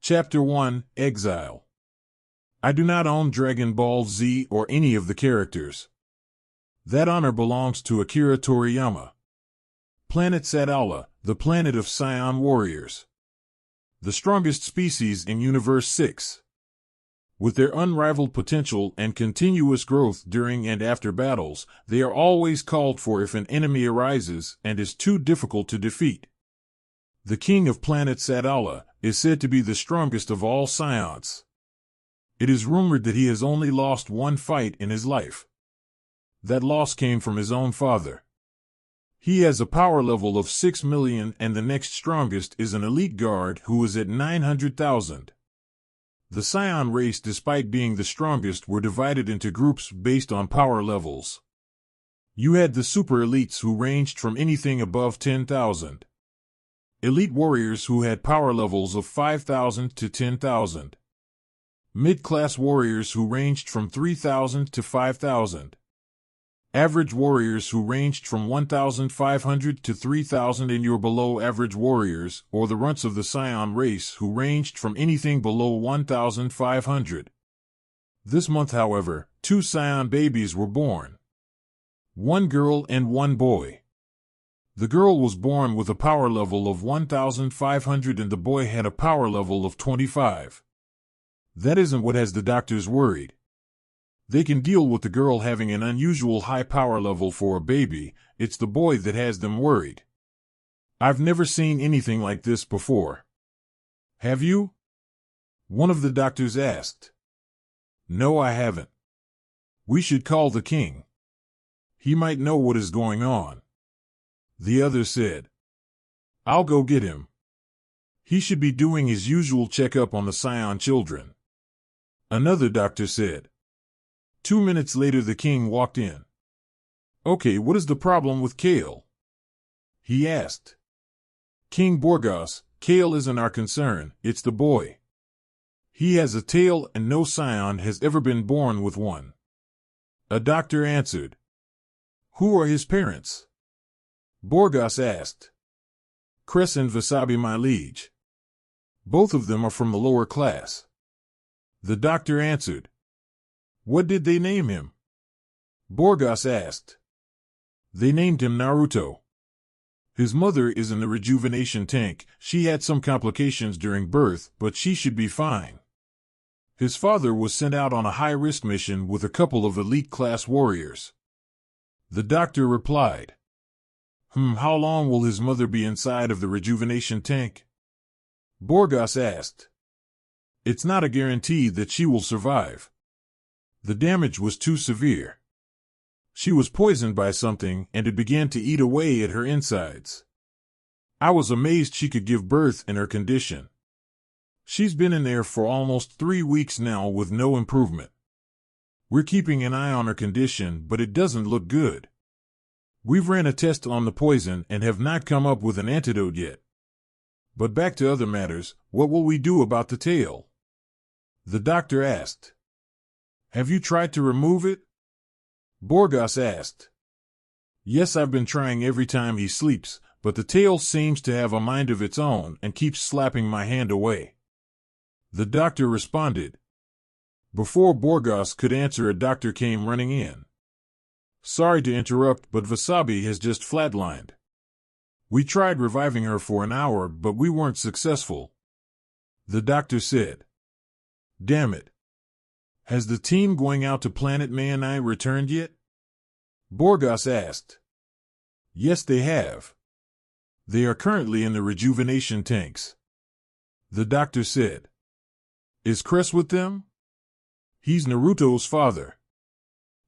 Chapter 1, Exile. I do not own Dragon Ball Z or any of the characters. That honor belongs to Akira Toriyama. Planet Sadala, the planet of Saiyan warriors. The strongest species in Universe 6. With their unrivaled potential and continuous growth during and after battles, they are always called for if an enemy arises and is too difficult to defeat. The king of planet Sadala is said to be the strongest of all Saiyans. It is rumored that he has only lost one fight in his life. That loss came from his own father. He has a power level of 6 million, and the next strongest is an elite guard who is at 900,000. The Saiyan race, despite being the strongest, were divided into groups based on power levels. You had the super elites who ranged from anything above 10,000. Elite warriors who had power levels of 5,000 to 10,000. Mid-class warriors who ranged from 3,000 to 5,000. Average warriors who ranged from 1,500 to 3,000, and your below-average warriors, or the runts of the Saiyan race, who ranged from anything below 1,500. This month, however, 2 Saiyan babies were born. One girl and one boy. The girl was born with a power level of 1,500 and the boy had a power level of 25. That isn't what has the doctors worried. They can deal with the girl having an unusual high power level for a baby, it's the boy that has them worried. I've never seen anything like this before. Have you? One of the doctors asked. No, I haven't. We should call the king. He might know what is going on. The other said. I'll go get him. He should be doing his usual checkup on the Saiyan children. Another doctor said. 2 minutes later the king walked in. Okay, what is the problem with Kale? He asked. King Borgas, Kale isn't our concern, it's the boy. He has a tail and no Saiyan has ever been born with one. A doctor answered. Who are his parents? Borgas asked. Cress and Wasabi, my liege. Both of them are from the lower class. The doctor answered. What did they name him? Borgas asked. They named him Naruto. His mother is in the rejuvenation tank. She had some complications during birth, but she should be fine. His father was sent out on a high-risk mission with a couple of elite-class warriors. The doctor replied. How long will his mother be inside of the rejuvenation tank? Borgas asked. It's not a guarantee that she will survive. The damage was too severe. She was poisoned by something, and it began to eat away at her insides. I was amazed she could give birth in her condition. She's been in there for almost 3 weeks now with no improvement. We're keeping an eye on her condition, but it doesn't look good. We've ran a test on the poison and have not come up with an antidote yet. But back to other matters, what will we do about the tail? The doctor asked. Have you tried to remove it? Borgas asked. Yes, I've been trying every time he sleeps, but the tail seems to have a mind of its own and keeps slapping my hand away. The doctor responded. Before Borgas could answer, a doctor came running in. Sorry to interrupt, but Wasabi has just flatlined. We tried reviving her for an hour, but we weren't successful. The doctor said. Damn it. Has the team going out to Planet Mayonai returned yet? Borgas asked. Yes, they have. They are currently in the rejuvenation tanks. The doctor said. Is Cress with them? He's Naruto's father.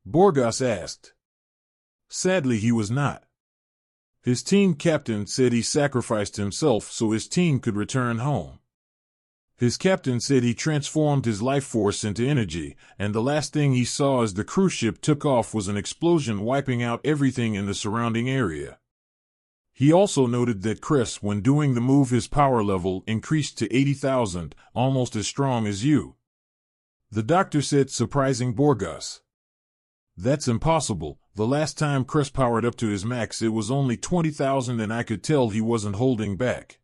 Borgas asked. Sadly, he was not. His team captain said he sacrificed himself so his team could return home. His captain said he transformed his life force into energy, and the last thing he saw as the cruise ship took off was an explosion wiping out everything in the surrounding area. He also noted that Cress, when doing the move, his power level increased to 80,000, almost as strong as you. The doctor said, surprising Borgas. That's impossible. The last time Cress powered up to his max, it was only 20,000, and I could tell he wasn't holding back.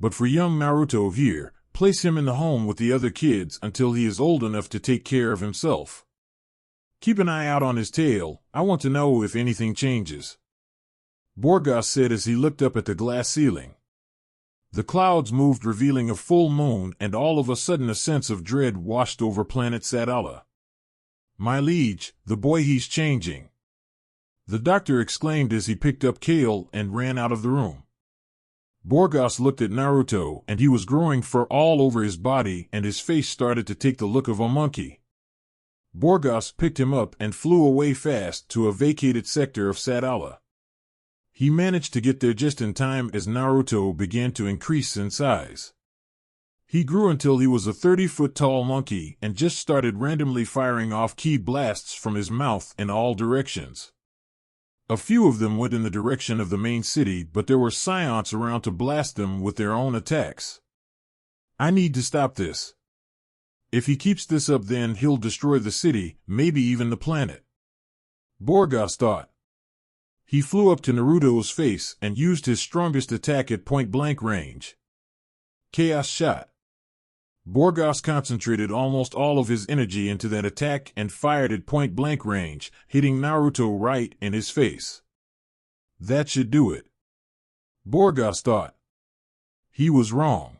But for young Naruto here, Place him in the home with the other kids until he is old enough to take care of himself. Keep an eye out on his tail. I want to know if anything changes. Borgas said as he looked up at the glass ceiling. The clouds moved, revealing a full moon, and all of a sudden a sense of dread washed over planet Sadala. My liege, the boy, he's changing. The doctor exclaimed as he picked up Kale and ran out of the room. Borgas looked at Naruto, and he was growing fur all over his body, and his face started to take the look of a monkey. Borgas picked him up and flew away fast to a vacated sector of Sadala. He managed to get there just in time as Naruto began to increase in size. He grew until he was a 30-foot-tall monkey and just started randomly firing off ki blasts from his mouth in all directions. A few of them went in the direction of the main city, but there were Saiyans around to blast them with their own attacks. I need to stop this. If he keeps this up, then he'll destroy the city, maybe even the planet. Borgas thought. He flew up to Naruto's face and used his strongest attack at point-blank range. Chaos Shot. Borgas concentrated almost all of his energy into that attack and fired at point-blank range, hitting Naruto right in his face. That should do it. Borgas thought. He was wrong.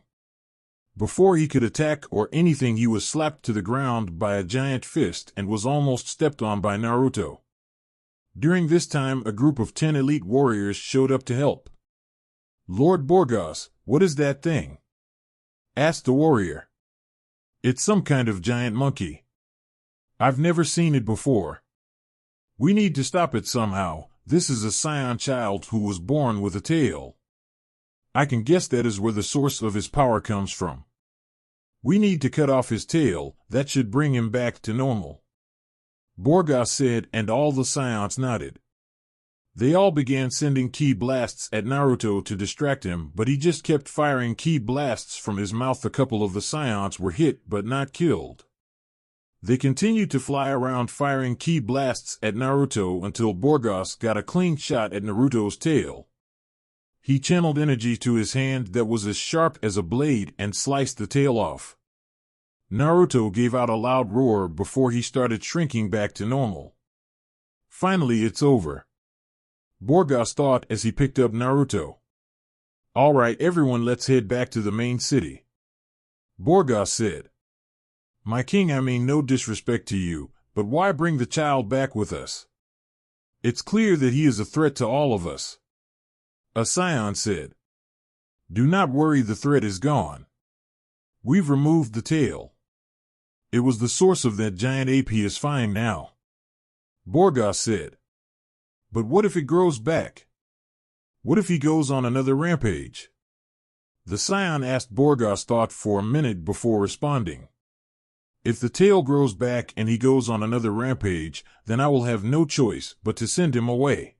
Before he could attack or anything, he was slapped to the ground by a giant fist and was almost stepped on by Naruto. During this time, a group of 10 elite warriors showed up to help. Lord Borgas, what is that thing? Asked the warrior. It's some kind of giant monkey. I've never seen it before. We need to stop it somehow. This is a saiyan child who was born with a tail. I can guess that is where the source of his power comes from. We need to cut off his tail. That should bring him back to normal. Borgas said, and all the Saiyans nodded. They all began sending ki blasts at Naruto to distract him, but he just kept firing ki blasts from his mouth. A couple of the Saiyans were hit but not killed. They continued to fly around firing ki blasts at Naruto until Borgas got a clean shot at Naruto's tail. He channeled energy to his hand that was as sharp as a blade and sliced the tail off. Naruto gave out a loud roar before he started shrinking back to normal. Finally, it's over. Borgas thought as he picked up Naruto. All right, everyone, let's head back to the main city. Borgas said. My king, I mean no disrespect to you, but why bring the child back with us? It's clear that he is a threat to all of us. A Saiyan said. Do not worry, the threat is gone. We've removed the tail. It was the source of that giant ape. He is fine now. Borgas said. But what if it grows back? What if he goes on another rampage? The Saiyan asked. Borgas thought for a minute before responding. If the tail grows back and he goes on another rampage, then I will have no choice but to send him away.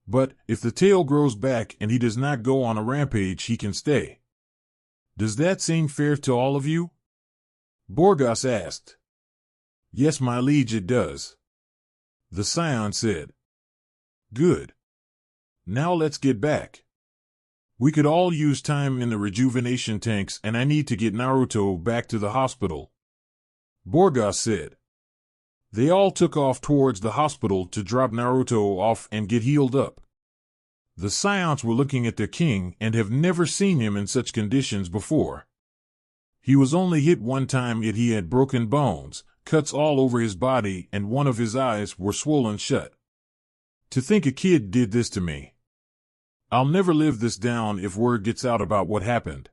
But if the tail grows back and he does not go on a rampage, he can stay. Does that seem fair to all of you? Borgas asked. Yes, my liege, it does. The Saiyan said. Good. Now let's get back. We could all use time in the rejuvenation tanks, and I need to get Naruto back to the hospital. Borgas said. They all took off towards the hospital to drop Naruto off and get healed up. The Saiyans were looking at their king and have never seen him in such conditions before. He was only hit one time, yet he had broken bones, cuts all over his body, and one of his eyes were swollen shut. To think a kid did this to me. I'll never live this down if word gets out about what happened.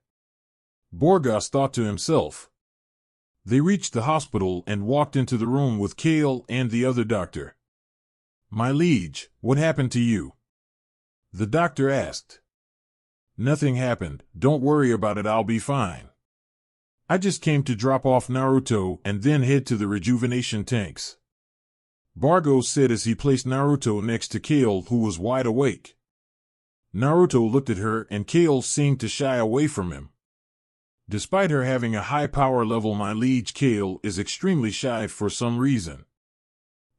Borgas thought to himself. They reached the hospital and walked into the room with Kale and the other doctor. My liege, what happened to you? The doctor asked. Nothing happened, don't worry about it, I'll be fine. I just came to drop off Naruto and then head to the rejuvenation tanks. Bargo said as he placed Naruto next to Kale, who was wide awake. Naruto looked at her and Kale seemed to shy away from him. Despite her having a high power level, my liege, Kale is extremely shy for some reason.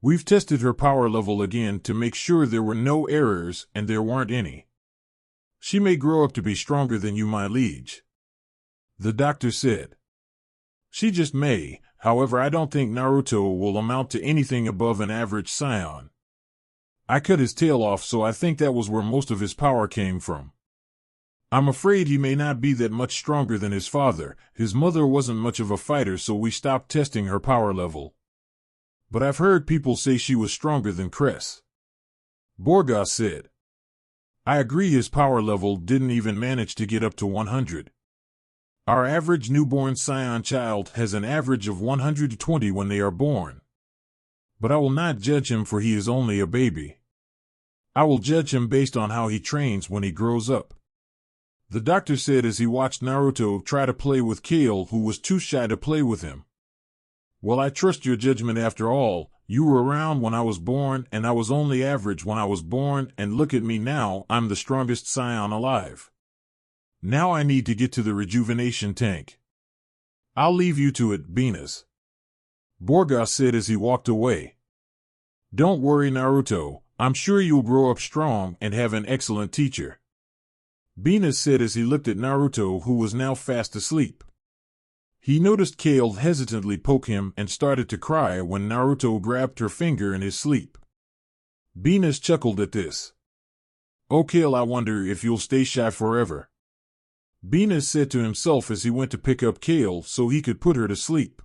We've tested her power level again to make sure there were no errors, and there weren't any. She may grow up to be stronger than you, my liege. The doctor said. She just may, however I don't think Naruto will amount to anything above an average saiyan. I cut his tail off, so I think that was where most of his power came from. I'm afraid he may not be that much stronger than his father. His mother wasn't much of a fighter, so we stopped testing her power level. But I've heard people say she was stronger than Cress. Borgas said. I agree, his power level didn't even manage to get up to 100. Our average newborn saiyan child has an average of 120 when they are born. But I will not judge him, for he is only a baby. I will judge him based on how he trains when he grows up. The doctor said as he watched Naruto try to play with Kale, who was too shy to play with him. Well, I trust your judgment after all. You were around when I was born, and I was only average when I was born, and look at me now, I'm the strongest saiyan alive. Now I need to get to the rejuvenation tank. I'll leave you to it, Venus. Borgas said as he walked away. Don't worry, Naruto, I'm sure you'll grow up strong and have an excellent teacher. Venus said as he looked at Naruto, who was now fast asleep. He noticed Kale hesitantly poke him and started to cry when Naruto grabbed her finger in his sleep. Venus chuckled at this. Oh Kale, I wonder if you'll stay shy forever. Venus said to himself as he went to pick up Kale so he could put her to sleep.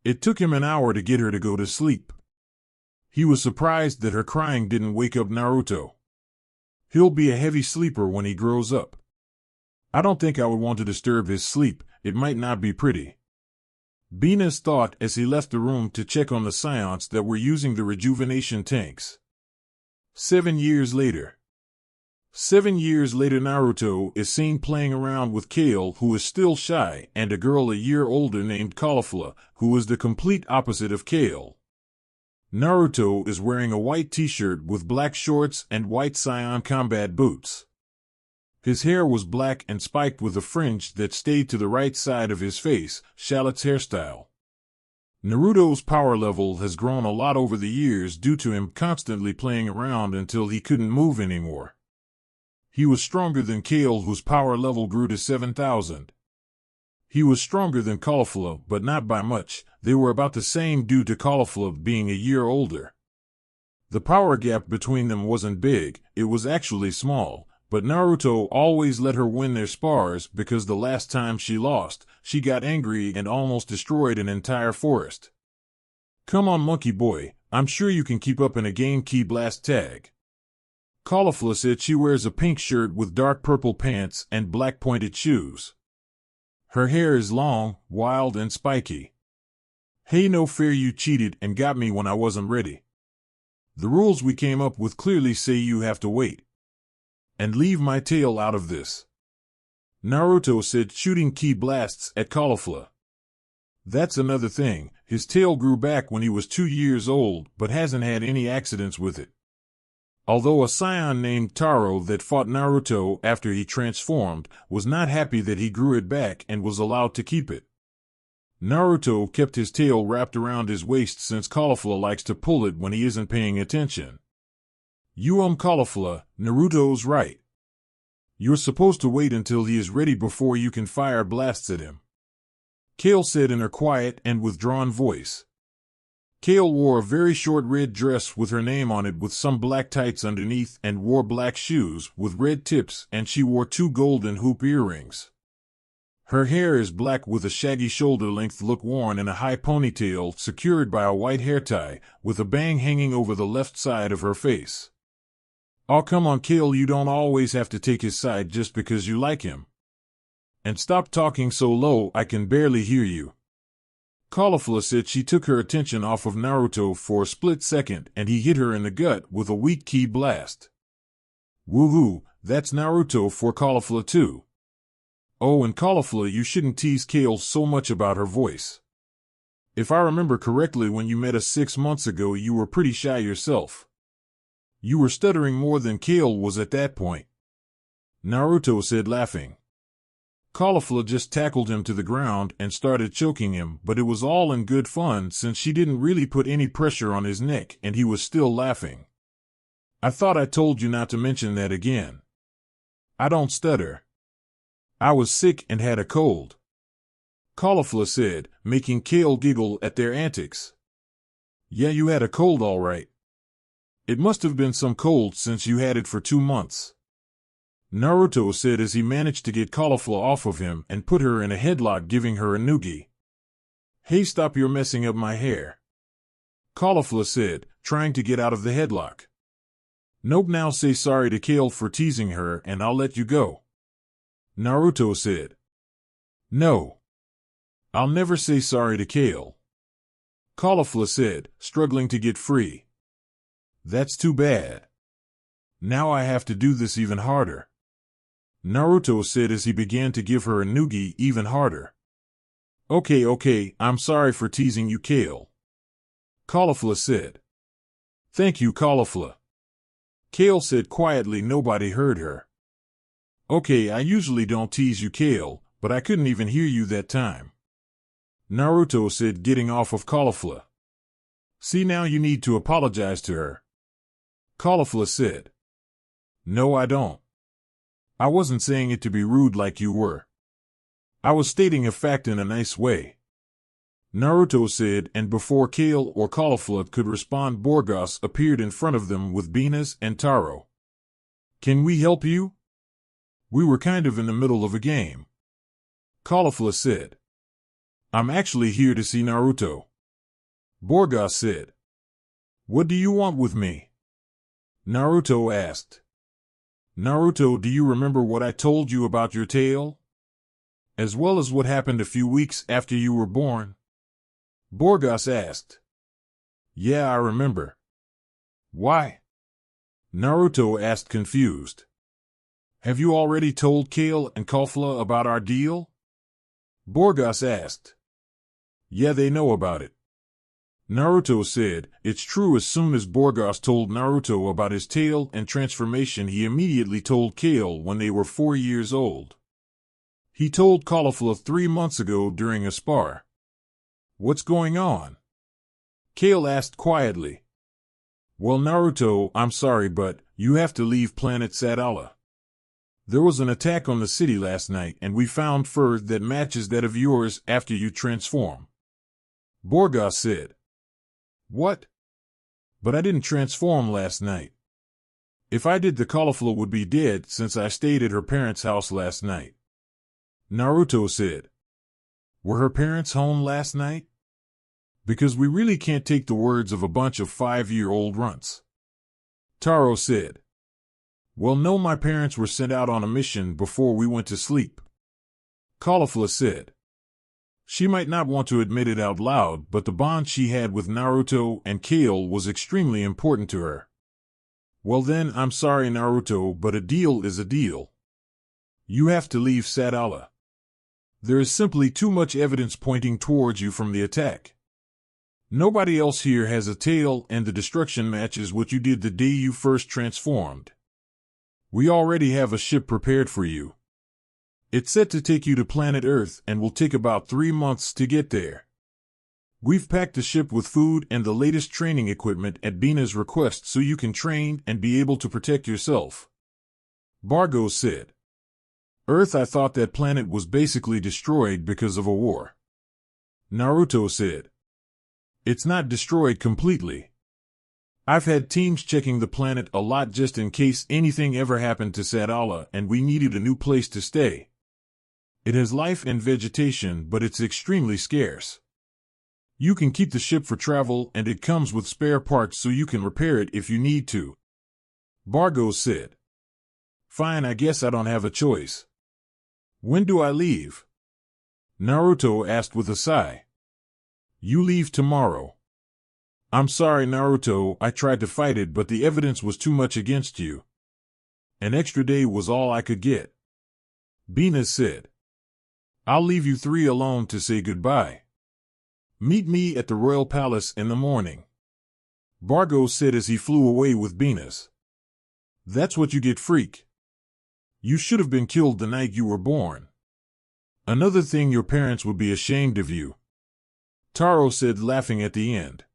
It took him an hour to get her to go to sleep. He was surprised that her crying didn't wake up Naruto. He'll be a heavy sleeper when he grows up. I don't think I would want to disturb his sleep, it might not be pretty. Venus thought as he left the room to check on the Saiyans that were using the rejuvenation tanks. 7 years later. 7 years later, Naruto is seen playing around with Kale, who is still shy, and a girl a year older named Caulifla, who is the complete opposite of Kale. Naruto is wearing a white t-shirt with black shorts and white Saiyan combat boots. His hair was black and spiked with a fringe that stayed to the right side of his face, Shallot's hairstyle. Naruto's power level has grown a lot over the years due to him constantly playing around until he couldn't move anymore. He was stronger than Kale, whose power level grew to 7,000. He was stronger than Caulifla, but not by much. They were about the same due to Caulifla being a year older. The power gap between them wasn't big, it was actually small, but Naruto always let her win their spars because the last time she lost, she got angry and almost destroyed an entire forest. Come on, monkey boy, I'm sure you can keep up in a game. Ki blast tag. Caulifla said she wears a pink shirt with dark purple pants and black pointed shoes. Her hair is long, wild, and spiky. Hey, no fair, you cheated and got me when I wasn't ready. The rules we came up with clearly say you have to wait. And leave my tail out of this. Naruto said, shooting ki blasts at Caulifla. That's another thing, his tail grew back when he was 2 years old, but hasn't had any accidents with it. Although a Saiyan named Taro that fought Naruto after he transformed was not happy that he grew it back and was allowed to keep it. Naruto kept his tail wrapped around his waist since Caulifla likes to pull it when he isn't paying attention. Caulifla, Naruto's right. You're supposed to wait until he is ready before you can fire blasts at him. Kale said in her quiet and withdrawn voice. Kale wore a very short red dress with her name on it with some black tights underneath and wore black shoes with red tips, and she wore 2 golden hoop earrings. Her hair is black with a shaggy shoulder-length look worn in a high ponytail secured by a white hair tie with a bang hanging over the left side of her face. Oh, come on, Kale, you don't always have to take his side just because you like him. And stop talking so low, I can barely hear you. Caulifla said she took her attention off of Naruto for a split second and he hit her in the gut with a weak ki blast. Woohoo, that's Naruto for Caulifla too. Oh, and Caulifla, you shouldn't tease Kale so much about her voice. If I remember correctly, when you met us 6 months ago, you were pretty shy yourself. You were stuttering more than Kale was at that point. Naruto said, laughing. Caulifla just tackled him to the ground and started choking him, but it was all in good fun since she didn't really put any pressure on his neck and he was still laughing. I thought I told you not to mention that again. I don't stutter. I was sick and had a cold, Caulifla said, making Kale giggle at their antics. Yeah, you had a cold all right. It must have been some cold since you had it for 2 months, Naruto said as he managed to get Caulifla off of him and put her in a headlock, giving her a noogie. Hey, stop, you're messing up my hair, Caulifla said, trying to get out of the headlock. Nope, now say sorry to Kale for teasing her and I'll let you go, Naruto said. No. I'll never say sorry to Kale, Caulifla said, struggling to get free. That's too bad. Now I have to do this even harder, Naruto said as he began to give her a noogie even harder. Okay, I'm sorry for teasing you, Kale, Caulifla said. Thank you, Caulifla, Kale said quietly. Nobody heard her. Okay, I usually don't tease you, Kale, but I couldn't even hear you that time, Naruto said, getting off of Caulifla. See, now you need to apologize to her, Caulifla said. No, I don't. I wasn't saying it to be rude like you were. I was stating a fact in a nice way, Naruto said, and before Kale or Caulifla could respond, Borgas appeared in front of them with Venus and Taro. Can we help you? We were kind of in the middle of a game, Caulifla said. I'm actually here to see Naruto, Borgas said. What do you want with me? Naruto asked. Naruto, do you remember what I told you about your tail? As well as what happened a few weeks after you were born? Borgas asked. Yeah, I remember. Why? Naruto asked, confused. Have you already told Kale and Caulifla about our deal? Borgas asked. Yeah, they know about it, Naruto said. It's true. As soon as Borgas told Naruto about his tail and transformation, he immediately told Kale when they were 4 years old. He told Caulifla 3 months ago during a spar. What's going on? Kale asked quietly. Well, Naruto, I'm sorry, but you have to leave planet Sadala. There was an attack on the city last night, and we found fur that matches that of yours after you transform, Borgas said. What? But I didn't transform last night. If I did, the Caulifla would be dead since I stayed at her parents' house last night, Naruto said. Were her parents home last night? Because we really can't take the words of a bunch of 5-year-old runts, Taro said. Well, no, my parents were sent out on a mission before we went to sleep, Caulifla said. She might not want to admit it out loud, but the bond she had with Naruto and Kale was extremely important to her. Well then, I'm sorry, Naruto, but a deal is a deal. You have to leave Sadala. There is simply too much evidence pointing towards you from the attack. Nobody else here has a tail, and the destruction matches what you did the day you first transformed. We already have a ship prepared for you. It's set to take you to planet Earth and will take about 3 months to get there. We've packed the ship with food and the latest training equipment at Bina's request so you can train and be able to protect yourself, Bargos said. Earth, I thought that planet was basically destroyed because of a war, Naruto said. It's not destroyed completely. I've had teams checking the planet a lot just in case anything ever happened to Sadala and we needed a new place to stay. It has life and vegetation, but it's extremely scarce. You can keep the ship for travel, and it comes with spare parts so you can repair it if you need to, Bargos said. Fine, I guess I don't have a choice. When do I leave? Naruto asked with a sigh. You leave tomorrow. I'm sorry, Naruto, I tried to fight it, but the evidence was too much against you. An extra day was all I could get, Bina said. I'll leave you 3 alone to say goodbye. Meet me at the Royal Palace in the morning, Bargos said as he flew away with Venus. That's what you get, freak. You should have been killed the night you were born. Another thing, your parents would be ashamed of you, Taro said, laughing at the end.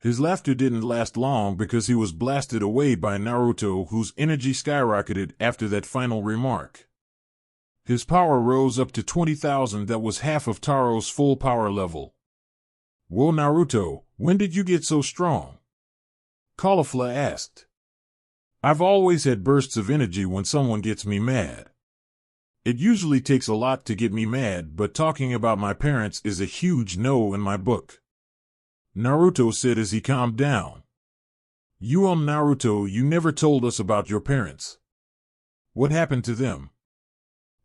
His laughter didn't last long because he was blasted away by Naruto, whose energy skyrocketed after that final remark. His power rose up to 20,000. That was half of Taro's full power level. Whoa, Naruto, when did you get so strong? Caulifla asked. I've always had bursts of energy when someone gets me mad. It usually takes a lot to get me mad, but talking about my parents is a huge no in my book. Naruto said as he calmed down. Naruto, you never told us about your parents. What happened to them?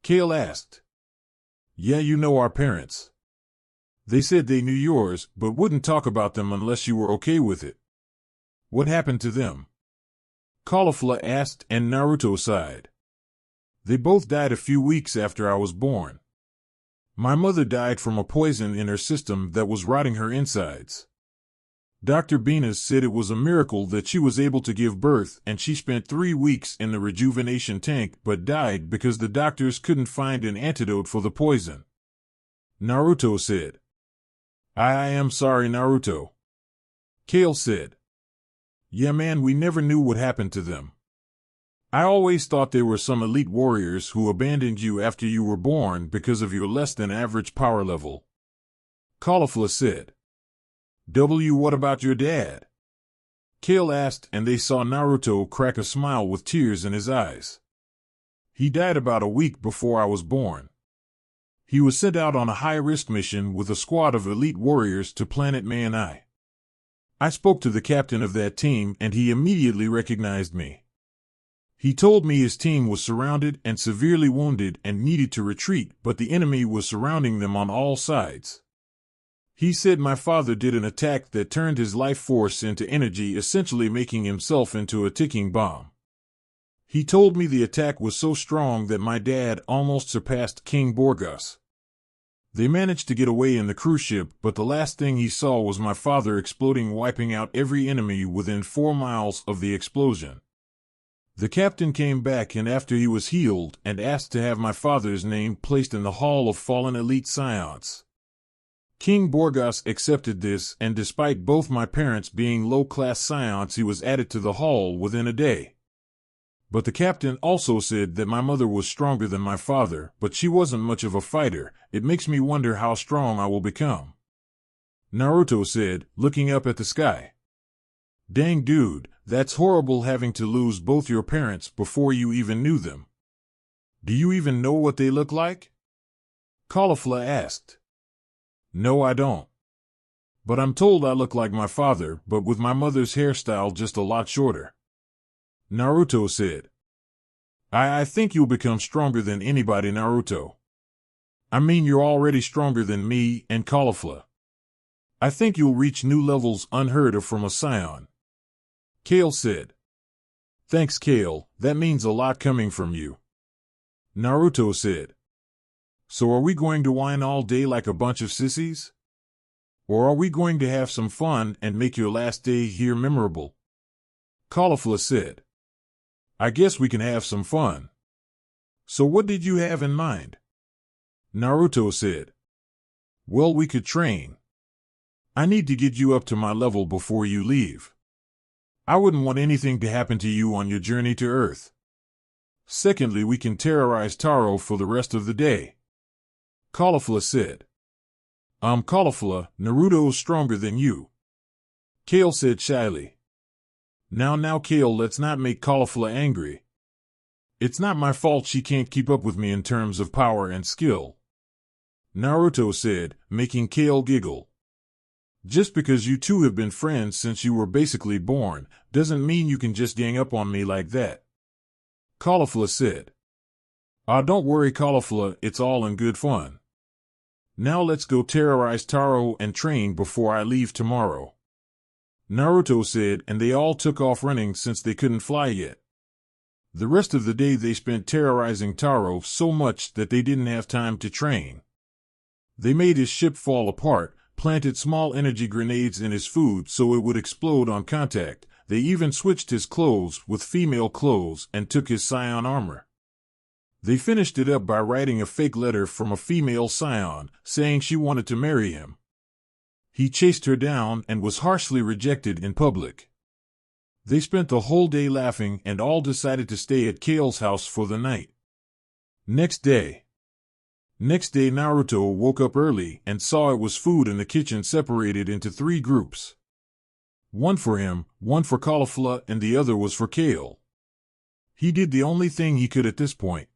Kale asked. Yeah, you know our parents. They said they knew yours, but wouldn't talk about them unless you were okay with it. What happened to them? Caulifla asked, and Naruto sighed. They both died a few weeks after I was born. My mother died from a poison in her system that was rotting her insides. Dr. Venus said it was a miracle that she was able to give birth, and she spent 3 weeks in the rejuvenation tank but died because the doctors couldn't find an antidote for the poison. Naruto said. I am sorry, Naruto. Kale said. Yeah man, we never knew what happened to them. I always thought they were some elite warriors who abandoned you after you were born because of your less than average power level. Caulifla said. What about your dad? Kale asked, and they saw Naruto crack a smile with tears in his eyes. He died about a week before I was born. He was sent out on a high-risk mission with a squad of elite warriors to Planet Mayonai. I spoke to the captain of that team, and he immediately recognized me. He told me his team was surrounded and severely wounded and needed to retreat, but the enemy was surrounding them on all sides. He said my father did an attack that turned his life force into energy, essentially making himself into a ticking bomb. He told me the attack was so strong that my dad almost surpassed King Borgas. They managed to get away in the cruise ship, but the last thing he saw was my father exploding, wiping out every enemy within 4 miles of the explosion. The captain came back and after he was healed and asked to have my father's name placed in the Hall of Fallen Elite Saiyans. King Borgas accepted this, and despite both my parents being low-class Saiyans, he was added to the hall within a day. But the captain also said that my mother was stronger than my father, but she wasn't much of a fighter. It makes me wonder how strong I will become. Naruto said, looking up at the sky. Dang dude, that's horrible having to lose both your parents before you even knew them. Do you even know what they look like? Caulifla asked. No, I don't. But I'm told I look like my father, but with my mother's hairstyle just a lot shorter. Naruto said. I think you'll become stronger than anybody, Naruto. I mean, you're already stronger than me and Caulifla. I think you'll reach new levels unheard of from a Saiyan. Kale said. Thanks, Kale, that means a lot coming from you. Naruto said. So are we going to whine all day like a bunch of sissies? Or are we going to have some fun and make your last day here memorable? Caulifla said. I guess we can have some fun. So what did you have in mind? Naruto said. Well, we could train. I need to get you up to my level before you leave. I wouldn't want anything to happen to you on your journey to Earth. Secondly, we can terrorize Taro for the rest of the day. Caulifla said. Caulifla, Naruto's stronger than you. Kale said shyly. Now Kale, let's not make Caulifla angry. It's not my fault she can't keep up with me in terms of power and skill. Naruto said, making Kale giggle. Just because you two have been friends since you were basically born, doesn't mean you can just gang up on me like that. Caulifla said. Don't worry, Caulifla, it's all in good fun. Now let's go terrorize Taro and train before I leave tomorrow. Naruto said, and they all took off running since they couldn't fly yet. The rest of the day they spent terrorizing Taro so much that they didn't have time to train. They made his ship fall apart, planted small energy grenades in his food so it would explode on contact. They even switched his clothes with female clothes and took his Saiyan armor. They finished it up by writing a fake letter from a female Saiyan, saying she wanted to marry him. He chased her down and was harshly rejected in public. They spent the whole day laughing and all decided to stay at Kale's house for the night. Next day, Next day Naruto woke up early and saw it was food in the kitchen separated into 3 groups. One for him, one for cauliflower, and the other was for Kale. He did the only thing he could at this point.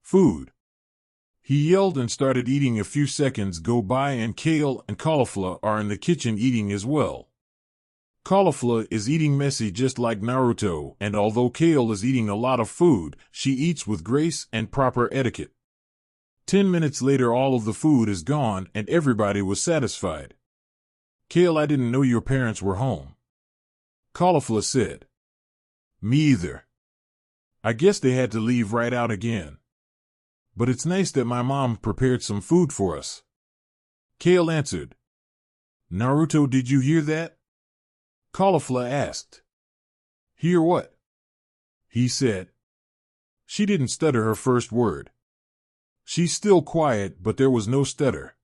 Food. He yelled and started eating. A few seconds go by and Kale and cauliflower are in the kitchen eating as well. Cauliflower is eating messy just like Naruto, and although Kale is eating a lot of food, she eats with grace and proper etiquette. 10 minutes later all of the food is gone and everybody was satisfied. Kale, I didn't know your parents were home. Cauliflower said. Me either. I guess they had to leave right out again. But it's nice that my mom prepared some food for us. Kale answered. Naruto, did you hear that? Cauliflower asked. Hear what? He said. She didn't stutter her first word. She's still quiet, but there was no stutter.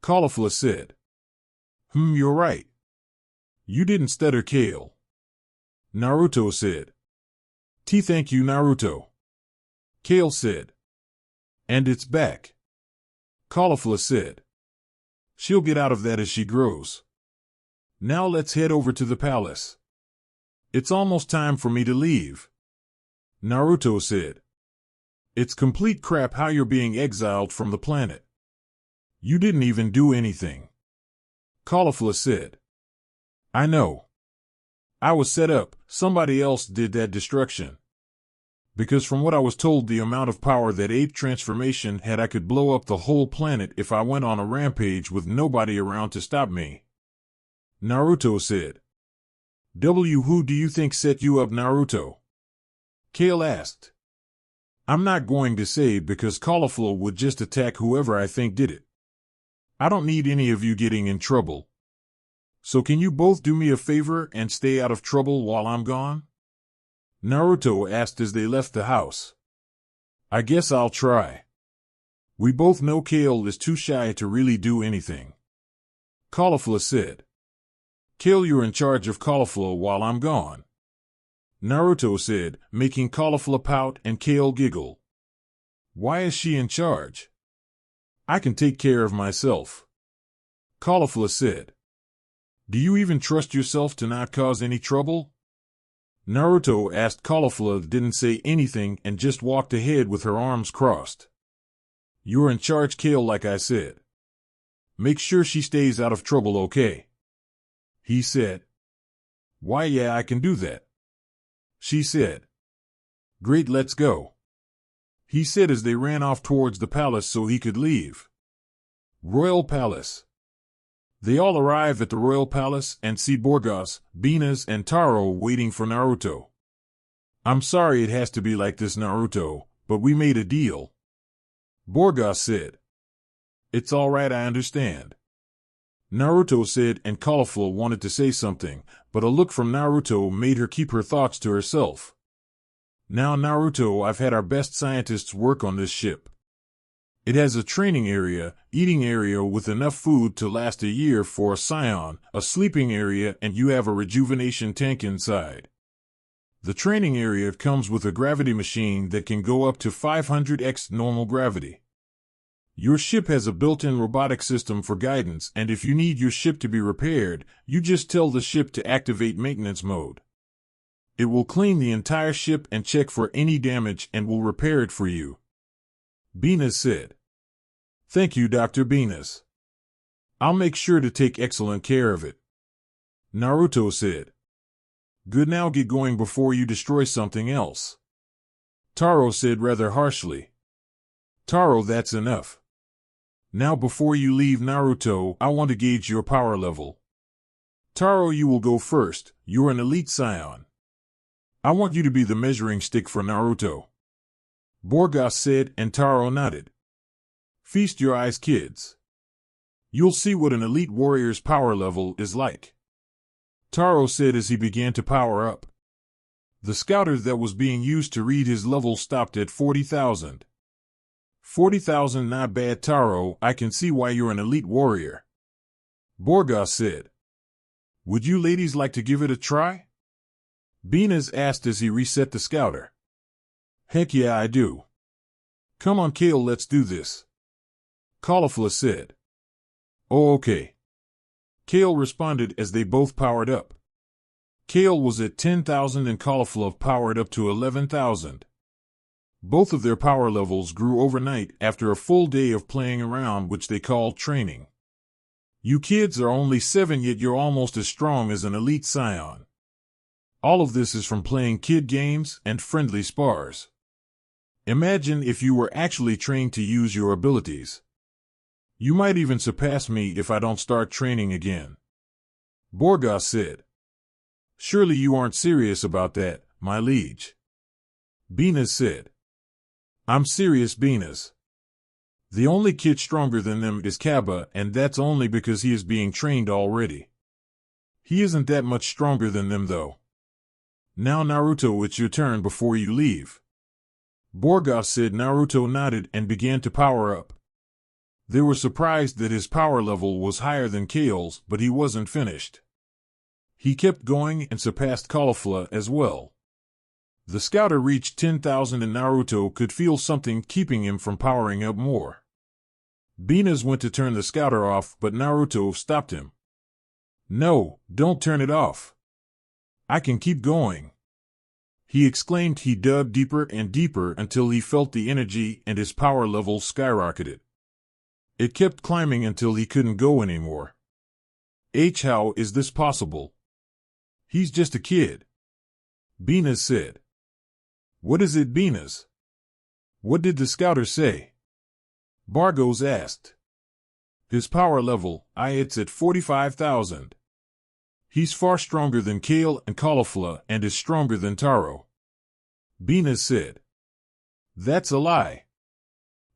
Cauliflower said. You're right. You didn't stutter, Kale. Naruto said. Thank you, Naruto. Kale said. And it's back. Cauliflower said. She'll get out of that as she grows. Now let's head over to the palace. It's almost time for me to leave. Naruto said. It's complete crap how you're being exiled from the planet. You didn't even do anything. Cauliflower said. I know. I was set up, somebody else did that destruction. Because from what I was told, the amount of power that ape transformation had, I could blow up the whole planet if I went on a rampage with nobody around to stop me. Naruto said. Who do you think set you up, Naruto? Kale asked. I'm not going to say because Cauliflower would just attack whoever I think did it. I don't need any of you getting in trouble. So can you both do me a favor and stay out of trouble while I'm gone? Naruto asked as they left the house. I guess I'll try. We both know Kale is too shy to really do anything. Cauliflower said. Kale, you're in charge of Cauliflower while I'm gone. Naruto said, making Cauliflower pout and Kale giggle. Why is she in charge? I can take care of myself. Cauliflower said. Do you even trust yourself to not cause any trouble? Naruto asked. Cauliflower didn't say anything and just walked ahead with her arms crossed. You're in charge, Kale, like I said. Make sure she stays out of trouble, okay? He said. Why, yeah, I can do that. She said. Great, let's go. He said as they ran off towards the palace so he could leave. Royal Palace. They all arrive at the Royal Palace and see Borgas, Benas, and Taro waiting for Naruto. I'm sorry it has to be like this, Naruto, but we made a deal. Borgas said. It's all right, I understand. Naruto said, and Cauliflower wanted to say something, but a look from Naruto made her keep her thoughts to herself. Now, Naruto, I've had our best scientists work on this ship. It has a training area, eating area with enough food to last a year for a saiyan, a sleeping area, and you have a rejuvenation tank inside. The training area comes with a gravity machine that can go up to 500x normal gravity. Your ship has a built-in robotic system for guidance, and if you need your ship to be repaired, you just tell the ship to activate maintenance mode. It will clean the entire ship and check for any damage and will repair it for you. Benas said. Thank you, Dr. Benas. I'll make sure to take excellent care of it. Naruto said. Good, now get going before you destroy something else. Taro said rather harshly. Taro, that's enough. Now before you leave, Naruto, I want to gauge your power level. Taro, you will go first. You're an elite saiyan. I want you to be the measuring stick for Naruto. Borgas said, and Taro nodded. Feast your eyes, kids. You'll see what an elite warrior's power level is like. Taro said as he began to power up. The scouter that was being used to read his level stopped at 40,000. 40,000, not bad, Taro. I can see why you're an elite warrior. Borgas said. Would you ladies like to give it a try? Benas asked as he reset the scouter. Heck yeah, I do. Come on, Kale, let's do this, Caulifla said. Oh, okay. Kale responded as they both powered up. Kale was at 10,000 and Caulifla powered up to 11,000. Both of their power levels grew overnight after a full day of playing around, which they called training. You kids are only 7, yet you're almost as strong as an elite saiyan. All of this is from playing kid games and friendly spars. Imagine if you were actually trained to use your abilities. You might even surpass me if I don't start training again, Borgas said. Surely you aren't serious about that, my liege, Benas said. I'm serious, Benas. The only kid stronger than them is Kaba, and that's only because he is being trained already. He isn't that much stronger than them, though. Now, Naruto, it's your turn before you leave, Borgas said. Naruto nodded and began to power up. They were surprised that his power level was higher than Kale's, but he wasn't finished. He kept going and surpassed Caulifla as well. The scouter reached 10,000 and Naruto could feel something keeping him from powering up more. Benas went to turn the scouter off, but Naruto stopped him. No, don't turn it off. I can keep going, he exclaimed. He dug deeper and deeper until he felt the energy and his power level skyrocketed. It kept climbing until he couldn't go anymore. How is this possible? He's just a kid, Benas said. What is it, Benas? What did the scouter say? Bargos asked. His power level, it's at 45,000. He's far stronger than Kale and Caulifla and is stronger than Taro, Benas said. That's a lie.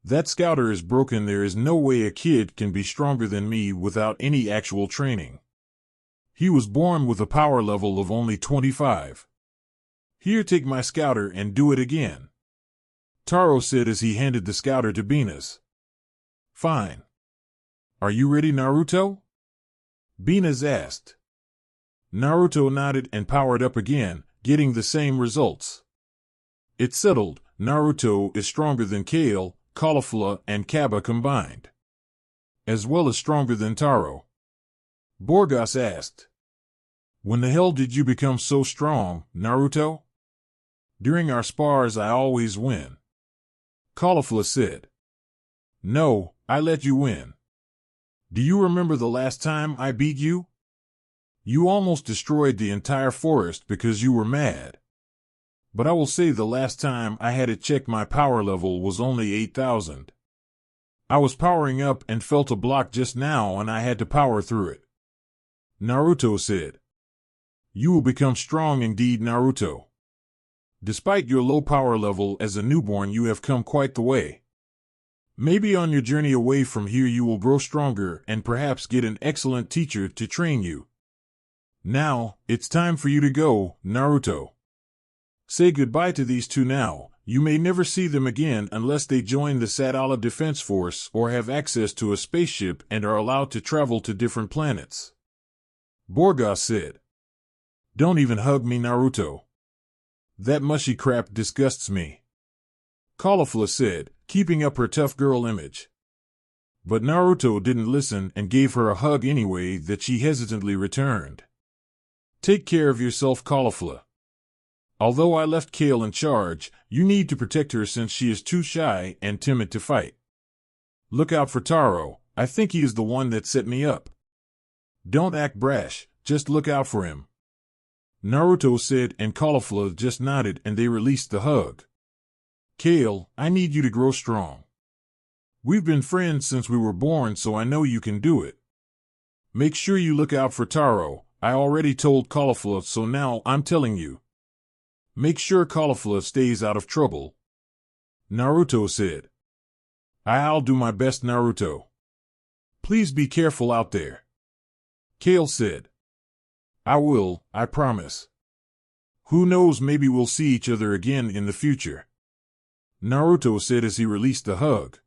That scouter is broken. There is no way a kid can be stronger than me without any actual training. He was born with a power level of only 25. Here, take my scouter and do it again, Taro said as he handed the scouter to Benas. Fine. Are you ready, Naruto? Benas asked. Naruto nodded and powered up again, getting the same results. It's settled. Naruto is stronger than Kale, Caulifla, and Kaba combined, as well as stronger than Taro. Borgas asked. When the hell did you become so strong, Naruto? During our spars I always win, Caulifla said. No, I let you win. Do you remember the last time I beat you? You almost destroyed the entire forest because you were mad. But I will say the last time I had it checked, my power level was only 8,000. I was powering up and felt a block just now and I had to power through it, Naruto said. You will become strong indeed, Naruto. Despite your low power level as a newborn, you have come quite the way. Maybe on your journey away from here you will grow stronger and perhaps get an excellent teacher to train you. Now, it's time for you to go, Naruto. Say goodbye to these two now. You may never see them again unless they join the Sadala Defense Force or have access to a spaceship and are allowed to travel to different planets, Borgas said. Don't even hug me, Naruto. That mushy crap disgusts me, Caulifla said, keeping up her tough girl image. But Naruto didn't listen and gave her a hug anyway that she hesitantly returned. Take care of yourself, Caulifla. Although I left Kale in charge, you need to protect her since she is too shy and timid to fight. Look out for Taro. I think he is the one that set me up. Don't act brash, just look out for him, Naruto said, and Caulifla just nodded and they released the hug. Kale, I need you to grow strong. We've been friends since we were born, so I know you can do it. Make sure you look out for Taro. I already told Caulifla, so now I'm telling you. Make sure Caulifla stays out of trouble, Naruto said. I'll do my best, Naruto. Please be careful out there, Kale said. I will, I promise. Who knows, maybe we'll see each other again in the future, Naruto said as he released the hug.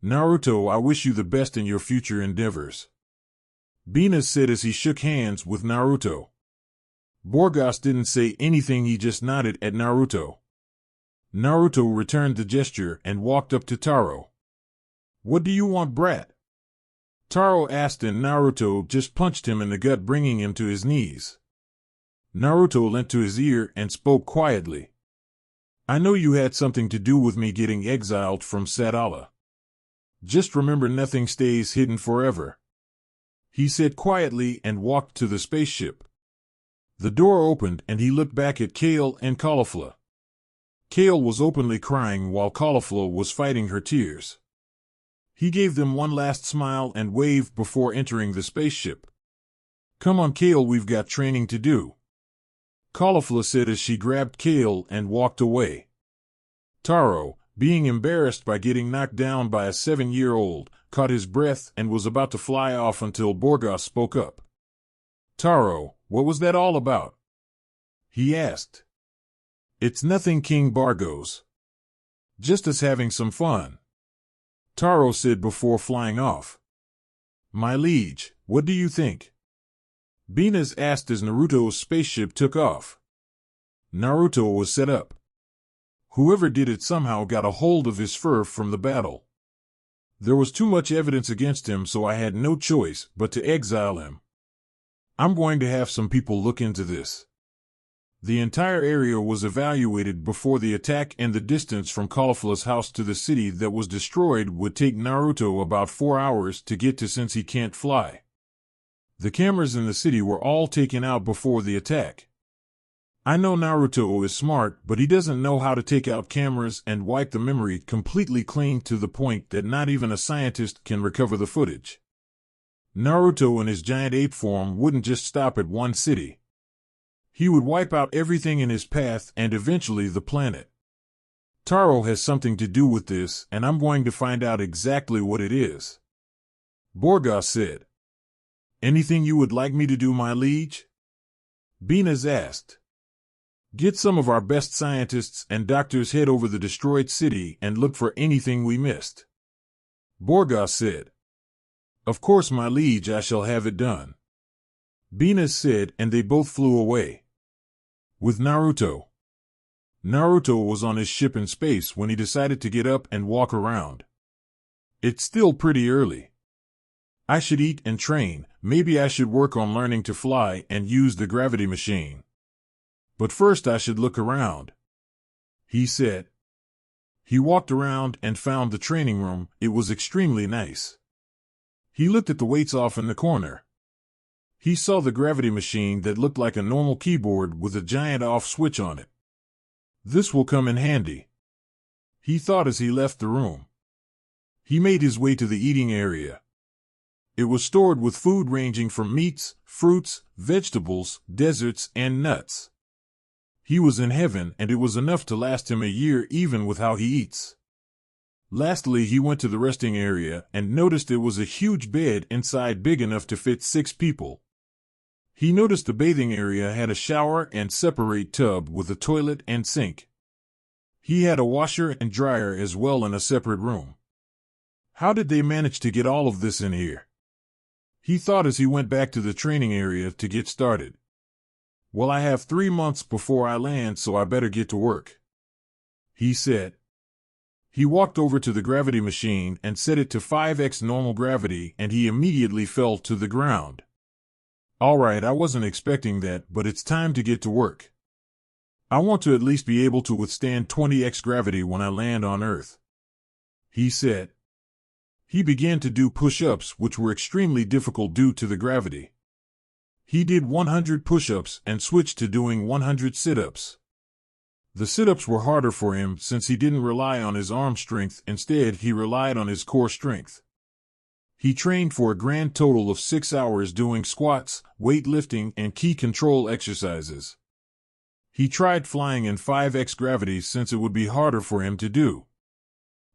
Naruto, I wish you the best in your future endeavors, Benas said as he shook hands with Naruto. Borgas didn't say anything, he just nodded at Naruto. Naruto returned the gesture and walked up to Taro. "What do you want, brat?" Taro asked, and Naruto just punched him in the gut, bringing him to his knees. Naruto leant to his ear and spoke quietly. "I know you had something to do with me getting exiled from Sadala. Just remember, nothing stays hidden forever," he said quietly and walked to the spaceship. The door opened and he looked back at Kale and Caulifla. Kale was openly crying while Caulifla was fighting her tears. He gave them one last smile and waved before entering the spaceship. "Come on, Kale, we've got training to do," Caulifla said as she grabbed Kale and walked away. Taro, being embarrassed by getting knocked down by a 7-year-old, caught his breath and was about to fly off until Borgas spoke up. "Taro, what was that all about?" he asked. "It's nothing, King Bargos. Just us having some fun," Taro said before flying off. "My liege, what do you think?" Venus asked as Naruto's spaceship took off. Naruto was set up. Whoever did it somehow got a hold of his fur from the battle. There was too much evidence against him, so I had no choice but to exile him. I'm going to have some people look into this. The entire area was evaluated before the attack, and the distance from Caulifla's house to the city that was destroyed would take Naruto about 4 hours to get to, since he can't fly. The cameras in the city were all taken out before the attack. I know Naruto is smart, but he doesn't know how to take out cameras and wipe the memory completely clean, to the point that not even a scientist can recover the footage. Naruto in his giant ape form wouldn't just stop at one city. He would wipe out everything in his path and eventually the planet. Taro has something to do with this, and I'm going to find out exactly what it is," Borgas said. "Anything you would like me to do, my liege?" Venus asked. "Get some of our best scientists and doctors, head over the destroyed city and look for anything we missed," Borgas said. "Of course, my liege, I shall have it done," Venus said, and they both flew away. With Naruto. Naruto was on his ship in space when he decided to get up and walk around. "It's still pretty early. I should eat and train. Maybe I should work on learning to fly and use the gravity machine. But first I should look around," he said. He walked around and found the training room. It was extremely nice. He looked at the weights off in the corner. He saw the gravity machine that looked like a normal keyboard with a giant off switch on it. "This will come in handy," he thought as he left the room. He made his way to the eating area. It was stored with food ranging from meats, fruits, vegetables, desserts, and nuts. He was in heaven, and it was enough to last him a year, even with how he eats. Lastly, he went to the resting area and noticed it was a huge bed inside, big enough to fit 6 people. He noticed the bathing area had a shower and separate tub with a toilet and sink. He had a washer and dryer as well in a separate room. How did they manage to get all of this in here? He thought as he went back to the training area to get started. "Well, I have 3 months before I land, so I better get to work," he said. He walked over to the gravity machine and set it to 5x normal gravity, and he immediately fell to the ground. "All right, I wasn't expecting that, but it's time to get to work. I want to at least be able to withstand 20x gravity when I land on Earth," he said. He began to do push-ups, which were extremely difficult due to the gravity. He did 100 push-ups and switched to doing 100 sit-ups. The sit-ups were harder for him since he didn't rely on his arm strength. Instead, he relied on his core strength. He trained for a grand total of 6 hours doing squats, weightlifting, and key control exercises. He tried flying in 5x gravity since it would be harder for him to do.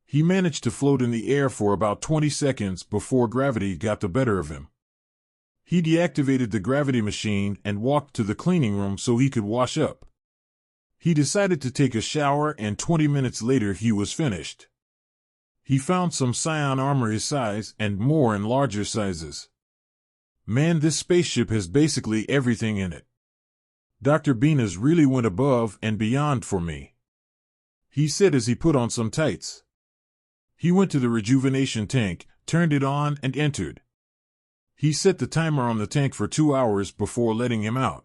He managed to float in the air for about 20 seconds before gravity got the better of him. He deactivated the gravity machine and walked to the cleaning room so he could wash up. He decided to take a shower, and 20 minutes later he was finished. He found some saiyan armor his size and more in larger sizes. "Man, this spaceship has basically everything in it. Dr. Benas really went above and beyond for me," he said as he put on some tights. He went to the rejuvenation tank, turned it on, and entered. He set the timer on the tank for 2 hours before letting him out.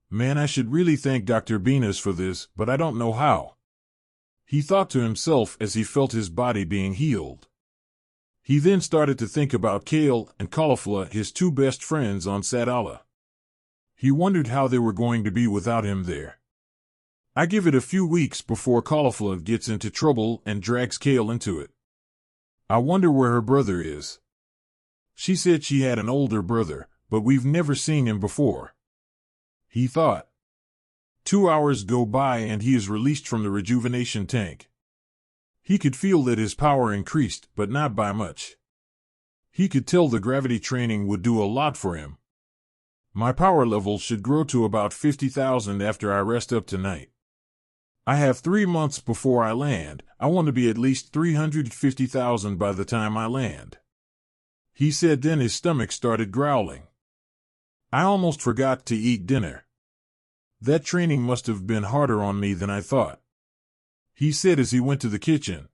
Man, I should really thank Dr. Venus for this, but I don't know how. He thought to himself as he felt his body being healed. He then started to think about Kale and Caulifla, his two best friends on Sadala. He wondered how they were going to be without him there. I give it a few weeks before Caulifla gets into trouble and drags Kale into it. I wonder where her brother is. She said she had an older brother, but we've never seen him before. He thought. 2 hours go by and he is released from the rejuvenation tank. He could feel that his power increased, but not by much. He could tell the gravity training would do a lot for him. My power level should grow to about 50,000 after I rest up tonight. I have 3 months before I land. I want to be at least 350,000 by the time I land. He said, then his stomach started growling. I almost forgot to eat dinner. That training must have been harder on me than I thought. He said as he went to the kitchen.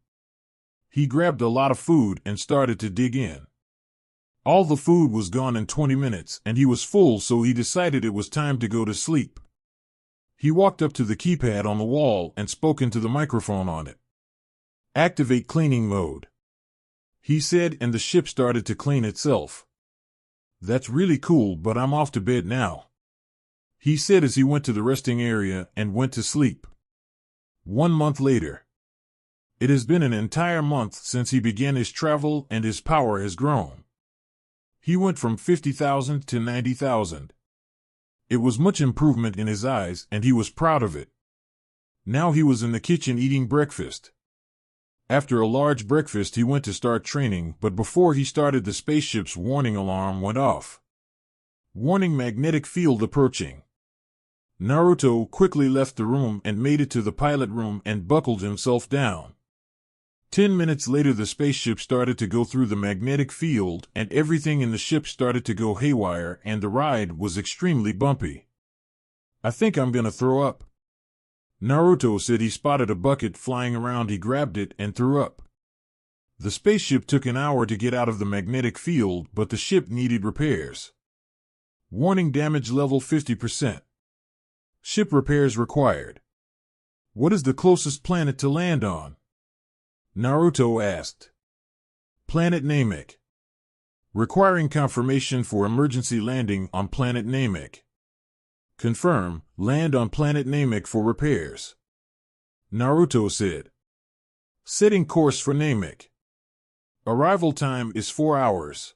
He grabbed a lot of food and started to dig in. All the food was gone in 20 minutes and he was full, so he decided it was time to go to sleep. He walked up to the keypad on the wall and spoke into the microphone on it. Activate cleaning mode. He said, and the ship started to clean itself. That's really cool, but I'm off to bed now. He said as he went to the resting area and went to sleep. 1 month later. It has been an entire month since he began his travel and his power has grown. He went from 50,000 to 90,000. It was much improvement in his eyes and he was proud of it. Now he was in the kitchen eating breakfast. After a large breakfast he went to start training, but before he started the spaceship's warning alarm went off. Warning, magnetic field approaching. Naruto quickly left the room and made it to the pilot room and buckled himself down. 10 minutes later the spaceship started to go through the magnetic field and everything in the ship started to go haywire and the ride was extremely bumpy. I think I'm gonna throw up. Naruto said he spotted a bucket flying around. He grabbed it and threw up. The spaceship took an hour to get out of the magnetic field, but the ship needed repairs. Warning, damage level 50%. Ship repairs required. What is the closest planet to land on? Naruto asked. Planet Namek. Requiring confirmation for emergency landing on planet Namek. Confirm, land on planet Namek for repairs. Naruto said. Setting course for Namek. Arrival time is 4 hours.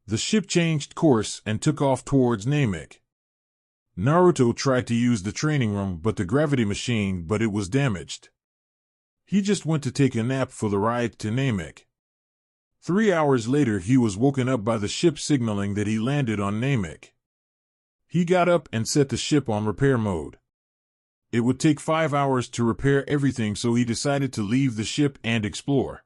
The ship changed course and took off towards Namek. Naruto tried to use the training room but the gravity machine, but it was damaged. He just went to take a nap for the ride to Namek. 3 hours later he was woken up by the ship signaling that he landed on Namek. He got up and set the ship on repair mode. It would take 5 hours to repair everything, so he decided to leave the ship and explore.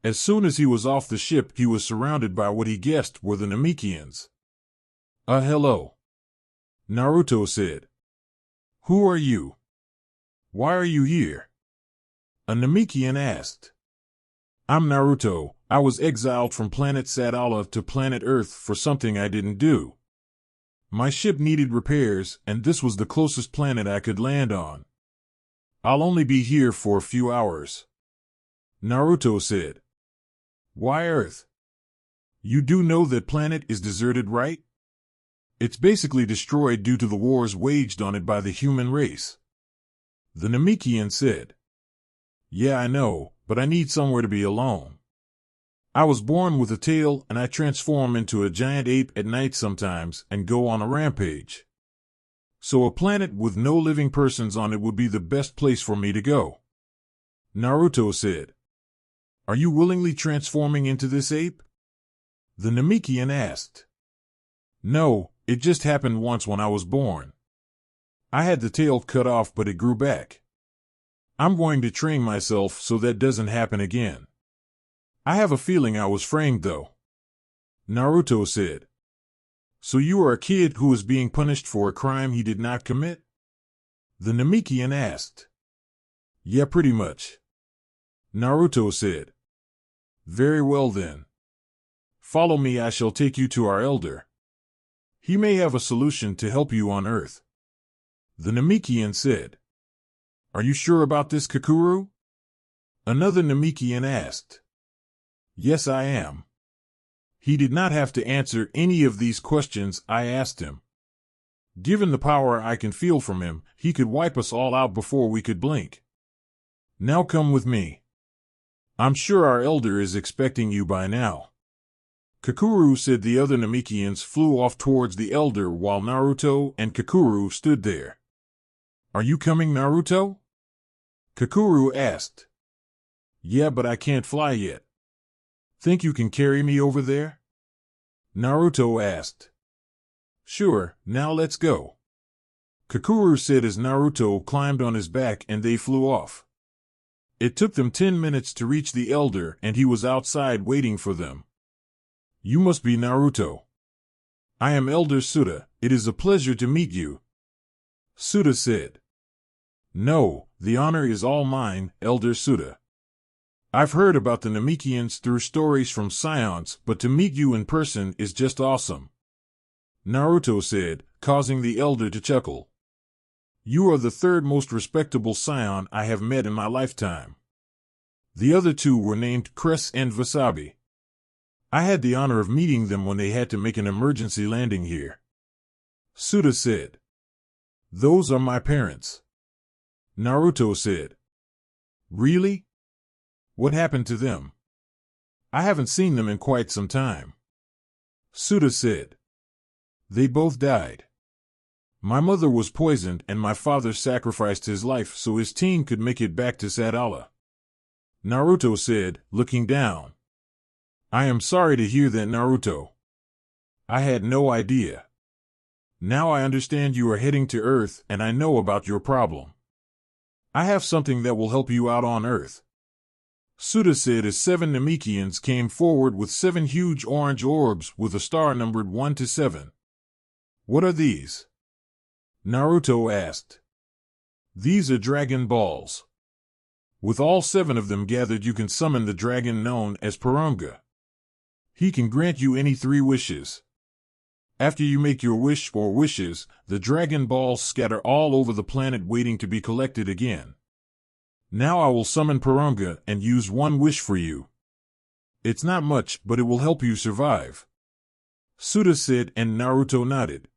As soon as he was off the ship he was surrounded by what he guessed were the Namekians. Hello. Naruto said. Who are you? Why are you here? A Namekian asked. I'm Naruto. I was exiled from planet Sadala to planet Earth for something I didn't do. My ship needed repairs, and this was the closest planet I could land on. I'll only be here for a few hours. Naruto said. Why Earth? You do know that planet is deserted, right? It's basically destroyed due to the wars waged on it by the human race. The Namekian said. Yeah, I know, but I need somewhere to be alone. I was born with a tail and I transform into a giant ape at night sometimes and go on a rampage. So a planet with no living persons on it would be the best place for me to go. Naruto said. Are you willingly transforming into this ape? The Namekian asked. No, it just happened once when I was born. I had the tail cut off but it grew back. I'm going to train myself so that doesn't happen again. I have a feeling I was framed though. Naruto said. So you are a kid who is being punished for a crime he did not commit? The Namekian asked. Yeah, pretty much. Naruto said. Very well then. Follow me, I shall take you to our elder. He may have a solution to help you on Earth. The Namekian said. Are you sure about this, Kakuru? Another Namekian asked. Yes, I am. He did not have to answer any of these questions I asked him. Given the power I can feel from him, he could wipe us all out before we could blink. Now come with me. I'm sure our elder is expecting you by now. Kakuru said. The other Namekians flew off towards the elder while Naruto and Kakuru stood there. Are you coming, Naruto? Kakuru asked. Yeah, but I can't fly yet. Think you can carry me over there? Naruto asked. Sure, now let's go. Kakuru said as Naruto climbed on his back and they flew off. It took them 10 minutes to reach the elder and he was outside waiting for them. You must be Naruto. I am Elder Suda. It is a pleasure to meet you. Suda said. No, the honor is all mine, Elder Suda. I've heard about the Namekians through stories from scions, but to meet you in person is just awesome. Naruto said, causing the elder to chuckle. You are the third most respectable scion I have met in my lifetime. The other two were named Cress and Wasabi. I had the honor of meeting them when they had to make an emergency landing here. Suda said. Those are my parents. Naruto said. Really? What happened to them? I haven't seen them in quite some time. Suda said. They both died. My mother was poisoned and my father sacrificed his life so his team could make it back to Sadala. Naruto said, looking down. I am sorry to hear that, Naruto. I had no idea. Now I understand you are heading to Earth and I know about your problem. I have something that will help you out on Earth. Suda said as 7 Namekians came forward with 7 huge orange orbs with a star numbered 1 to 7. What are these? Naruto asked. These are Dragon Balls. With all 7 of them gathered you can summon the dragon known as Porunga. He can grant you any 3 wishes. After you make your wish or wishes, the Dragon Balls scatter all over the planet waiting to be collected again. Now I will summon Porunga and use 1 wish for you. It's not much, but it will help you survive. Suda said and Naruto nodded.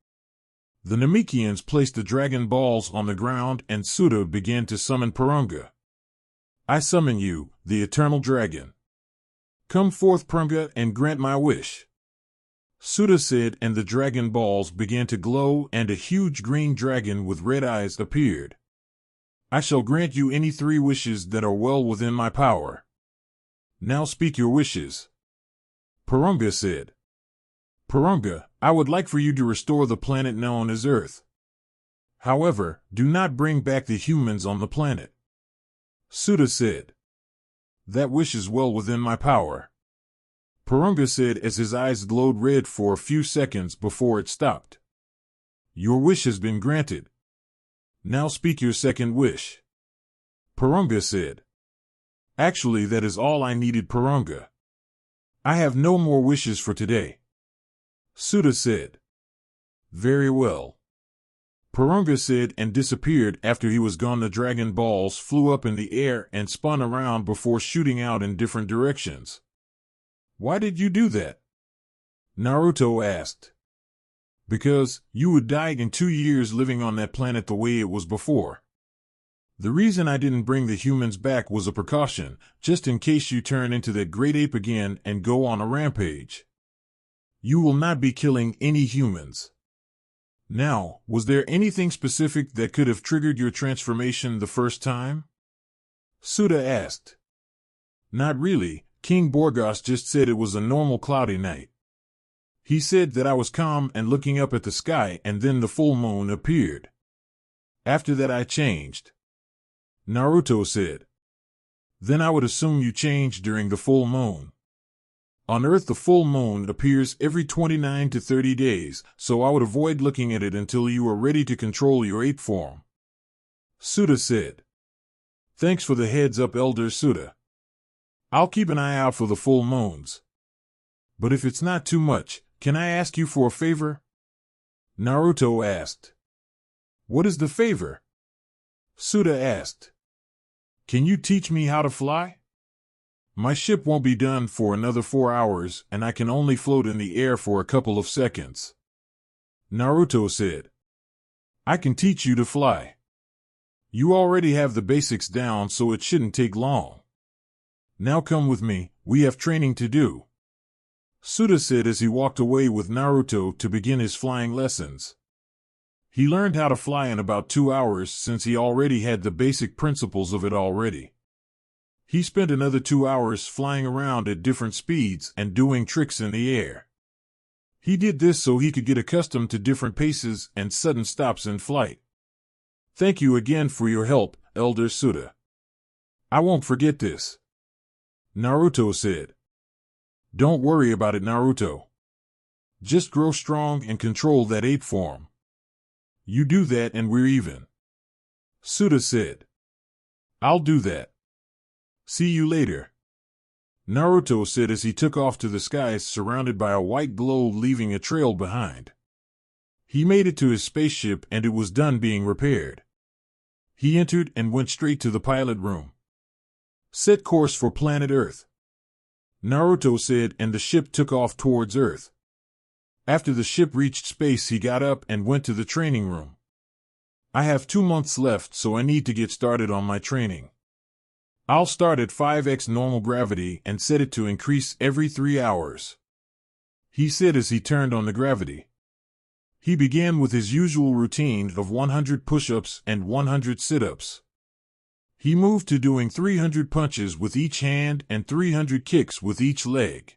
The Namekians placed the Dragon Balls on the ground and Suda began to summon Porunga. I summon you, the Eternal Dragon. Come forth, Porunga, and grant my wish. Suda said and the Dragon Balls began to glow and a huge green dragon with red eyes appeared. I shall grant you any 3 wishes that are well within my power. Now speak your wishes. Porunga said. Porunga, I would like for you to restore the planet known as Earth. However, do not bring back the humans on the planet. Suda said. That wish is well within my power. Porunga said as his eyes glowed red for a few seconds before it stopped. Your wish has been granted. Now speak your second wish. Porunga said. Actually, that is all I needed, Porunga. I have no more wishes for today. Suda said. Very well. Porunga said and disappeared. After he was gone, the Dragon Balls flew up in the air and spun around before shooting out in different directions. Why did you do that? Naruto asked. Because you would die in 2 years living on that planet the way it was before. The reason I didn't bring the humans back was a precaution, just in case you turn into that great ape again and go on a rampage. You will not be killing any humans. Now, was there anything specific that could have triggered your transformation the first time? Suda asked. Not really. King Borgas just said it was a normal cloudy night. He said that I was calm and looking up at the sky and then the full moon appeared. After that I changed. Naruto said. Then I would assume you changed during the full moon. On Earth the full moon appears every 29 to 30 days, so I would avoid looking at it until you are ready to control your ape form. Suda said. Thanks for the heads up, Elder Suda. I'll keep an eye out for the full moons. But if it's not too much, can I ask you for a favor? Naruto asked. What is the favor? Suda asked. Can you teach me how to fly? My ship won't be done for another 4 hours, and I can only float in the air for a couple of seconds. Naruto said. I can teach you to fly. You already have the basics down, so it shouldn't take long. Now come with me, we have training to do. Suda said as he walked away with Naruto to begin his flying lessons. He learned how to fly in about 2 hours since he already had the basic principles of it already. He spent another 2 hours flying around at different speeds and doing tricks in the air. He did this so he could get accustomed to different paces and sudden stops in flight. Thank you again for your help, Elder Suda. I won't forget this. Naruto said. Don't worry about it, Naruto. Just grow strong and control that ape form. You do that and we're even. Suda said. I'll do that. See you later. Naruto said as he took off to the skies surrounded by a white glow leaving a trail behind. He made it to his spaceship and it was done being repaired. He entered and went straight to the pilot room. Set course for planet Earth. Naruto said, and the ship took off towards Earth. After the ship reached space, he got up and went to the training room. I have 2 months left, so I need to get started on my training. I'll start at 5x normal gravity and set it to increase every 3 hours. He said as he turned on the gravity. He began with his usual routine of 100 push-ups and 100 sit-ups. He moved to doing 300 punches with each hand and 300 kicks with each leg.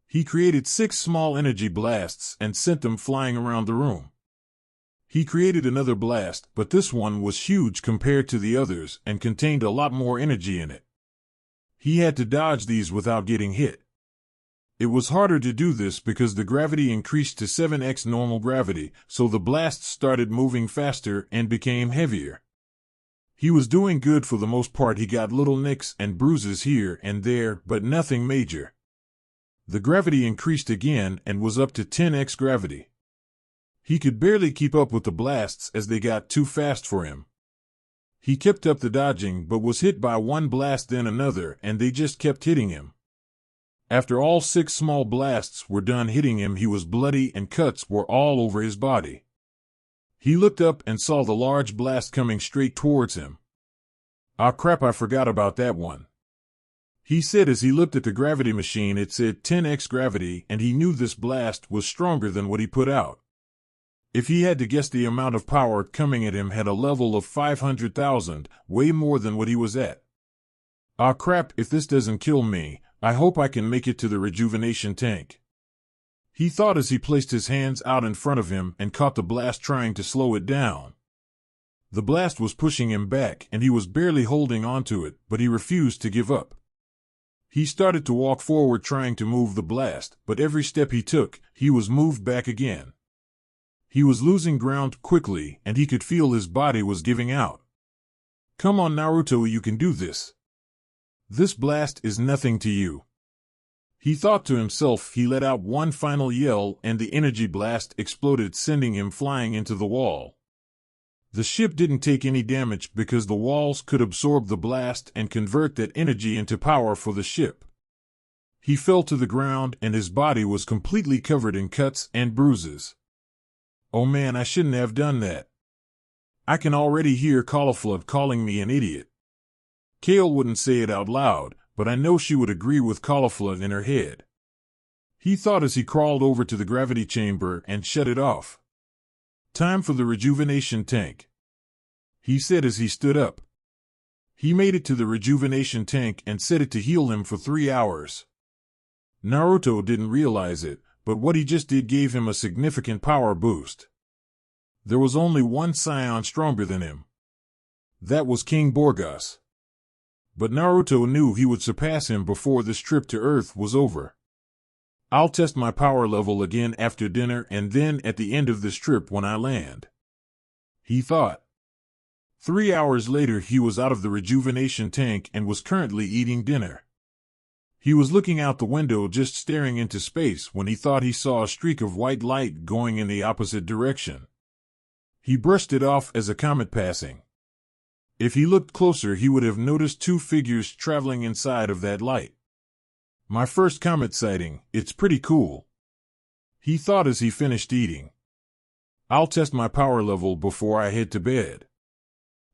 He created 6 small energy blasts and sent them flying around the room. He created another blast, but this one was huge compared to the others and contained a lot more energy in it. He had to dodge these without getting hit. It was harder to do this because the gravity increased to 7x normal gravity, so the blasts started moving faster and became heavier. He was doing good for the most part. He got little nicks and bruises here and there, but nothing major. The gravity increased again and was up to 10x gravity. He could barely keep up with the blasts as they got too fast for him. He kept up the dodging but was hit by one blast then another, and they just kept hitting him. After all 6 small blasts were done hitting him, he was bloody and cuts were all over his body. He looked up and saw the large blast coming straight towards him. Ah crap, I forgot about that one. He said as he looked at the gravity machine. It said 10x gravity, and he knew this blast was stronger than what he put out. If he had to guess, the amount of power coming at him had a level of 500,000, way more than what he was at. Ah crap, if this doesn't kill me, I hope I can make it to the rejuvenation tank. He thought as he placed his hands out in front of him and caught the blast, trying to slow it down. The blast was pushing him back and he was barely holding onto it, but he refused to give up. He started to walk forward trying to move the blast, but every step he took, he was moved back again. He was losing ground quickly and he could feel his body was giving out. Come on, Naruto, you can do this. This blast is nothing to you. He thought to himself. He let out one final yell and the energy blast exploded, sending him flying into the wall. The ship didn't take any damage because the walls could absorb the blast and convert that energy into power for the ship. He fell to the ground and his body was completely covered in cuts and bruises. Oh man, I shouldn't have done that. I can already hear Cauliflood calling me an idiot. Kale wouldn't say it out loud, but I know she would agree with Cauliflood in her head. He thought as he crawled over to the gravity chamber and shut it off. Time for the rejuvenation tank, he said as he stood up. He made it to the rejuvenation tank and set it to heal him for 3 hours. Naruto didn't realize it, but what he just did gave him a significant power boost. There was only one saiyan stronger than him. That was King Borgas. But Naruto knew he would surpass him before this trip to Earth was over. I'll test my power level again after dinner and then at the end of this trip when I land, he thought. 3 hours later, he was out of the rejuvenation tank and was currently eating dinner. He was looking out the window, just staring into space, when he thought he saw a streak of white light going in the opposite direction. He brushed it off as a comet passing. If he looked closer, he would have noticed two figures traveling inside of that light. My first comet sighting, it's pretty cool, he thought as he finished eating. I'll test my power level before I head to bed,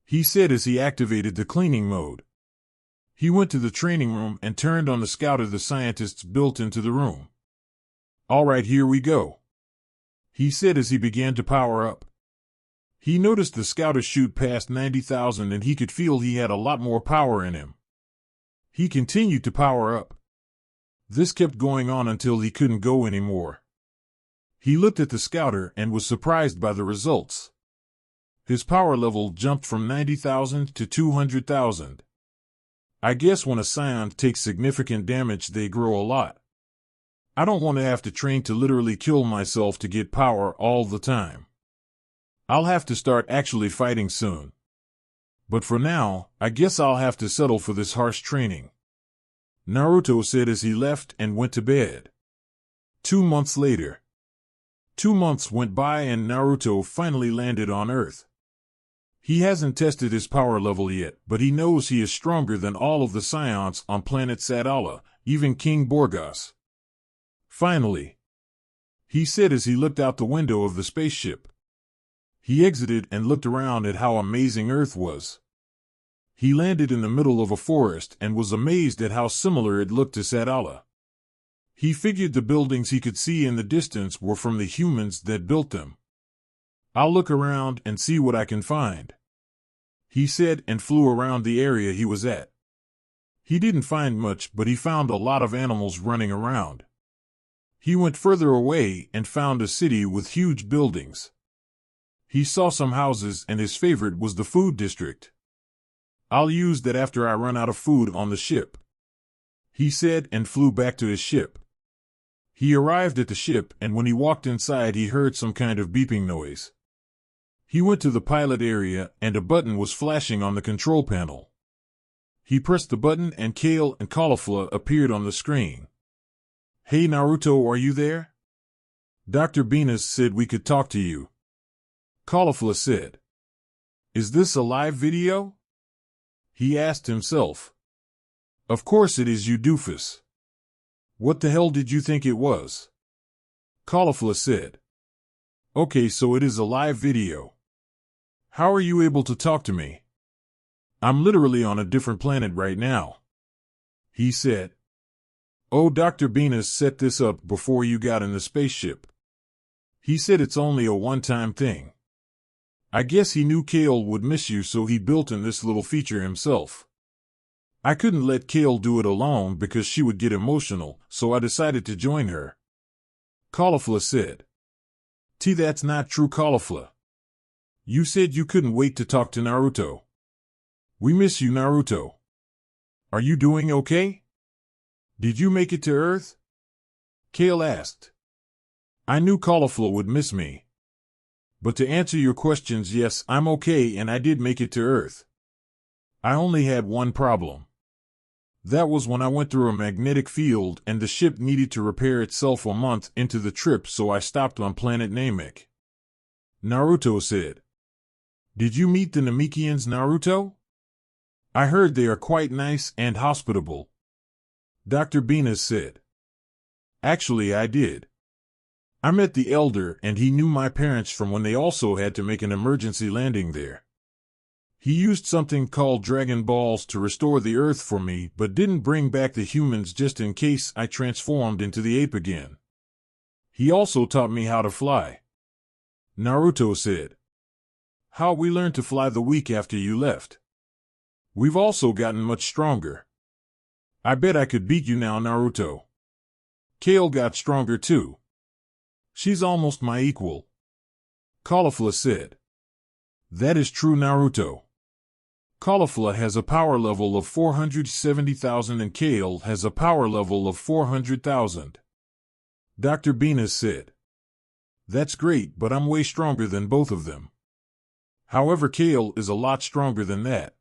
he said as he activated the cleaning mode. He went to the training room and turned on the scouter the scientists built into the room. All right, here we go, he said as he began to power up. He noticed the scouter shoot past 90,000 and he could feel he had a lot more power in him. He continued to power up. This kept going on until he couldn't go anymore. He looked at the scouter and was surprised by the results. His power level jumped from 90,000 to 200,000. I guess when a saiyan takes significant damage, they grow a lot. I don't want to have to train to literally kill myself to get power all the time. I'll have to start actually fighting soon. But for now, I guess I'll have to settle for this harsh training, Naruto said as he left and went to bed. 2 months later. 2 months went by and Naruto finally landed on Earth. He hasn't tested his power level yet, but he knows he is stronger than all of the Saiyans on planet Sadala, even King Borgas. Finally, he said as he looked out the window of the spaceship. He exited and looked around at how amazing Earth was. He landed in the middle of a forest and was amazed at how similar it looked to Sadala. He figured the buildings he could see in the distance were from the humans that built them. I'll look around and see what I can find, he said and flew around the area he was at. He didn't find much, but he found a lot of animals running around. He went further away and found a city with huge buildings. He saw some houses and his favorite was the food district. I'll use that after I run out of food on the ship, he said and flew back to his ship. He arrived at the ship and when he walked inside he heard some kind of beeping noise. He went to the pilot area and a button was flashing on the control panel. He pressed the button and Kale and Caulifla appeared on the screen. Hey Naruto, are you there? Dr. Venus said we could talk to you, Caulifla said. Is this a live video? He asked himself. Of course it is, you doofus. What the hell did you think it was? Caulifla said. Okay, so it is a live video. How are you able to talk to me? I'm literally on a different planet right now, he said. Oh, Dr. Venus set this up before you got in the spaceship. He said it's only a one-time thing. I guess he knew Kale would miss you, so he built in this little feature himself. I couldn't let Kale do it alone because she would get emotional, so I decided to join her, Caulifla said. That's not true, Caulifla. You said you couldn't wait to talk to Naruto. We miss you, Naruto. Are you doing okay? Did you make it to Earth? Kale asked. I knew Caulifla would miss me. But to answer your questions, yes, I'm okay and I did make it to Earth. I only had one problem. That was when I went through a magnetic field and the ship needed to repair itself a month into the trip, so I stopped on planet Namek, Naruto said. Did you meet the Namekians, Naruto? I heard they are quite nice and hospitable, Dr. Venus said. Actually, I did. I met the elder and he knew my parents from when they also had to make an emergency landing there. He used something called Dragon Balls to restore the Earth for me, but didn't bring back the humans just in case I transformed into the ape again. He also taught me how to fly, Naruto said. How we learned to fly the week after you left. We've also gotten much stronger. I bet I could beat you now, Naruto. Kale got stronger too. She's almost my equal, Caulifla said. That is true, Naruto. Caulifla has a power level of 470,000 and Kale has a power level of 400,000. Dr. Venus said. That's great, but I'm way stronger than both of them. However, Kale is a lot stronger than that.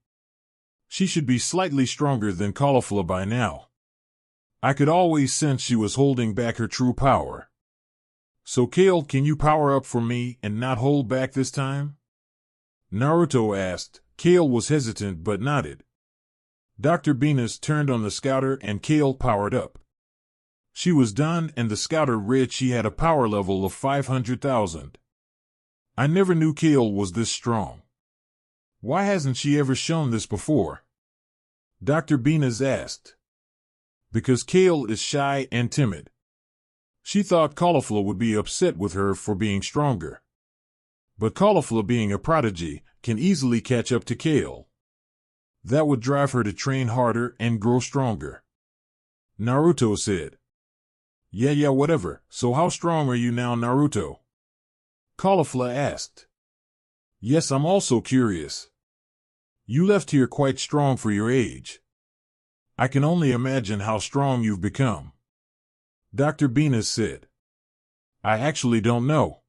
She should be slightly stronger than Caulifla by now. I could always sense she was holding back her true power. So Kale, can you power up for me and not hold back this time? Naruto asked. Kale was hesitant but nodded. Dr. Venus turned on the scouter and Kale powered up. She was done and the scouter read she had a power level of 500,000. I never knew Kale was this strong. Why hasn't she ever shown this before? Dr. Venus asked. Because Kale is shy and timid. She thought Caulifla would be upset with her for being stronger. But Caulifla, being a prodigy, can easily catch up to Kale. That would drive her to train harder and grow stronger. Naruto said. Yeah, whatever. So how strong are you now, Naruto? Caulifla asked. Yes, I'm also curious. You left here quite strong for your age. I can only imagine how strong you've become. Dr. Venus said. I actually don't know.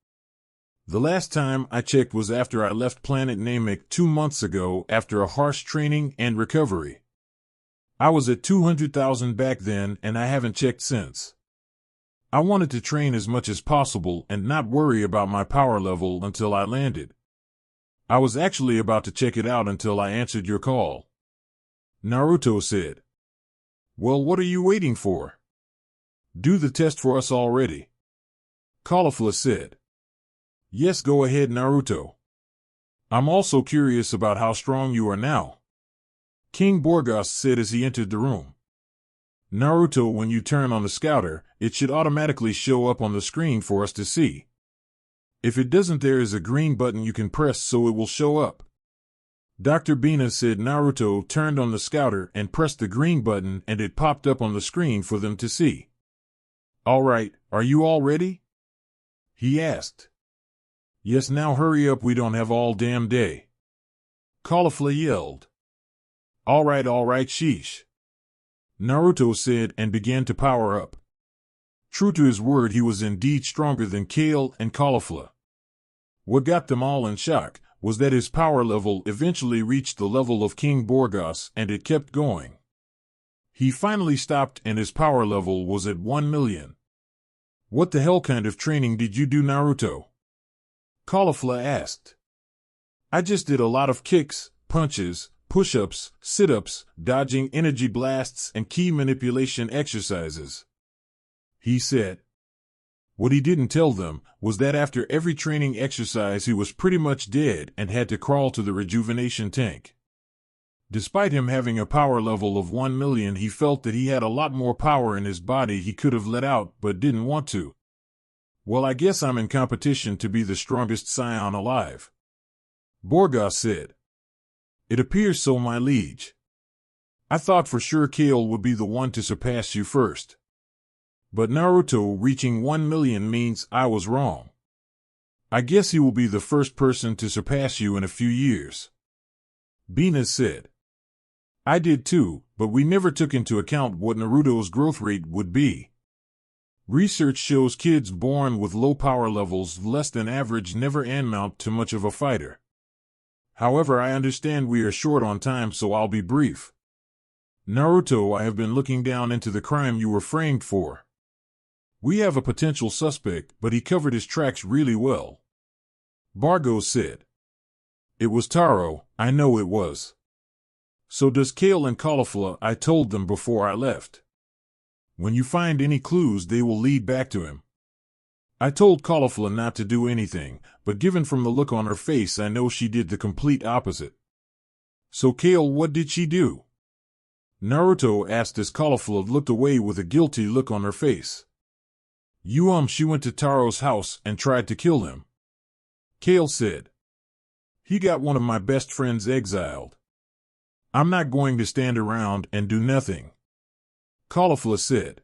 The last time I checked was after I left planet Namek 2 months ago after a harsh training and recovery. I was at 200,000 back then and I haven't checked since. I wanted to train as much as possible and not worry about my power level until I landed. I was actually about to check it out until I answered your call. Naruto said. Well, what are you waiting for? Do the test for us already. Caulifla said. Yes, go ahead, Naruto. I'm also curious about how strong you are now. King Borgas said as he entered the room. Naruto, when you turn on the scouter, it should automatically show up on the screen for us to see. If it doesn't, there is a green button you can press so it will show up. Dr. Bina said. Naruto turned on the scouter and pressed the green button and it popped up on the screen for them to see. All right, are you all ready? He asked. Yes, now hurry up, we don't have all damn day. Caulifla yelled. All right, sheesh. Naruto said and began to power up. True to his word, he was indeed stronger than Kale and Caulifla. What got them all in shock was that his power level eventually reached the level of King Borgas and it kept going. He finally stopped and his power level was at 1 million. What the hell kind of training did you do, Naruto? Caulifla asked. I just did a lot of kicks, punches, push-ups, sit-ups, dodging energy blasts and key manipulation exercises. He said. What he didn't tell them was that after every training exercise he was pretty much dead and had to crawl to the rejuvenation tank. Despite him having a power level of 1 million, he felt that he had a lot more power in his body he could have let out but didn't want to. Well, I guess I'm in competition to be the strongest saiyan alive. Borgas said. It appears so, my liege. I thought for sure Kale would be the one to surpass you first. But Naruto reaching 1 million means I was wrong. I guess he will be the first person to surpass you in a few years. Bina said. I did too, but we never took into account what Naruto's growth rate would be. Research shows kids born with low power levels less than average never amount to much of a fighter. However, I understand we are short on time, so I'll be brief. Naruto, I have been looking down into the crime you were framed for. We have a potential suspect, but he covered his tracks really well. Bargo said. It was Taro, I know it was. So does Kale and Caulifla, I told them before I left. When you find any clues, they will lead back to him. I told Caulifla not to do anything, but given from the look on her face, I know she did the complete opposite. So Kale, what did she do? Naruto asked as Caulifla looked away with a guilty look on her face. She went to Taro's house and tried to kill him. Kale said. He got one of my best friends exiled. I'm not going to stand around and do nothing. Caulifla said.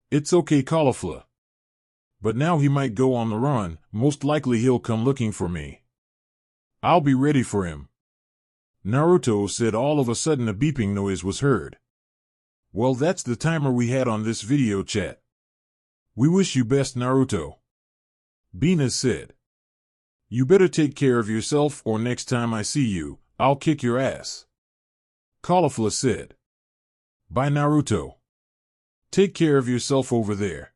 It's okay, Caulifla. But now he might go on the run, most likely he'll come looking for me. I'll be ready for him. Naruto said. All of a sudden a beeping noise was heard. Well, that's the timer we had on this video chat. We wish you best, Naruto. Bina said. You better take care of yourself or next time I see you, I'll kick your ass. Caulifla said. Bye Naruto. Take care of yourself over there.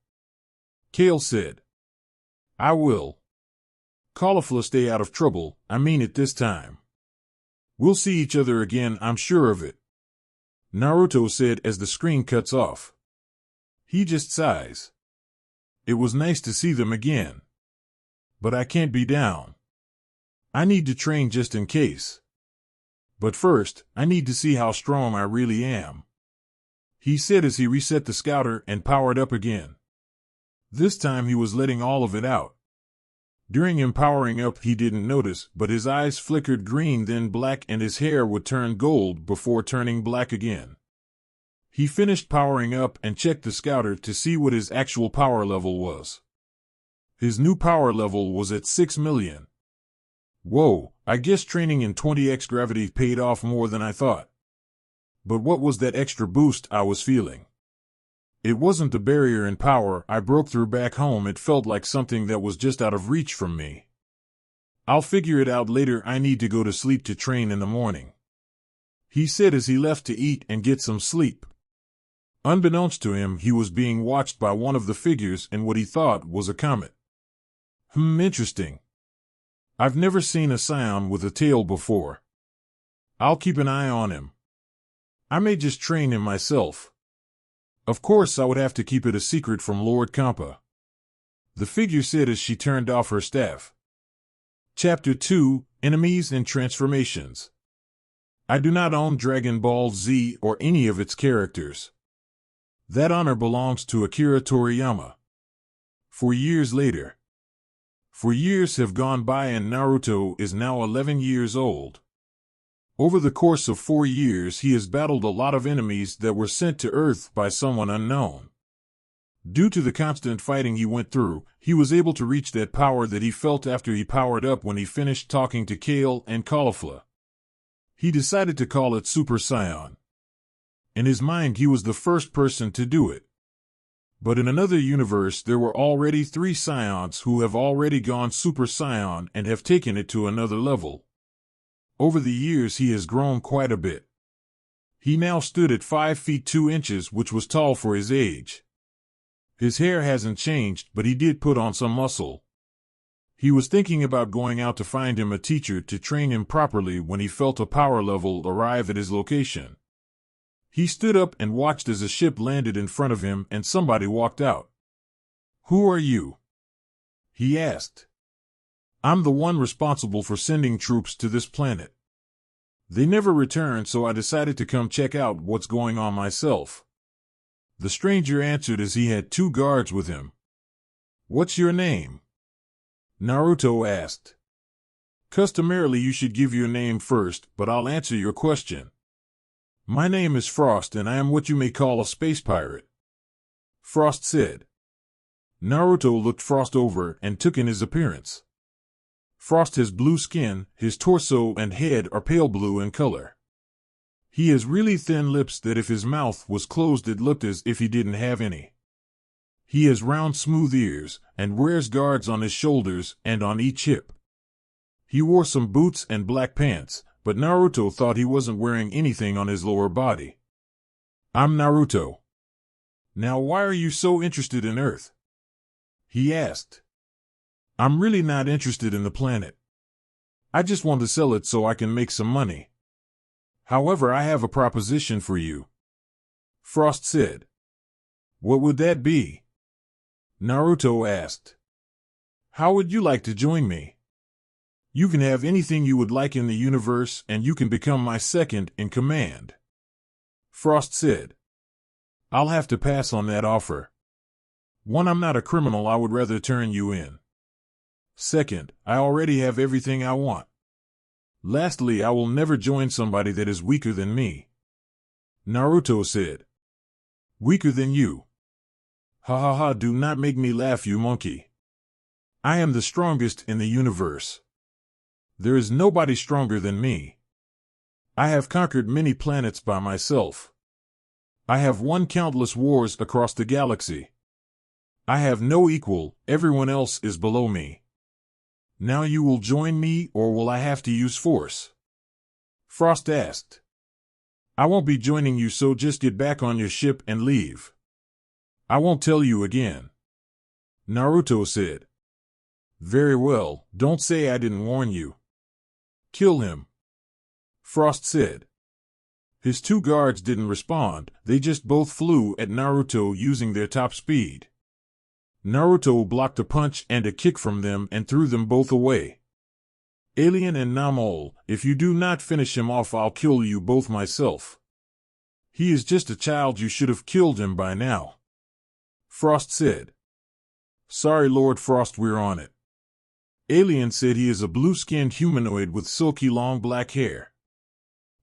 Kale said. I will. Caulifla, stay out of trouble, I mean it this time. We'll see each other again, I'm sure of it. Naruto said as the screen cuts off. He just sighs. It was nice to see them again. But I can't be down. I need to train just in case. But first, I need to see how strong I really am. He said as he reset the scouter and powered up again. This time he was letting all of it out. During him powering up he didn't notice, but his eyes flickered green then black and his hair would turn gold before turning black again. He finished powering up and checked the scouter to see what his actual power level was. His new power level was at 6 million. Whoa, I guess training in 20x gravity paid off more than I thought. But what was that extra boost I was feeling? It wasn't the barrier in power I broke through back home, it felt like something that was just out of reach from me. I'll figure it out later, I need to go to sleep to train in the morning. He said as he left to eat and get some sleep. Unbeknownst to him, he was being watched by one of the figures in what he thought was a comet. Interesting. I've never seen a saiyan with a tail before. I'll keep an eye on him. I may just train him myself. Of course I would have to keep it a secret from Lord Kampa. The figure said as she turned off her staff. Chapter 2, Enemies and Transformations. I do not own Dragon Ball Z or any of its characters. That honor belongs to Akira Toriyama. For years later. For years have gone by and Naruto is now 11 years old. Over the course of 4 years he has battled a lot of enemies that were sent to Earth by someone unknown. Due to the constant fighting he went through, he was able to reach that power that he felt after he powered up when he finished talking to Kale and Caulifla. He decided to call it Super Saiyan. In his mind he was the first person to do it. But in another universe there were already 3 Saiyans who have already gone Super Saiyan and have taken it to another level. Over the years he has grown quite a bit. He now stood at 5 feet 2 inches, which was tall for his age. His hair hasn't changed, but he did put on some muscle. He was thinking about going out to find him a teacher to train him properly when he felt a power level arrive at his location. He stood up and watched as a ship landed in front of him and somebody walked out. "Who are you?" he asked. "I'm the one responsible for sending troops to this planet. They never returned, so I decided to come check out what's going on myself." The stranger answered as he had 2 guards with him. "What's your name?" Naruto asked. "Customarily you should give your name first, but I'll answer your question. My name is Frost and I am what you may call a space pirate," Frost said. Naruto looked Frost over and took in his appearance. Frost has blue skin, his torso and head are pale blue in color. He has really thin lips that if his mouth was closed it looked as if he didn't have any. He has round smooth ears, and wears guards on his shoulders and on each hip. He wore some boots and black pants, but Naruto thought he wasn't wearing anything on his lower body. "I'm Naruto. Now why are you so interested in Earth?" he asked. "I'm really not interested in the planet. I just want to sell it so I can make some money. However, I have a proposition for you," Frost said. "What would that be?" Naruto asked. "How would you like to join me? You can have anything you would like in the universe and you can become my second in command," Frost said. "I'll have to pass on that offer. 1, I'm not a criminal, I would rather turn you in. 2nd, I already have everything I want. Lastly, I will never join somebody that is weaker than me," Naruto said. "Weaker than you? Ha ha ha, do not make me laugh, you monkey. I am the strongest in the universe. There is nobody stronger than me. I have conquered many planets by myself. I have won countless wars across the galaxy. I have no equal, everyone else is below me. Now you will join me, or will I have to use force? Frost asked. I won't be joining you, so just get back on your ship and leave. I won't tell you again. Naruto said. Very well, don't say I didn't warn you. Kill him. Frost said. His two guards didn't respond, they just both flew at Naruto using their top speed. Naruto blocked a punch and a kick from them and threw them both away. Alien and Namol, if you do not finish him off, I'll kill you both myself. He is just a child, you should have killed him by now. Frost said. Sorry, Lord Frost, we're on it. Alien said he is a blue-skinned humanoid with silky long black hair.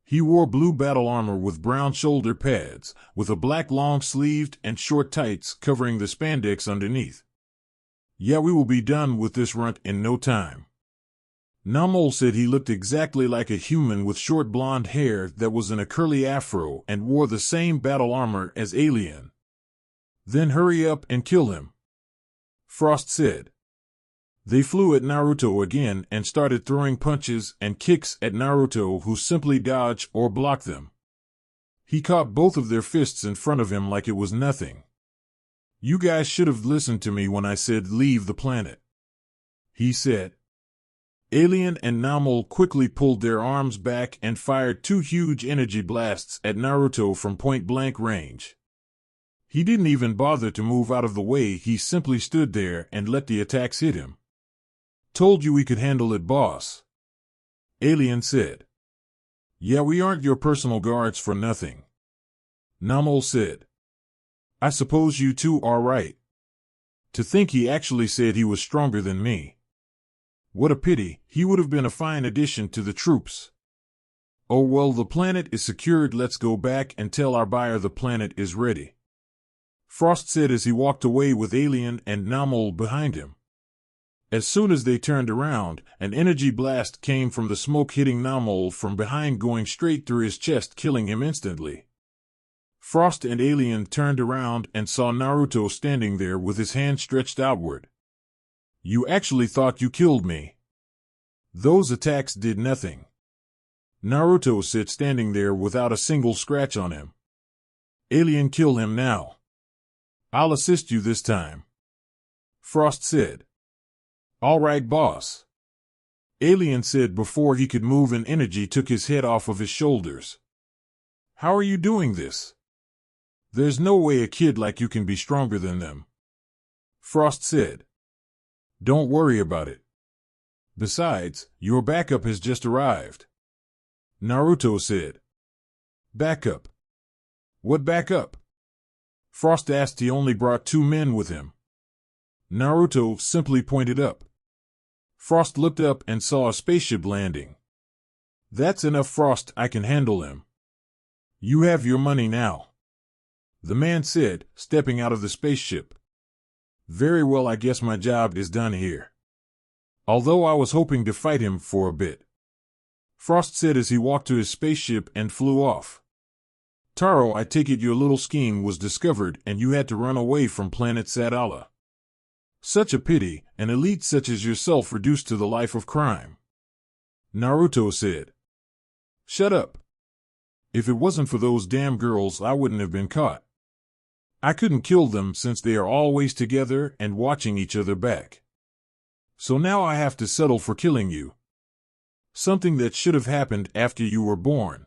He wore blue battle armor with brown shoulder pads, with a black long-sleeved and short tights covering the spandex underneath. Yeah, we will be done with this runt in no time. Namol said he looked exactly like a human with short blonde hair that was in a curly afro and wore the same battle armor as Alien. Then hurry up and kill him. Frost said. They flew at Naruto again and started throwing punches and kicks at Naruto, who simply dodged or blocked them. He caught both of their fists in front of him like it was nothing. You guys should have listened to me when I said leave the planet, he said. Alien and Namol quickly pulled their arms back and fired two huge energy blasts at Naruto from point-blank range. He didn't even bother to move out of the way, he simply stood there and let the attacks hit him. Told you we could handle it, boss. Alien said. Yeah, we aren't your personal guards for nothing. Namol said. I suppose you two are right. To think he actually said he was stronger than me. What a pity, he would have been a fine addition to the troops. Oh well, the planet is secured, let's go back and tell our buyer the planet is ready. Frost said as he walked away with Alien and Namol behind him. As soon as they turned around, an energy blast came from the smoke, hitting Namol from behind, going straight through his chest, killing him instantly. Frost and Alien turned around and saw Naruto standing there with his hand stretched outward. You actually thought you killed me. Those attacks did nothing. Naruto said, standing there without a single scratch on him. Alien, kill him now. I'll assist you this time. Frost said. All right, boss. Alien said before he could move, and energy took his head off of his shoulders. How are you doing this? There's no way a kid like you can be stronger than them. Frost said. Don't worry about it. Besides, your backup has just arrived. Naruto said. Backup? What backup? Frost asked. He only brought 2 men with him. Naruto simply pointed up. Frost looked up and saw a spaceship landing. That's enough, Frost, I can handle him. You have your money now, the man said, stepping out of the spaceship. Very well, I guess my job is done here. Although I was hoping to fight him for a bit, Frost said as he walked to his spaceship and flew off. Taro, I take it your little scheme was discovered and you had to run away from planet Sadala. Such a pity, an elite such as yourself reduced to the life of crime. Naruto said. Shut up. If it wasn't for those damn girls, I wouldn't have been caught. I couldn't kill them since they are always together and watching each other back. So now I have to settle for killing you. Something that should have happened after you were born.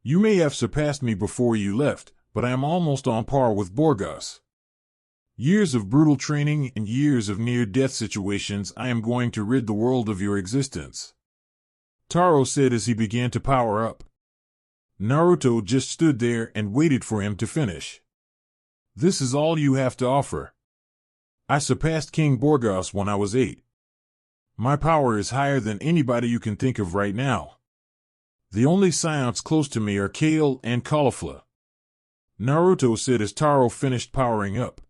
You may have surpassed me before you left, but I am almost on par with Borgas. Years of brutal training and years of near-death situations, I am going to rid the world of your existence. Taro said as he began to power up. Naruto just stood there and waited for him to finish. This is all you have to offer. I surpassed King Borgas when I was 8. My power is higher than anybody you can think of right now. The only Saiyans close to me are Kale and Caulifla. Naruto said as Taro finished powering up.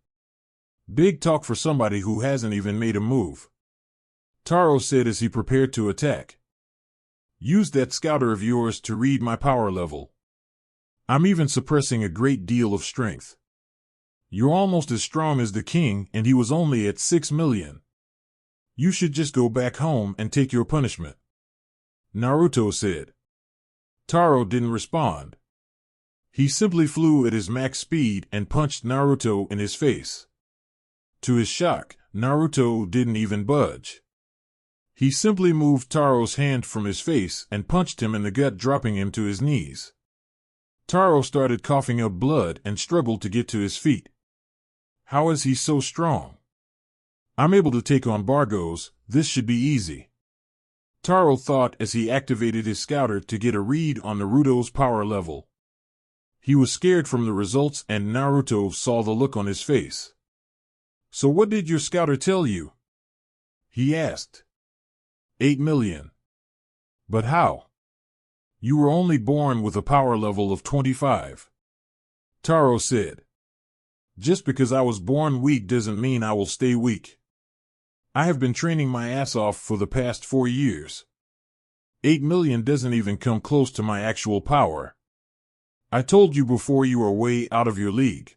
Big talk for somebody who hasn't even made a move. Taro said as he prepared to attack. Use that scouter of yours to read my power level. I'm even suppressing a great deal of strength. You're almost as strong as the king, and he was only at 6 million. You should just go back home and take your punishment, Naruto said. Taro didn't respond. He simply flew at his max speed and punched Naruto in his face. To his shock, Naruto didn't even budge. He simply moved Taro's hand from his face and punched him in the gut, dropping him to his knees. Taro started coughing up blood and struggled to get to his feet. How is he so strong? I'm able to take on Bargos, this should be easy, Taro thought as he activated his scouter to get a read on Naruto's power level. He was scared from the results and Naruto saw the look on his face. So what did your scouter tell you? He asked. 8 million. But how? You were only born with a power level of 25. Taro said. Just because I was born weak doesn't mean I will stay weak. I have been training my ass off for the past 4 years. 8 million doesn't even come close to my actual power. I told you before, you are way out of your league.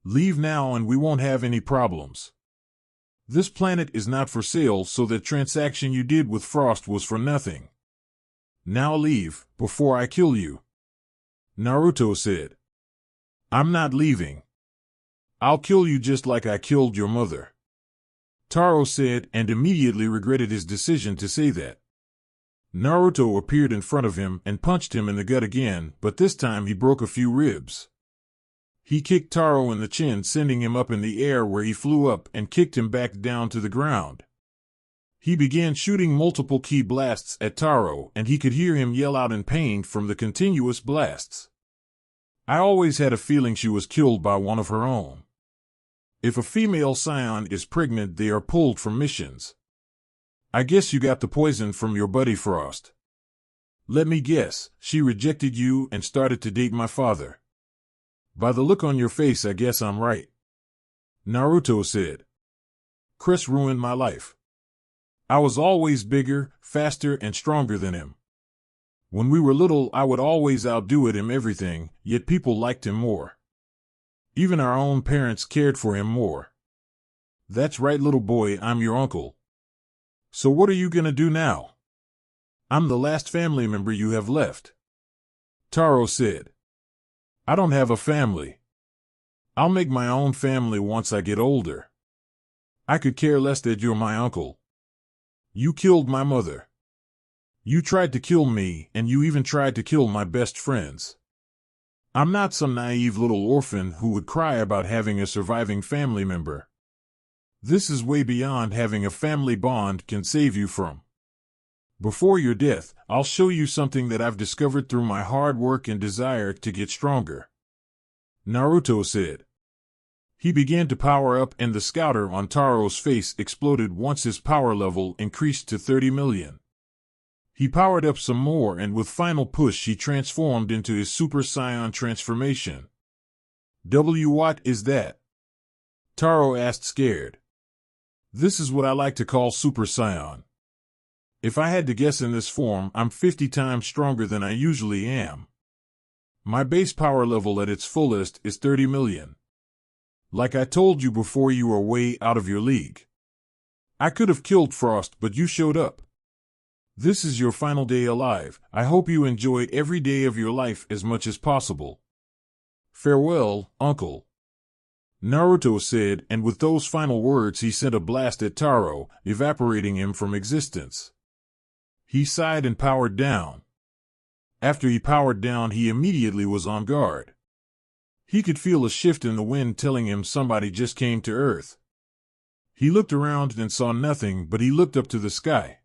Leave now and we won't have any problems. This planet is not for sale, so that transaction you did with Frost was for nothing. Now leave, before I kill you, Naruto said. I'm not leaving. I'll kill you just like I killed your mother, Taro said, and immediately regretted his decision to say that. Naruto appeared in front of him and punched him in the gut again, but this time he broke a few ribs. He kicked Taro in the chin, sending him up in the air, where he flew up and kicked him back down to the ground. He began shooting multiple ki blasts at Taro, and he could hear him yell out in pain from the continuous blasts. I always had a feeling she was killed by one of her own. If a female saiyan is pregnant, they are pulled from missions. I guess you got the poison from your buddy Frost. Let me guess, she rejected you and started to date my father. By the look on your face, I guess I'm right, Naruto said. Chris ruined my life. I was always bigger, faster, and stronger than him. When we were little, I would always outdo him everything, yet people liked him more. Even our own parents cared for him more. That's right, little boy, I'm your uncle. So what are you gonna do now? I'm the last family member you have left, Taro said. I don't have a family. I'll make my own family once I get older. I could care less that you're my uncle. You killed my mother. You tried to kill me, and you even tried to kill my best friends. I'm not some naive little orphan who would cry about having a surviving family member. This is way beyond having a family bond can save you from. Before your death, I'll show you something that I've discovered through my hard work and desire to get stronger, Naruto said. He began to power up, and the scouter on Taro's face exploded once his power level increased to 30 million. He powered up some more, and with final push he transformed into his Super Saiyan transformation. What is that? Taro asked, scared. This is what I like to call Super Saiyan. If I had to guess, in this form, I'm 50 times stronger than I usually am. My base power level at its fullest is 30 million. Like I told you before, you are way out of your league. I could have killed Frost, but you showed up. This is your final day alive. I hope you enjoy every day of your life as much as possible. Farewell, uncle, Naruto said, and with those final words he sent a blast at Taro, evaporating him from existence. He sighed and powered down. After he powered down, he immediately was on guard. He could feel a shift in the wind telling him somebody just came to Earth. He looked around and saw nothing, but he looked up to the sky.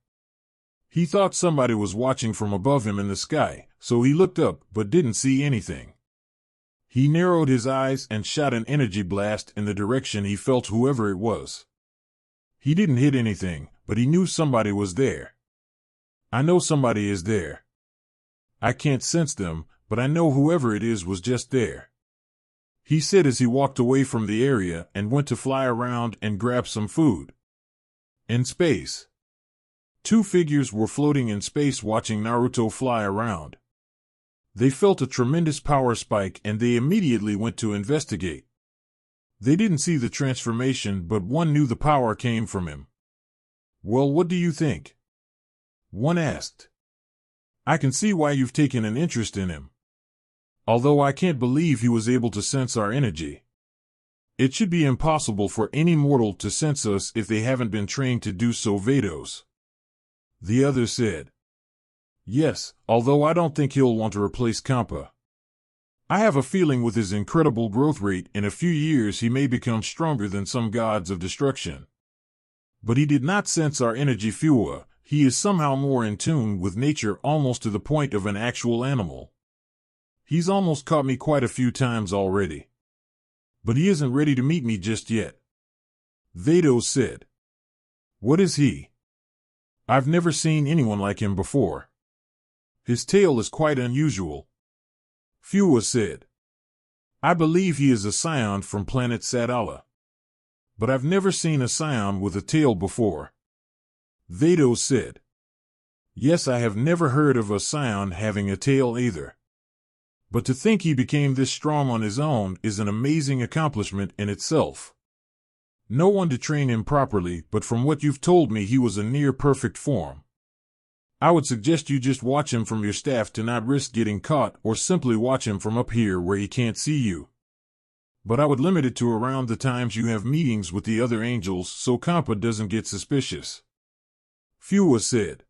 He thought somebody was watching from above him in the sky, so he looked up but didn't see anything. He narrowed his eyes and shot an energy blast in the direction he felt whoever it was. He didn't hit anything, but he knew somebody was there. I know somebody is there. I can't sense them, but I know whoever it is was just there, he said as he walked away from the area and went to fly around and grab some food. In space, 2 figures were floating in space watching Naruto fly around. They felt a tremendous power spike and they immediately went to investigate. They didn't see the transformation, but one knew the power came from him. Well, what do you think? One asked. I can see why you've taken an interest in him. Although I can't believe he was able to sense our energy. It should be impossible for any mortal to sense us if they haven't been trained to do so, Vados. The other said. Yes, although I don't think he'll want to replace Kampa. I have a feeling with his incredible growth rate, in a few years he may become stronger than some gods of destruction. But he did not sense our energy, Fua. He is somehow more in tune with nature, almost to the point of an actual animal. He's almost caught me quite a few times already. But he isn't ready to meet me just yet. Vados said. What is he? I've never seen anyone like him before. His tail is quite unusual. Fua said. I believe he is a saiyan from planet Sadala. But I've never seen a saiyan with a tail before. Vados said. Yes, I have never heard of a saiyan having a tail either. But to think he became this strong on his own is an amazing accomplishment in itself. No one to train him properly, but from what you've told me he was a near-perfect form. I would suggest you just watch him from your staff to not risk getting caught, or simply watch him from up here where he can't see you. But I would limit it to around the times you have meetings with the other angels so Kampa doesn't get suspicious. Fua said.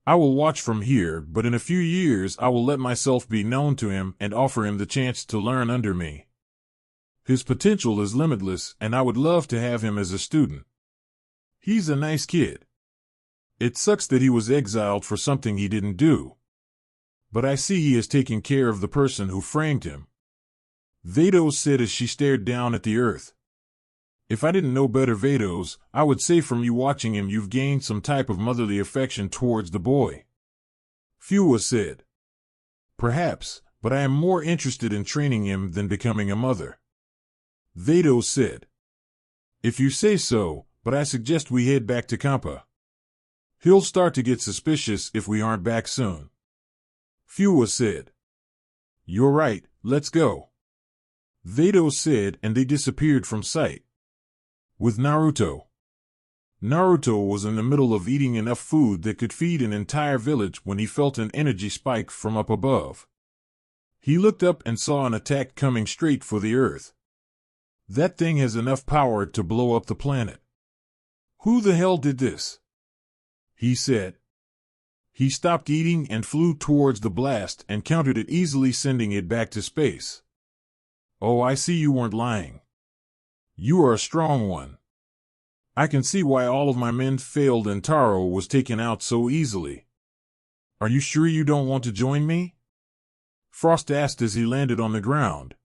I will watch from here, but in a few years I will let myself be known to him and offer him the chance to learn under me. His potential is limitless, and I would love to have him as a student. He's a nice kid. It sucks that he was exiled for something he didn't do. But I see he is taking care of the person who framed him. Vados said as she stared down at the earth. If I didn't know better, Vados, I would say from you watching him you've gained some type of motherly affection towards the boy. Fua said. Perhaps, but I am more interested in training him than becoming a mother. Vados said. If you say so, but I suggest we head back to Kampa. He'll start to get suspicious if we aren't back soon. Fua said. You're right, let's go. Vados said, and they disappeared from sight. With Naruto. Naruto was in the middle of eating enough food that could feed an entire village when he felt an energy spike from up above. He looked up and saw an attack coming straight for the earth. That thing has enough power to blow up the planet. Who the hell did this? He said. He stopped eating and flew towards the blast and countered it, easily sending it back to space. Oh, I see you weren't lying. You are a strong one. I can see why all of my men failed and Taro was taken out so easily. Are you sure you don't want to join me? Frost asked as he landed on the ground.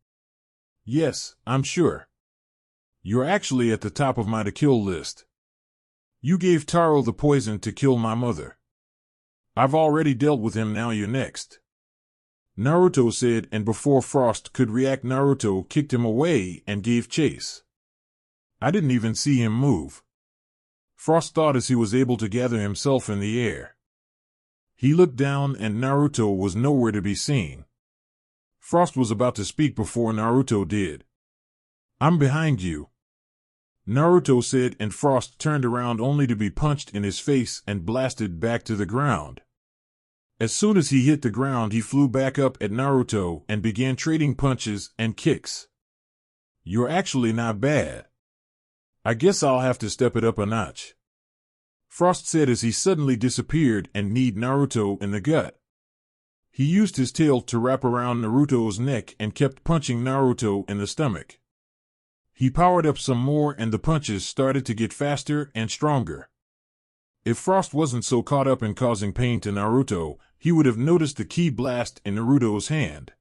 Yes, I'm sure. You're actually at the top of my to-kill list. You gave Taro the poison to kill my mother. I've already dealt with him, now you're next. Naruto said, and before Frost could react, Naruto kicked him away and gave chase. I didn't even see him move. Frost thought as he was able to gather himself in the air. He looked down and Naruto was nowhere to be seen. Frost was about to speak before Naruto did. I'm behind you. Naruto said, and Frost turned around only to be punched in his face and blasted back to the ground. As soon as he hit the ground, he flew back up at Naruto and began trading punches and kicks. You're actually not bad. I guess I'll have to step it up a notch. Frost said as he suddenly disappeared and kneed Naruto in the gut. He used his tail to wrap around Naruto's neck and kept punching Naruto in the stomach. He powered up some more and the punches started to get faster and stronger. If Frost wasn't so caught up in causing pain to Naruto, he would have noticed the ki blast in Naruto's hand.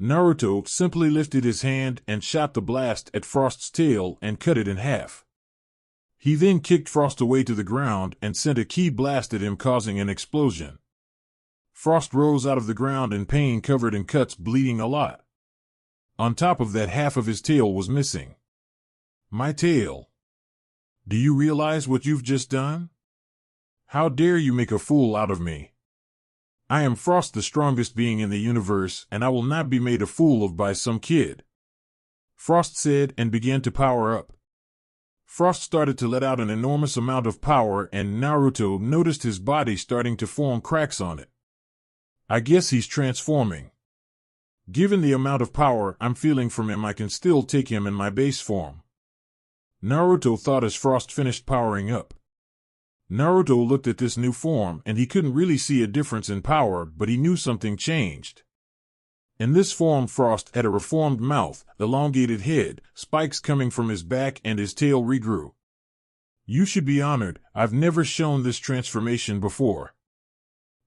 Naruto simply lifted his hand and shot the blast at Frost's tail and cut it in half. He then kicked Frost away to the ground and sent a ki blast at him, causing an explosion. Frost rose out of the ground in pain, covered in cuts, bleeding a lot. On top of that, half of his tail was missing. My tail. Do you realize what you've just done? How dare you make a fool out of me? I am Frost, the strongest being in the universe, and I will not be made a fool of by some kid. Frost said and began to power up. Frost started to let out an enormous amount of power, and Naruto noticed his body starting to form cracks on it. I guess he's transforming. Given the amount of power I'm feeling from him, I can still take him in my base form. Naruto thought as Frost finished powering up. Naruto looked at this new form, and he couldn't really see a difference in power, but he knew something changed. In this form, Frost had a reformed mouth, elongated head, spikes coming from his back, and his tail regrew. You should be honored. I've never shown this transformation before.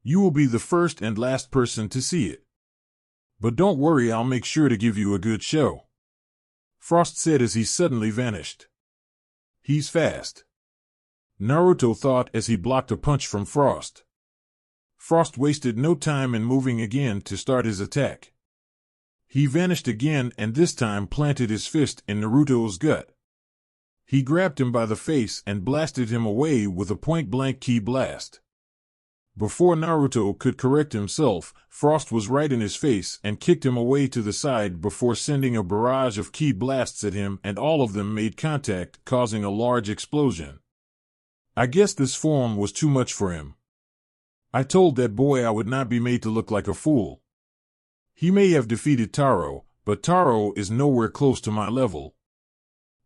You will be the first and last person to see it. But don't worry, I'll make sure to give you a good show. Frost said as he suddenly vanished. He's fast. Naruto thought as he blocked a punch from Frost. Frost wasted no time in moving again to start his attack. He vanished again and this time planted his fist in Naruto's gut. He grabbed him by the face and blasted him away with a point-blank ki blast. Before Naruto could correct himself, Frost was right in his face and kicked him away to the side before sending a barrage of ki blasts at him, and all of them made contact, causing a large explosion. I guess this form was too much for him. I told that boy I would not be made to look like a fool. He may have defeated Taro, but Taro is nowhere close to my level.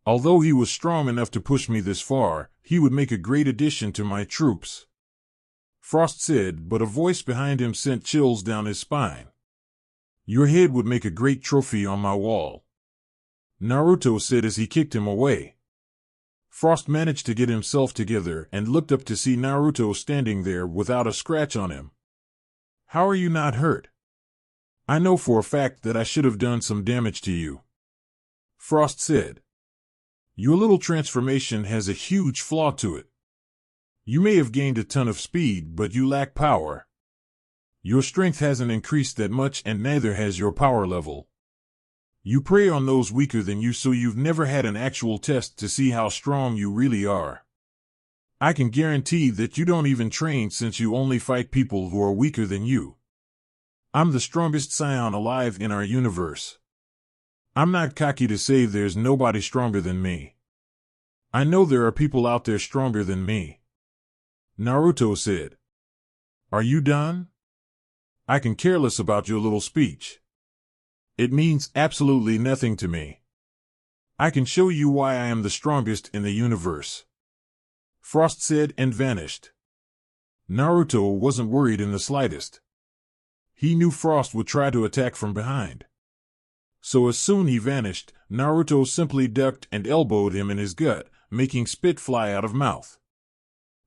Although he was strong enough to push me this far, he would make a great addition to my troops. Frost said, but a voice behind him sent chills down his spine. Your head would make a great trophy on my wall. Naruto said as he kicked him away. Frost managed to get himself together and looked up to see Naruto standing there without a scratch on him. How are you not hurt? I know for a fact that I should have done some damage to you. Frost said. Your little transformation has a huge flaw to it. You may have gained a ton of speed, but you lack power. Your strength hasn't increased that much, and neither has your power level. You prey on those weaker than you, so you've never had an actual test to see how strong you really are. I can guarantee that you don't even train, since you only fight people who are weaker than you. I'm the strongest saiyan alive in our universe. I'm not cocky to say there's nobody stronger than me. I know there are people out there stronger than me. Naruto said. Are you done? I can care less about your little speech. It means absolutely nothing to me. I can show you why I am the strongest in the universe. Frost said and vanished. Naruto wasn't worried in the slightest. He knew Frost would try to attack from behind. So as soon he vanished, Naruto simply ducked and elbowed him in his gut, making spit fly out of mouth.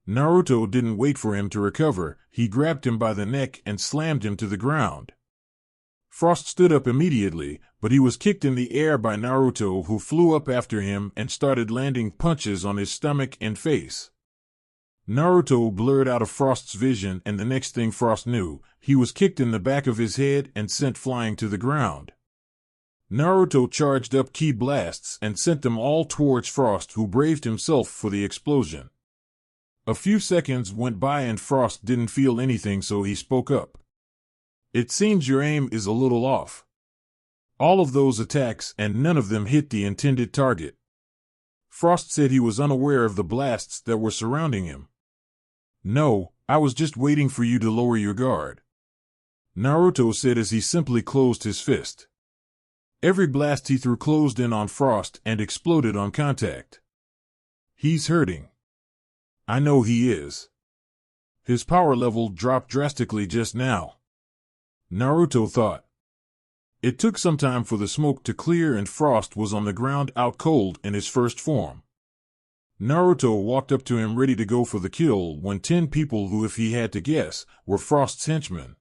Naruto didn't wait for him to recover. He grabbed him by the neck and slammed him to the ground. Frost stood up immediately, but he was kicked in the air by Naruto, who flew up after him and started landing punches on his stomach and face. Naruto blurred out of Frost's vision, and the next thing Frost knew, he was kicked in the back of his head and sent flying to the ground. Naruto charged up ki blasts and sent them all towards Frost, who braved himself for the explosion. A few seconds went by and Frost didn't feel anything, so he spoke up. It seems your aim is a little off. All of those attacks and none of them hit the intended target. Frost said he was unaware of the blasts that were surrounding him. No, I was just waiting for you to lower your guard. Naruto said as he simply closed his fist. Every blast he threw closed in on Frost and exploded on contact. He's hurting. I know he is. His power level dropped drastically just now. Naruto thought. It took some time for the smoke to clear and Frost was on the ground out cold in his first form. Naruto walked up to him ready to go for the kill when 10 people who, if he had to guess, were Frost's henchmen.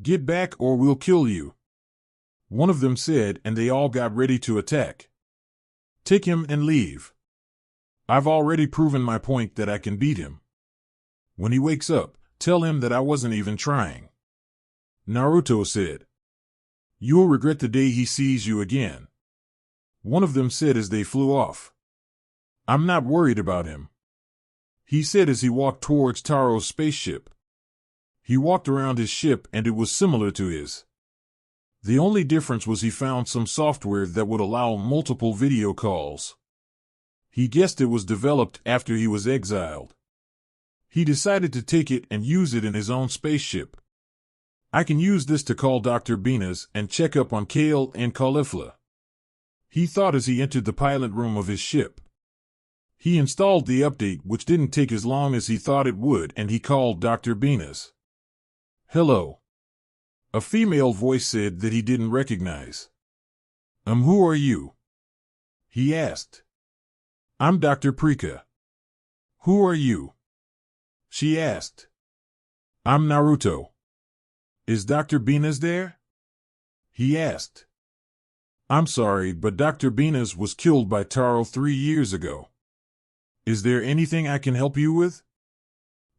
Get back or we'll kill you, one of them said, and they all got ready to attack. Take him and leave. I've already proven my point that I can beat him. When he wakes up, tell him that I wasn't even trying. Naruto said. You'll regret the day he sees you again. One of them said as they flew off. I'm not worried about him, he said as he walked towards Taro's spaceship. He walked around his ship and it was similar to his. The only difference was he found some software that would allow multiple video calls. He guessed it was developed after he was exiled. He decided to take it and use it in his own spaceship. I can use this to call Dr. Benas and check up on Kale and Caulifla. He thought as he entered the pilot room of his ship. He installed the update, which didn't take as long as he thought it would, and he called Dr. Benas. "Hello." A female voice said that he didn't recognize. Who are you?" he asked. "I'm Dr. Prika." "Who are you?" she asked. "I'm Naruto." "Is Dr. Benas there?" he asked. "I'm sorry, but Dr. Benas was killed by Taro 3 years ago. Is there anything I can help you with?"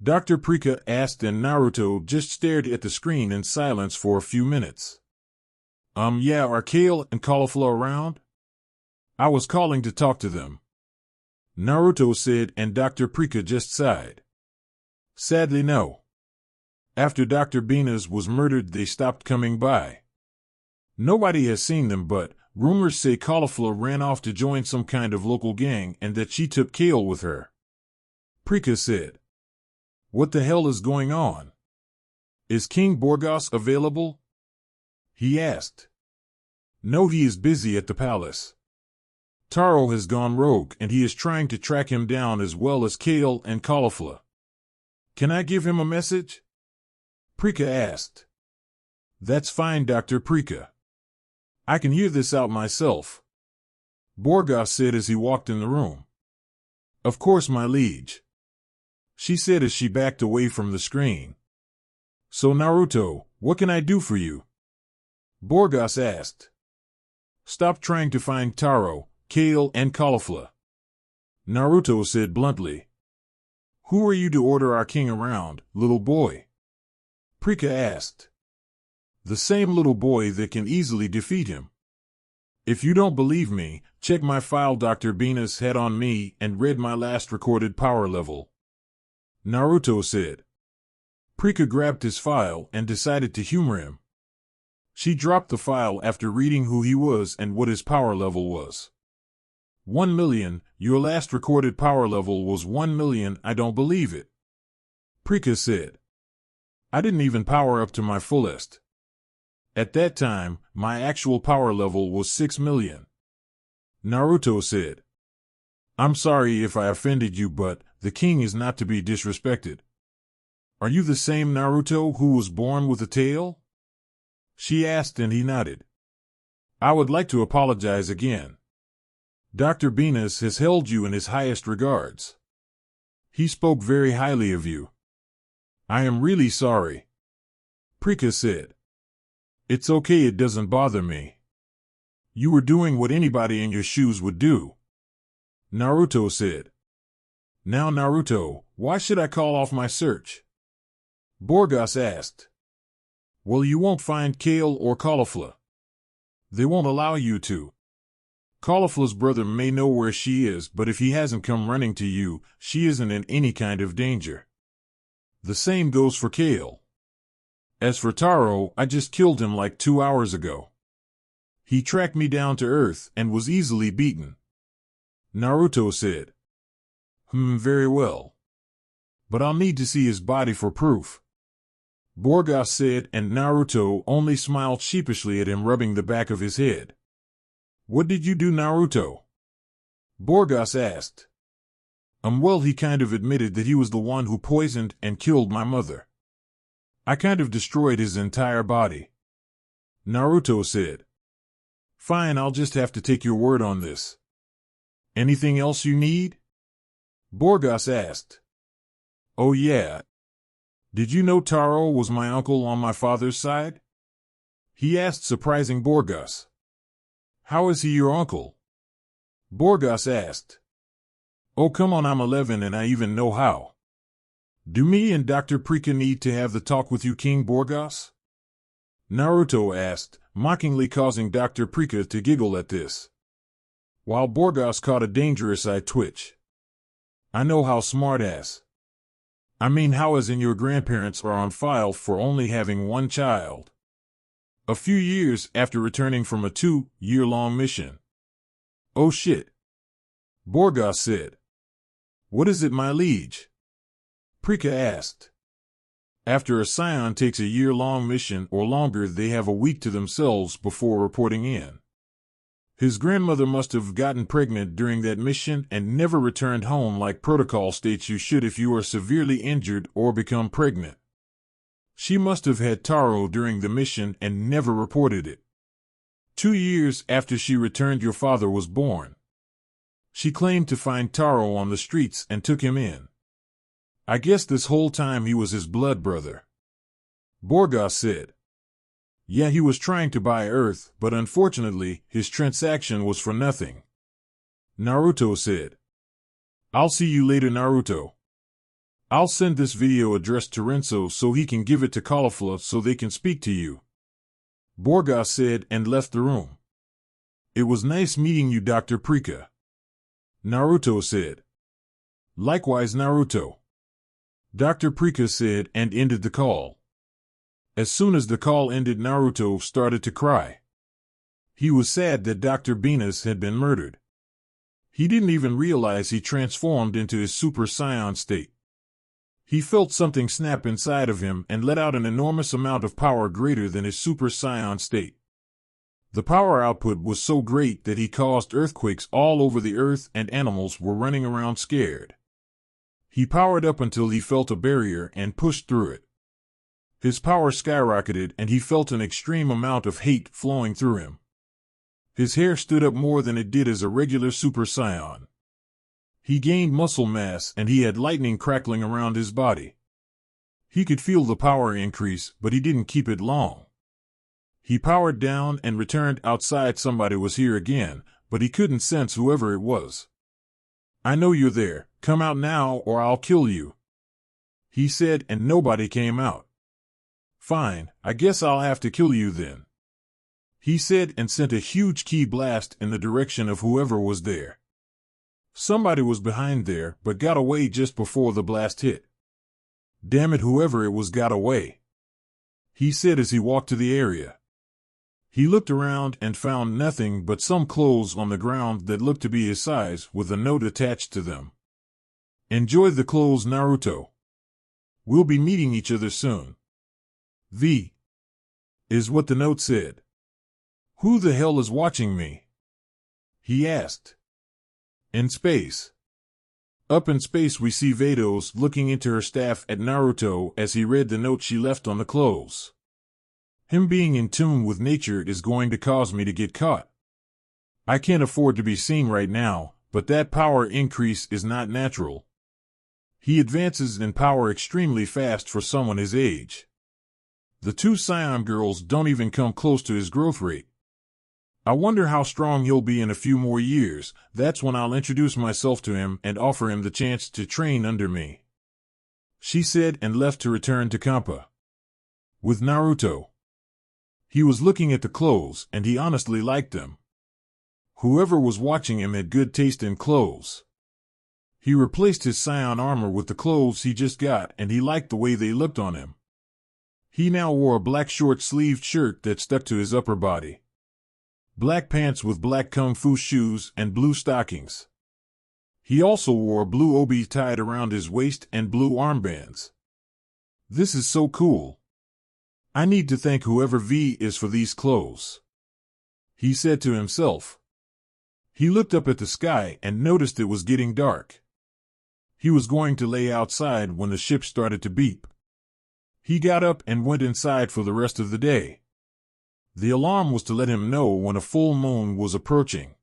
Dr. Prika asked, and Naruto just stared at the screen in silence for a few minutes. Yeah, are Kale and Caulifla around?" "I was calling to talk to them," Naruto said, and Dr. Prika just sighed. "Sadly, no. After Dr. Benas was murdered, they stopped coming by. Nobody has seen them, but rumors say Caulifla ran off to join some kind of local gang and that she took Kale with her." Prika said. "What the hell is going on? Is King Borgas available?" he asked. "No, he is busy at the palace. Taro has gone rogue and he is trying to track him down, as well as Kale and Caulifla. Can I give him a message?" Prika asked. "That's fine, Dr. Prika. I can hear this out myself," Borgas said as he walked in the room. "Of course, my liege," she said as she backed away from the screen. "So Naruto, what can I do for you?" Borgas asked. "Stop trying to find Taro, Kale, and Caulifla," Naruto said bluntly. "Who are you to order our king around, little boy?" Prika asked. "The same little boy that can easily defeat him. If you don't believe me, check my file. Dr. Benas had on me and read my last recorded power level," Naruto said. Prika grabbed his file and decided to humor him. She dropped the file after reading who he was and what his power level was. 1,000,000, your last recorded power level was 1,000,000, I don't believe it, Prika said. I didn't even power up to my fullest. At that time, my actual power level was 6,000,000. Naruto said. "I'm sorry if I offended you, but the king is not to be disrespected. Are you the same Naruto who was born with a tail?" she asked, and he nodded. "I would like to apologize again. Dr. Benas has held you in his highest regards. He spoke very highly of you. I am really sorry," Prika said. "It's okay, it doesn't bother me. You were doing what anybody in your shoes would do," Naruto said. "Now Naruto, why should I call off my search?" Borgas asked. "Well, you won't find Kale or Caulifla. They won't allow you to. Caulifla's brother may know where she is, but if he hasn't come running to you, she isn't in any kind of danger. The same goes for Kale. As for Taro, I just killed him like 2 hours ago. He tracked me down to Earth and was easily beaten," Naruto said. Very well. But I'll need to see his body for proof," Borgas said, and Naruto only smiled sheepishly at him, rubbing the back of his head. "What did you do, Naruto?" Borgas asked. Well, he kind of admitted that he was the one who poisoned and killed my mother. I kind of destroyed his entire body," Naruto said. "Fine, I'll just have to take your word on this. Anything else you need?" Borgas asked. "Oh yeah. Did you know Taro was my uncle on my father's side?" he asked, surprising Borgas. "How is he your uncle?" Borgas asked. "Oh come on, I'm 11 and I even know how. Do me and Dr. Prika need to have the talk with you, King Borgas?" Naruto asked, mockingly, causing Dr. Prika to giggle at this, while Borgas caught a dangerous eye twitch. "I know how, smartass. I mean, how, as in your grandparents are on file for only having one child. A few years after returning from a 2-year-long mission. Oh shit. Borgas said. What is it, my liege? Prika asked. After a scion takes a year-long mission or longer, they have a week to themselves before reporting in. His grandmother must have gotten pregnant during that mission and never returned home like protocol states you should if you are severely injured or become pregnant. She must have had Taro during the mission and never reported it. 2 years after she returned, your father was born. She claimed to find Taro on the streets and took him in. I guess this whole time he was his blood brother. Borgas said. Yeah, he was trying to buy Earth, but unfortunately, his transaction was for nothing. Naruto said. I'll see you later, Naruto. I'll send this video address to Renzo so he can give it to Caulifla so they can speak to you. Borgas said and left the room. It was nice meeting you, Dr. Prika. Naruto said. Likewise, Naruto. Dr. Prika said and ended the call. As soon as the call ended, Naruto started to cry. He was sad that Dr. Venus had been murdered. He didn't even realize he transformed into his Super Saiyan state. He felt something snap inside of him and let out an enormous amount of power greater than his Super Saiyan state. The power output was so great that he caused earthquakes all over the earth and animals were running around scared. He powered up until he felt a barrier and pushed through it. His power skyrocketed and he felt an extreme amount of hate flowing through him. His hair stood up more than it did as a regular Super Saiyan. He gained muscle mass and he had lightning crackling around his body. He could feel the power increase, but he didn't keep it long. He powered down and returned outside. Somebody was here again, but he couldn't sense whoever it was. I know you're there. Come out now or I'll kill you, he said, and nobody came out. Fine, I guess I'll have to kill you then, he said, and sent a huge ki blast in the direction of whoever was there. Somebody was behind there, but got away just before the blast hit. Damn it, whoever it was got away, he said as he walked to the area. He looked around and found nothing but some clothes on the ground that looked to be his size with a note attached to them. Enjoy the clothes, Naruto. We'll be meeting each other soon. Is what the note said. Who the hell is watching me? He asked. In space. Up in space we see Vados looking into her staff at Naruto as he read the note she left on the clothes. Him being in tune with nature is going to cause me to get caught. I can't afford to be seen right now, but that power increase is not natural. He advances in power extremely fast for someone his age. The 2 Saiyan girls don't even come close to his growth rate. I wonder how strong he'll be in a few more years. That's when I'll introduce myself to him and offer him the chance to train under me, she said, and left to return to Kampa with Naruto. He was looking at the clothes and he honestly liked them. Whoever was watching him had good taste in clothes. He replaced his Saiyan armor with the clothes he just got and he liked the way they looked on him. He now wore a black short-sleeved shirt that stuck to his upper body, black pants with black kung fu shoes, and blue stockings. He also wore a blue obi tied around his waist and blue armbands. This is so cool. I need to thank whoever V is for these clothes, he said to himself. He looked up at the sky and noticed it was getting dark. He was going to lay outside when the ship started to beep. He got up and went inside for the rest of the day. The alarm was to let him know when a full moon was approaching.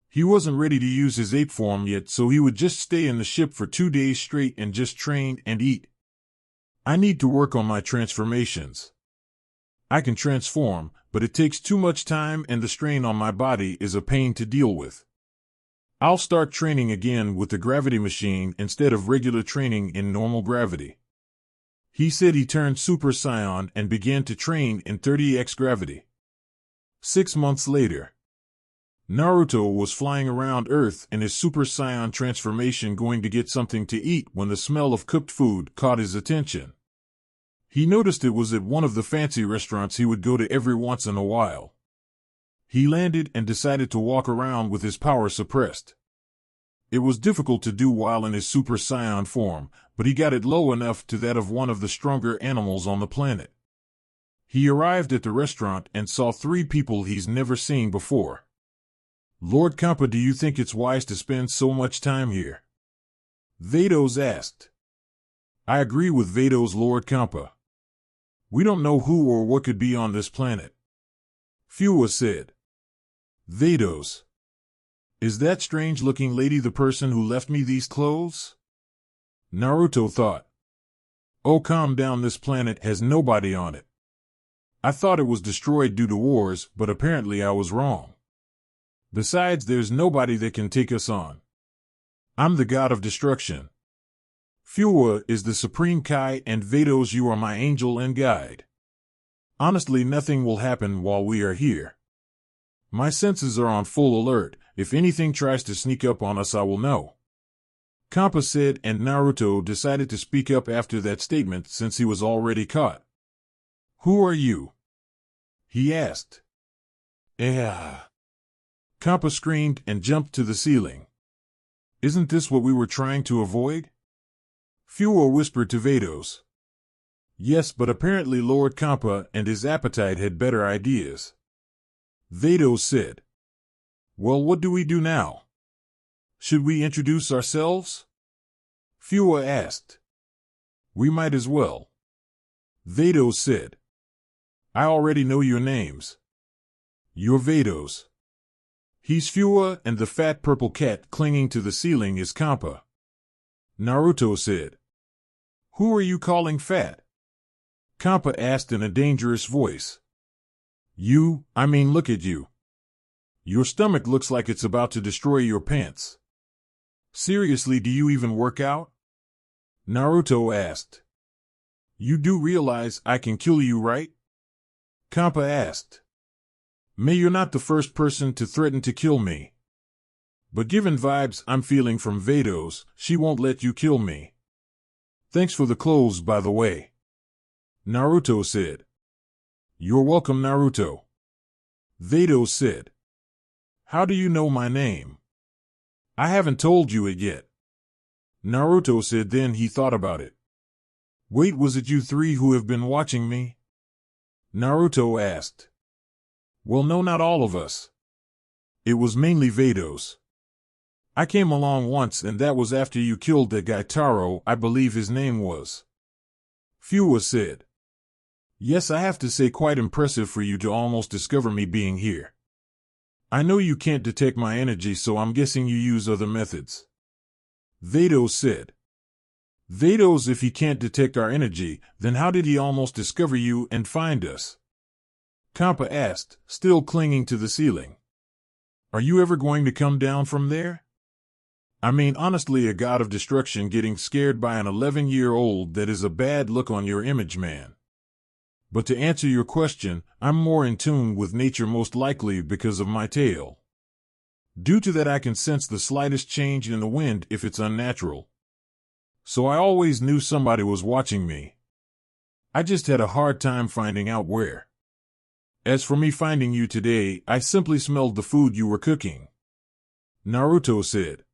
He wasn't ready to use his ape form yet, so he would just stay in the ship for 2 days straight and just train and eat. I need to work on my transformations. I can transform, but it takes too much time and the strain on my body is a pain to deal with. I'll start training again with the gravity machine instead of regular training in normal gravity. He said he turned Super Saiyan and began to train in 30x gravity. 6 months later, Naruto was flying around Earth in his Super Saiyan transformation going to get something to eat when the smell of cooked food caught his attention. He noticed it was at one of the fancy restaurants he would go to every once in a while. He landed and decided to walk around with his power suppressed. It was difficult to do while in his Super Saiyan form, but he got it low enough to that of one of the stronger animals on the planet. He arrived at the restaurant and saw 3 people he's never seen before. "Lord Kampa, do you think it's wise to spend so much time here?" Vados asked. "I agree with Vados, Lord Kampa. We don't know who or what could be on this planet." Fua said. "Vados, is that strange-looking lady the person who left me these clothes?" Naruto thought. "Oh, calm down, this planet has nobody on it. I thought it was destroyed due to wars, but apparently I was wrong. Besides, there's nobody that can take us on. I'm the god of destruction. Fua is the supreme Kai, and Vados, you are my angel and guide. Honestly, nothing will happen while we are here. My senses are on full alert. If anything tries to sneak up on us, I will know." Kampa said, and Naruto decided to speak up after that statement since he was already caught. "Who are you?" he asked. Kampa screamed and jumped to the ceiling. "Isn't this what we were trying to avoid?" Fua whispered to Vados. "Yes, but apparently Lord Kampa and his appetite had better ideas." Vados said. "Well, what do we do now? Should we introduce ourselves?" Fua asked. "We might as well." Vados said. "I already know your names. You're Vados. He's Fua, and the fat purple cat clinging to the ceiling is Kampa." Naruto said. "Who are you calling fat?" Kampa asked in a dangerous voice. Look at you. Your stomach looks like it's about to destroy your pants. Seriously, do you even work out?" Naruto asked. "You do realize I can kill you, right?" Kampa asked. "May you're not the first person to threaten to kill me. But given vibes I'm feeling from Vados, she won't let you kill me. Thanks for the clothes, by the way," Naruto said. "You're welcome, Naruto." Vados said. "How do you know my name?" "I haven't told you it yet." Naruto said, then he thought about it. "Wait, was it you 3 who have been watching me?" Naruto asked. "Well, no, not all of us. It was mainly Vados. I came along once, and that was after you killed that guy Taro, I believe his name was." Fua said. "Yes, I have to say, quite impressive for you to almost discover me being here. I know you can't detect my energy, so I'm guessing you use other methods." Vados said. "Vados, if he can't detect our energy, then how did he almost discover you and find us?" Kampa asked, still clinging to the ceiling. "Are you ever going to come down from there? Honestly, a god of destruction getting scared by an 11-year-old, that is a bad look on your image, man. But to answer your question, I'm more in tune with nature, most likely because of my tail. Due to that, I can sense the slightest change in the wind if it's unnatural. So I always knew somebody was watching me. I just had a hard time finding out where. As for me finding you today, I simply smelled the food you were cooking." Naruto said.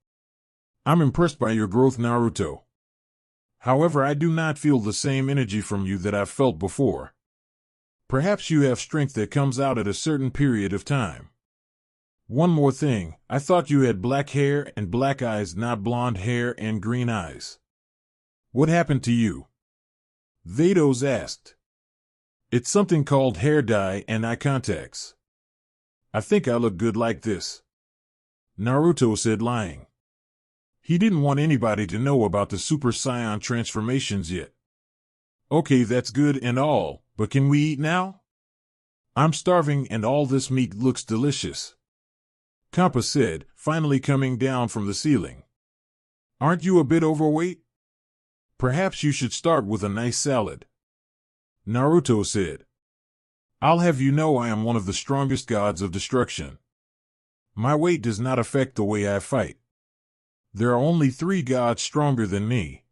"I'm impressed by your growth, Naruto. However, I do not feel the same energy from you that I've felt before. Perhaps you have strength that comes out at a certain period of time. One more thing, I thought you had black hair and black eyes, not blonde hair and green eyes. What happened to you?" Vados asked. "It's something called hair dye and eye contacts. I think I look good like this," Naruto said, lying. He didn't want anybody to know about the Super Saiyan transformations yet. "Okay, that's good and all, but can we eat now? I'm starving and all this meat looks delicious," Kampa said, finally coming down from the ceiling. "Aren't you a bit overweight? Perhaps you should start with a nice salad," Naruto said. "I'll have you know I am one of the strongest gods of destruction. My weight does not affect the way I fight. There are only 3 gods stronger than me.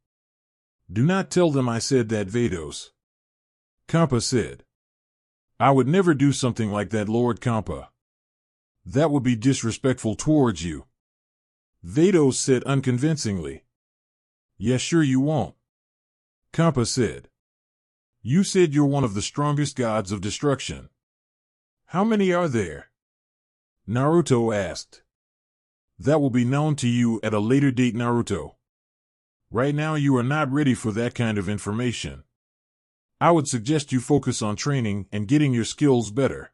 Do not tell them I said that, Vados," Kampa said. "I would never do something like that, Lord Kampa. That would be disrespectful towards you." Vados said unconvincingly. Yeah, sure you won't. Kampa said. You said you're one of the strongest gods of destruction. How many are there? Naruto asked. That will be known to you at a later date, Naruto. Right now you are not ready for that kind of information. I would suggest you focus on training and getting your skills better.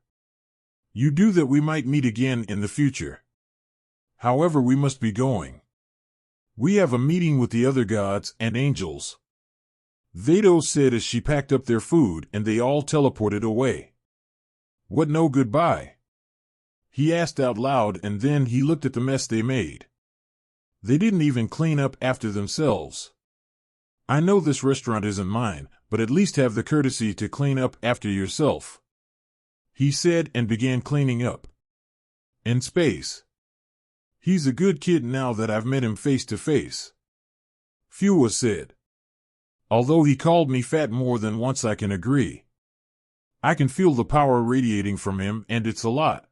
You do that, we might meet again in the future. However, we must be going. We have a meeting with the other gods and angels. Vados said as she packed up their food and they all teleported away. What, no goodbye? He asked out loud, and then he looked at the mess they made. They didn't even clean up after themselves. I know this restaurant isn't mine, but at least have the courtesy to clean up after yourself. He said and began cleaning up. In space. He's a good kid now that I've met him face to face. Fuwa said. Although he called me fat more than once, I can agree. I can feel the power radiating from him, and it's a lot.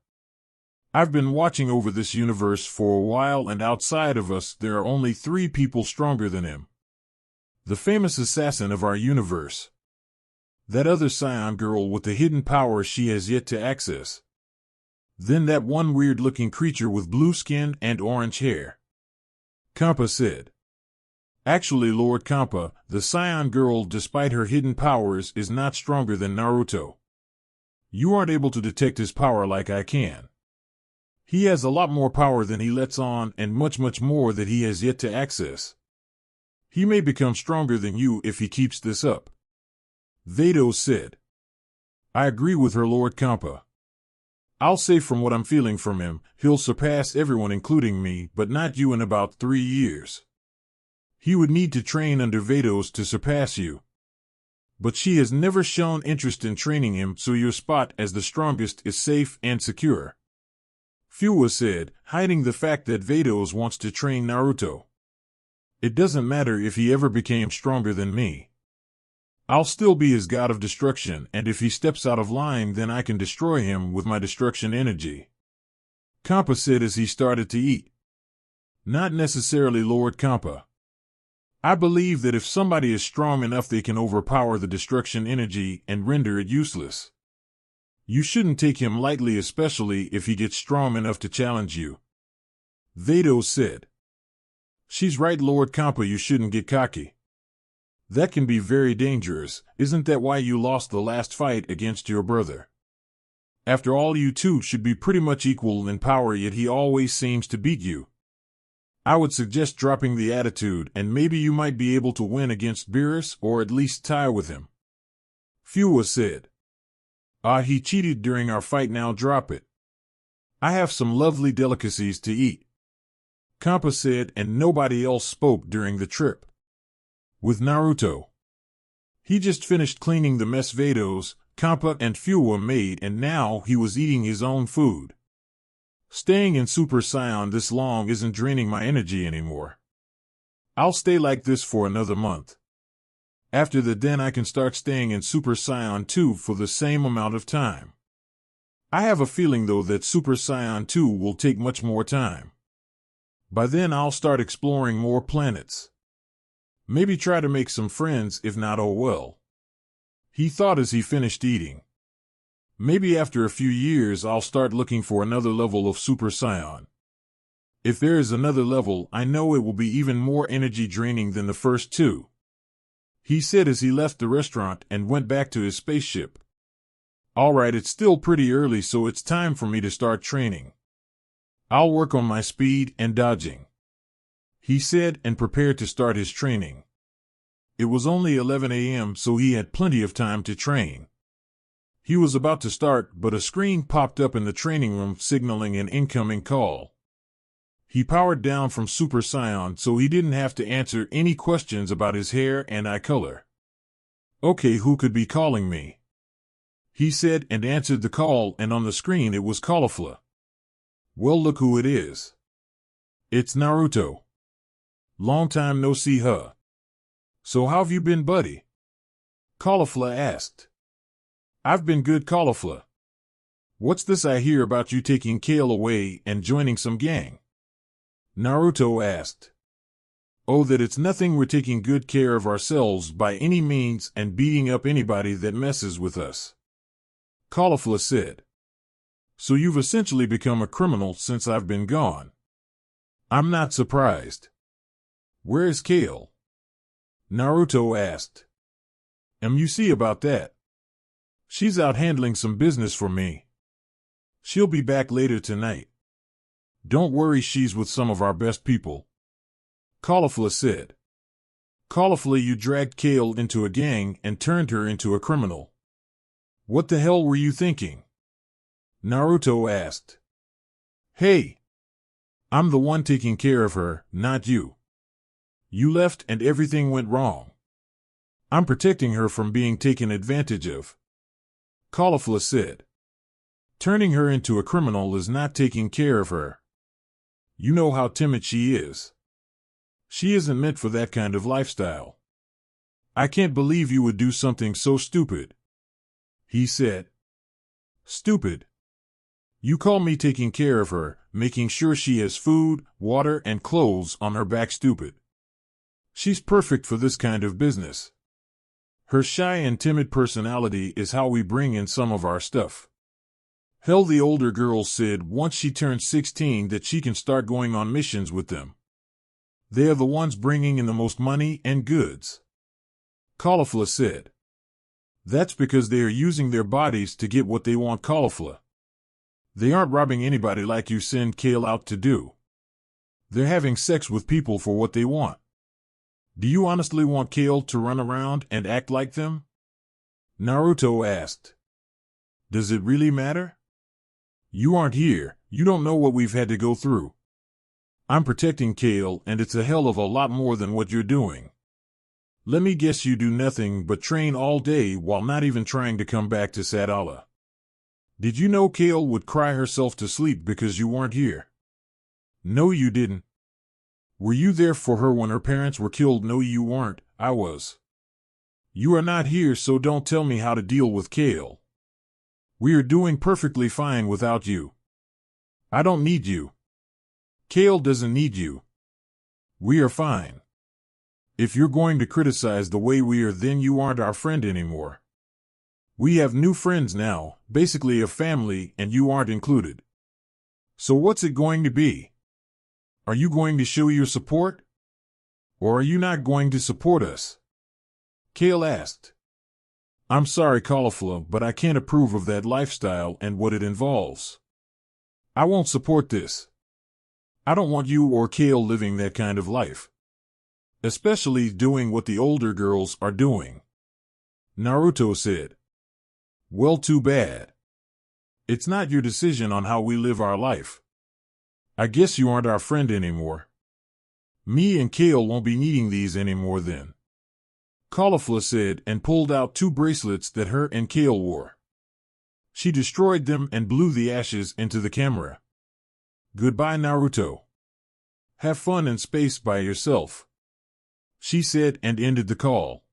I've been watching over this universe for a while, and outside of us there are only 3 people stronger than him. The famous assassin of our universe. That other saiyan girl with the hidden power she has yet to access. Then that one weird-looking creature with blue skin and orange hair. Kampa said. Actually, Lord Kampa, the saiyan girl, despite her hidden powers, is not stronger than Naruto. You aren't able to detect his power like I can. He has a lot more power than he lets on, and much more that he has yet to access. He may become stronger than you if he keeps this up. Vados said. I agree with her, Lord Kampa. I'll say from what I'm feeling from him, he'll surpass everyone including me, but not you in about 3 years. He would need to train under Vados to surpass you. But she has never shown interest in training him, so your spot as the strongest is safe and secure. Fuwa said, hiding the fact that Vados wants to train Naruto. It doesn't matter if he ever became stronger than me. I'll still be his god of destruction, and if he steps out of line, then I can destroy him with my destruction energy. Kampa said as he started to eat. Not necessarily, Lord Kampa. I believe that if somebody is strong enough, they can overpower the destruction energy and render it useless. You shouldn't take him lightly, especially if he gets strong enough to challenge you. Vados said. She's right, Lord Kampa, you shouldn't get cocky. That can be very dangerous. Isn't that why you lost the last fight against your brother? After all, you two should be pretty much equal in power, yet he always seems to beat you. I would suggest dropping the attitude, and maybe you might be able to win against Beerus, or at least tie with him. Fuwa said. He cheated during our fight, now drop it. I have some lovely delicacies to eat. Kampa said, and nobody else spoke during the trip. With Naruto. He just finished cleaning the mess Vados, Kampa, and Fuwa made, and now he was eating his own food. Staying in Super Saiyan this long isn't draining my energy anymore. I'll stay like this for another month. After that, then I can start staying in Super Saiyan 2 for the same amount of time. I have a feeling, though, that Super Saiyan 2 will take much more time. By then I'll start exploring more planets. Maybe try to make some friends, if not, oh well. He thought as he finished eating. Maybe after a few years I'll start looking for another level of Super Saiyan. If there is another level, I know it will be even more energy draining than the first 2. He said as he left the restaurant and went back to his spaceship. Alright, it's still pretty early, so it's time for me to start training. I'll work on my speed and dodging. He said and prepared to start his training. It was only 11 a.m., so he had plenty of time to train. He was about to start, but a screen popped up in the training room signaling an incoming call. He powered down from Super Saiyan so he didn't have to answer any questions about his hair and eye color. Okay, who could be calling me? He said and answered the call, and on the screen it was Caulifla. Well, look who it is. It's Naruto. Long time no see, huh? So how have you been, buddy? Caulifla asked. I've been good, Caulifla. What's this I hear about you taking Kale away and joining some gang? Naruto asked. Oh, that it's nothing, we're taking good care of ourselves by any means and beating up anybody that messes with us. Caulifla said. So you've essentially become a criminal since I've been gone. I'm not surprised. Where is Kale? Naruto asked. You see about that? She's out handling some business for me. She'll be back later tonight. Don't worry, she's with some of our best people. Caulifla said. Caulifla, you dragged Kale into a gang and turned her into a criminal. What the hell were you thinking? Naruto asked. Hey! I'm the one taking care of her, not you. You left and everything went wrong. I'm protecting her from being taken advantage of. Caulifla said. Turning her into a criminal is not taking care of her. You know how timid she is. She isn't meant for that kind of lifestyle. I can't believe you would do something so stupid. He said. Stupid? You call me taking care of her, making sure she has food, water, and clothes on her back stupid? She's perfect for this kind of business. Her shy and timid personality is how we bring in some of our stuff. Hell, the older girls said once she turns 16 that she can start going on missions with them. They are the ones bringing in the most money and goods. Caulifla said. That's because they are using their bodies to get what they want, Caulifla. They aren't robbing anybody like you send Kale out to do. They're having sex with people for what they want. Do you honestly want Kale to run around and act like them? Naruto asked. Does it really matter? You aren't here, you don't know what we've had to go through. I'm protecting Kale, and it's a hell of a lot more than what you're doing. Let me guess, you do nothing but train all day while not even trying to come back to Sadala. Did you know Kale would cry herself to sleep because you weren't here? No, you didn't. Were you there for her when her parents were killed? No, you weren't. I was. You are not here, so don't tell me how to deal with Kale. We are doing perfectly fine without you. I don't need you. Kale doesn't need you. We are fine. If you're going to criticize the way we are, then you aren't our friend anymore. We have new friends now, basically a family, and you aren't included. So what's it going to be? Are you going to show your support? Or are you not going to support us? Kale asked. I'm sorry, Caulifla, but I can't approve of that lifestyle and what it involves. I won't support this. I don't want you or Kale living that kind of life. Especially doing what the older girls are doing. Naruto said. Well, too bad. It's not your decision on how we live our life. I guess you aren't our friend anymore. Me and Kale won't be needing these anymore then. Caulifla said and pulled out 2 bracelets that her and Kale wore. She destroyed them and blew the ashes into the camera. Goodbye, Naruto. Have fun in space by yourself. She said and ended the call.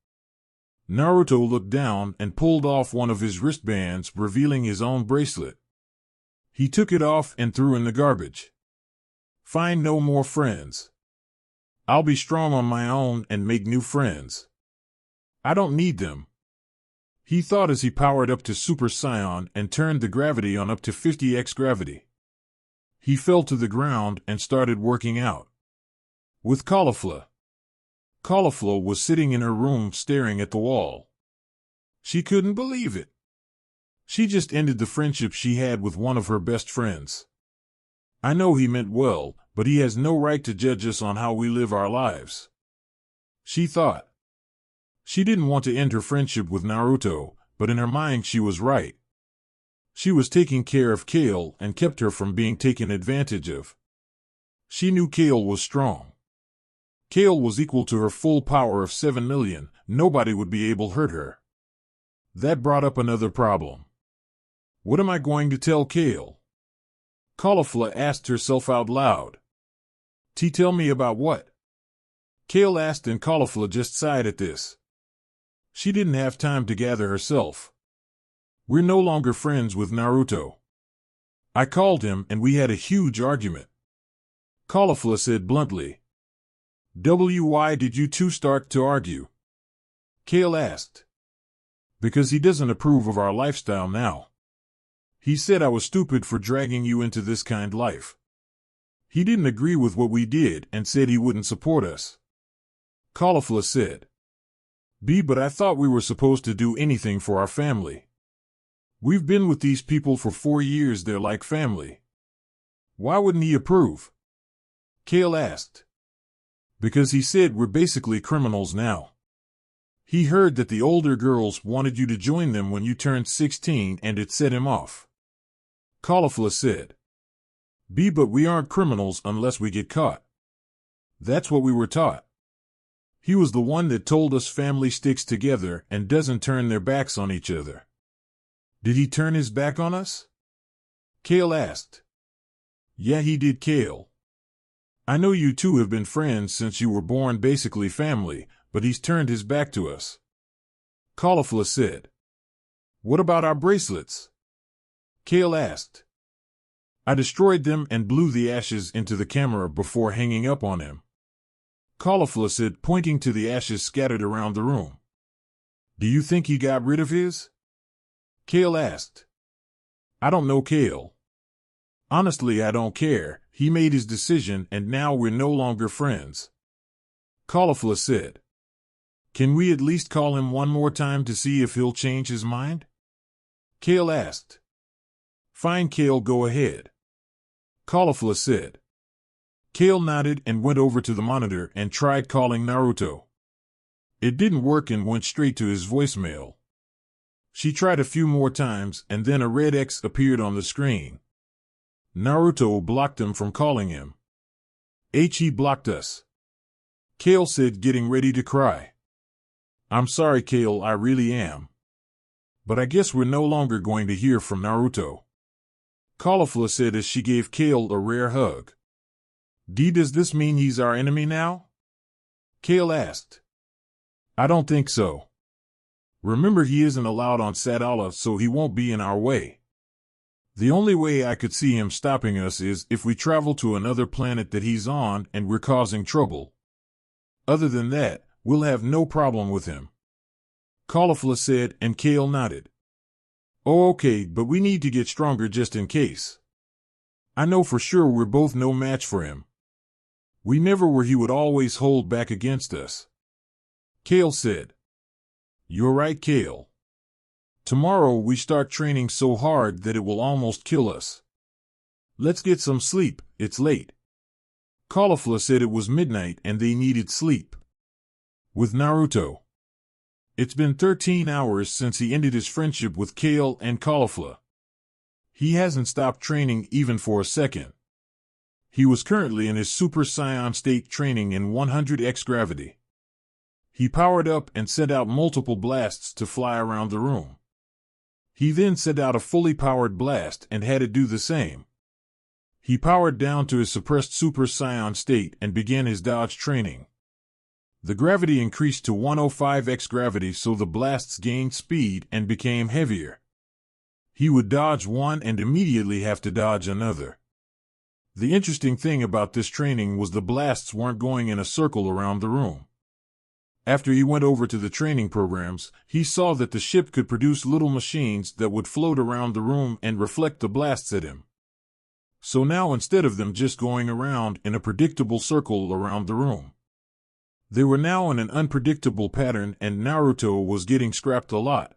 Naruto looked down and pulled off one of his wristbands, revealing his own bracelet. He took it off and threw in the garbage. Find no more friends. I'll be strong on my own and make new friends. I don't need them. He thought as he powered up to Super Saiyan and turned the gravity on up to 50x gravity. He fell to the ground and started working out. With Caulifla. Caulifla was sitting in her room staring at the wall. She couldn't believe it. She just ended the friendship she had with one of her best friends. I know he meant well, but he has no right to judge us on how we live our lives. She thought. She didn't want to end her friendship with Naruto, but in her mind she was right. She was taking care of Kale and kept her from being taken advantage of. She knew Kale was strong. Kale was equal to her full power of 7 million. Nobody would be able to hurt her. That brought up another problem. What am I going to tell Kale? Caulifla asked herself out loud. Tell me about what? Kale asked, and Caulifla just sighed at this. She didn't have time to gather herself. We're no longer friends with Naruto. I called him and we had a huge argument. Caulifla said bluntly. Why did you two start to argue? Kale asked. Because he doesn't approve of our lifestyle now. He said I was stupid for dragging you into this kind life. He didn't agree with what we did and said he wouldn't support us. Caulifla said. But I thought we were supposed to do anything for our family. We've been with these people for 4 years, they're like family. Why wouldn't he approve? Kale asked. Because he said we're basically criminals now. He heard that the older girls wanted you to join them when you turned 16 and it set him off. Caulifla said. But we aren't criminals unless we get caught. That's what we were taught. He was the one that told us family sticks together and doesn't turn their backs on each other. Did he turn his back on us? Kale asked. Yeah, he did, Kale. I know you two have been friends since you were born, basically family, but he's turned his back to us. Caulifla said. What about our bracelets? Kale asked. I destroyed them and blew the ashes into the camera before hanging up on him. Caulifla said, pointing to the ashes scattered around the room. Do you think he got rid of his? Kale asked. I don't know, Kale. Honestly, I don't care. He made his decision and now we're no longer friends. Caulifla said. Can we at least call him one more time to see if he'll change his mind? Kale asked. Fine, Kale, go ahead. Caulifla said. Kale nodded and went over to the monitor and tried calling Naruto. It didn't work and went straight to his voicemail. She tried a few more times and then a red X appeared on the screen. Naruto blocked him from calling him. He blocked us. Kale said, getting ready to cry. I'm sorry, Kale, I really am. But I guess we're no longer going to hear from Naruto. Caulifla said as she gave Kale a rare hug. Does this mean he's our enemy now? Kale asked. I don't think so. Remember, he isn't allowed on Sadala, so he won't be in our way. The only way I could see him stopping us is if we travel to another planet that he's on and we're causing trouble. Other than that, we'll have no problem with him. Caulifla said, and Kale nodded. Oh, okay, but we need to get stronger just in case. I know for sure we're both no match for him. We never were. He would always hold back against us. Kale said. You're right, Kale. Tomorrow we start training so hard that it will almost kill us. Let's get some sleep, it's late. Caulifla said it was midnight and they needed sleep. With Naruto. It's been 13 hours since he ended his friendship with Kale and Caulifla. He hasn't stopped training even for a second. He was currently in his Super Saiyan state, training in 100x gravity. He powered up and sent out multiple blasts to fly around the room. He then sent out a fully powered blast and had it do the same. He powered down to his suppressed Super Saiyan state and began his dodge training. The gravity increased to 105x gravity, so the blasts gained speed and became heavier. He would dodge one and immediately have to dodge another. The interesting thing about this training was the blasts weren't going in a circle around the room. After he went over to the training programs, he saw that the ship could produce little machines that would float around the room and reflect the blasts at him. So now, instead of them just going around in a predictable circle around the room, they were now in an unpredictable pattern, and Naruto was getting scrapped a lot.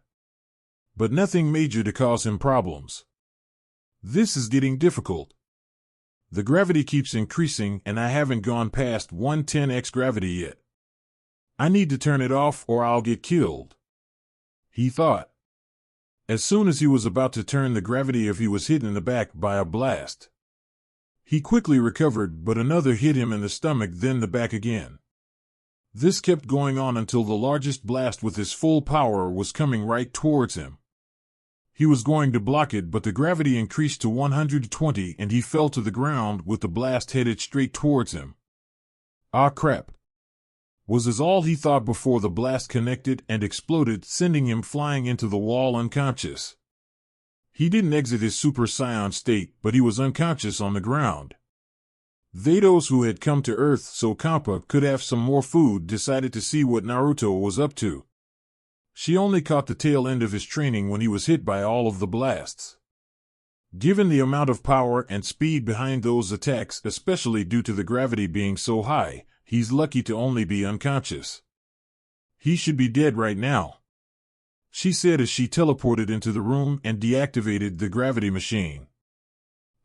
But nothing major to cause him problems. This is getting difficult. The gravity keeps increasing and I haven't gone past 110x gravity yet. I need to turn it off or I'll get killed, he thought. As soon as he was about to turn the gravity off, he was hit in the back by a blast. He quickly recovered, but another hit him in the stomach, then the back again. This kept going on until the largest blast with his full power was coming right towards him. He was going to block it, but the gravity increased to 120 and he fell to the ground with the blast headed straight towards him. Ah, crap. Was all he thought before the blast connected and exploded, sending him flying into the wall unconscious. He didn't exit his Super Saiyan state, but he was unconscious on the ground. Vados, who had come to Earth so Kampa could have some more food, decided to see what Naruto was up to. She only caught the tail end of his training when he was hit by all of the blasts. Given the amount of power and speed behind those attacks, especially due to the gravity being so high, he's lucky to only be unconscious. He should be dead right now, she said as she teleported into the room and deactivated the gravity machine.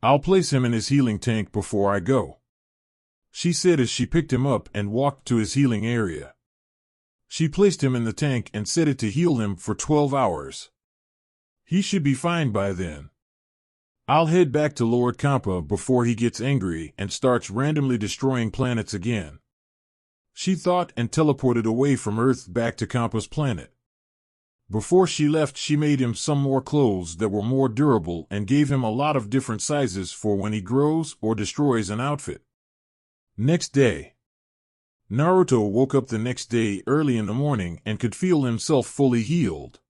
I'll place him in his healing tank before I go, she said as she picked him up and walked to his healing area. She placed him in the tank and set it to heal him for 12 hours. He should be fine by then. I'll head back to Lord Kampa before he gets angry and starts randomly destroying planets again, she thought, and teleported away from Earth back to Kampa's planet. Before she left, she made him some more clothes that were more durable and gave him a lot of different sizes for when he grows or destroys an outfit. Next day. Naruto woke up the next day early in the morning and could feel himself fully healed.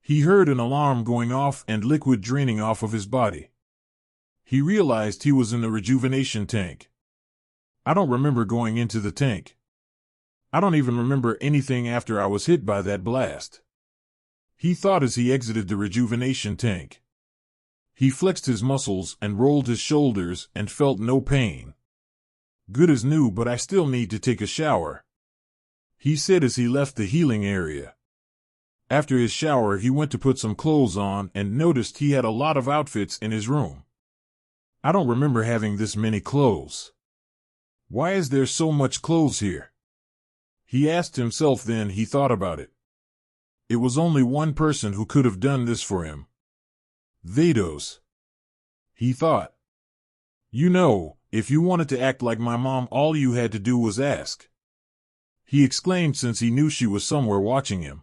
He heard an alarm going off and liquid draining off of his body. He realized he was in the rejuvenation tank. I don't remember going into the tank. I don't even remember anything after I was hit by that blast, he thought as he exited the rejuvenation tank. He flexed his muscles and rolled his shoulders and felt no pain. Good as new, but I still need to take a shower, he said as he left the healing area. After his shower, he went to put some clothes on and noticed he had a lot of outfits in his room. I don't remember having this many clothes. Why is there so much clothes here? He asked himself. Then he thought about it. It was only one person who could have done this for him. Vados, he thought. You know, if you wanted to act like my mom, all you had to do was ask, he exclaimed since he knew she was somewhere watching him.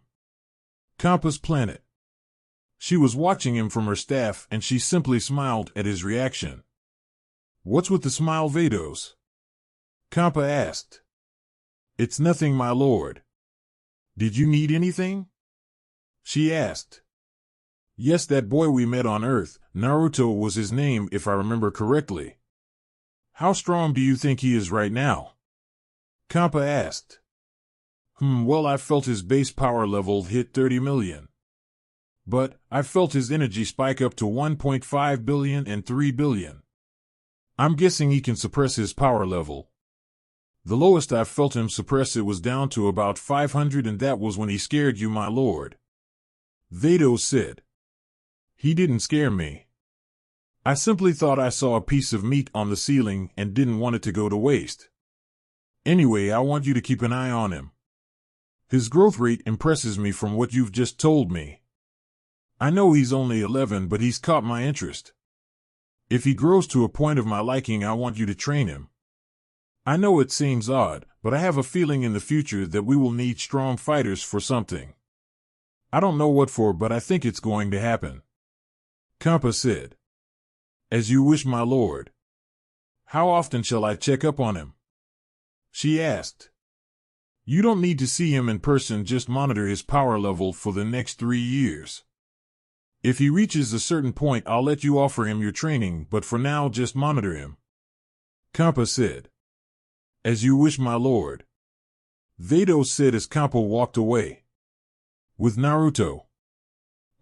Kampa's planet. She was watching him from her staff and she simply smiled at his reaction. What's with the smile, Vados? Kampa asked. It's nothing, my lord. Did you need anything? She asked. Yes, that boy we met on Earth, Naruto was his name if I remember correctly. How strong do you think he is right now? Kampa asked. Well, I felt his base power level hit 30 million. But I felt his energy spike up to 1.5 billion and 3 billion. I'm guessing he can suppress his power level. The lowest I felt him suppress it was down to about 500, and that was when he scared you, my lord. Vados said. He didn't scare me. I simply thought I saw a piece of meat on the ceiling and didn't want it to go to waste. Anyway, I want you to keep an eye on him. His growth rate impresses me from what you've just told me. I know he's only 11, but he's caught my interest. If he grows to a point of my liking, I want you to train him. I know it seems odd, but I have a feeling in the future that we will need strong fighters for something. I don't know what for, but I think it's going to happen. Kampa said. As you wish, my lord. How often shall I check up on him? She asked. You don't need to see him in person, just monitor his power level for the next 3 years. If he reaches a certain point, I'll let you offer him your training, but for now just monitor him. Kampa said. As you wish, my lord. Vados said as Kampa walked away. With Naruto.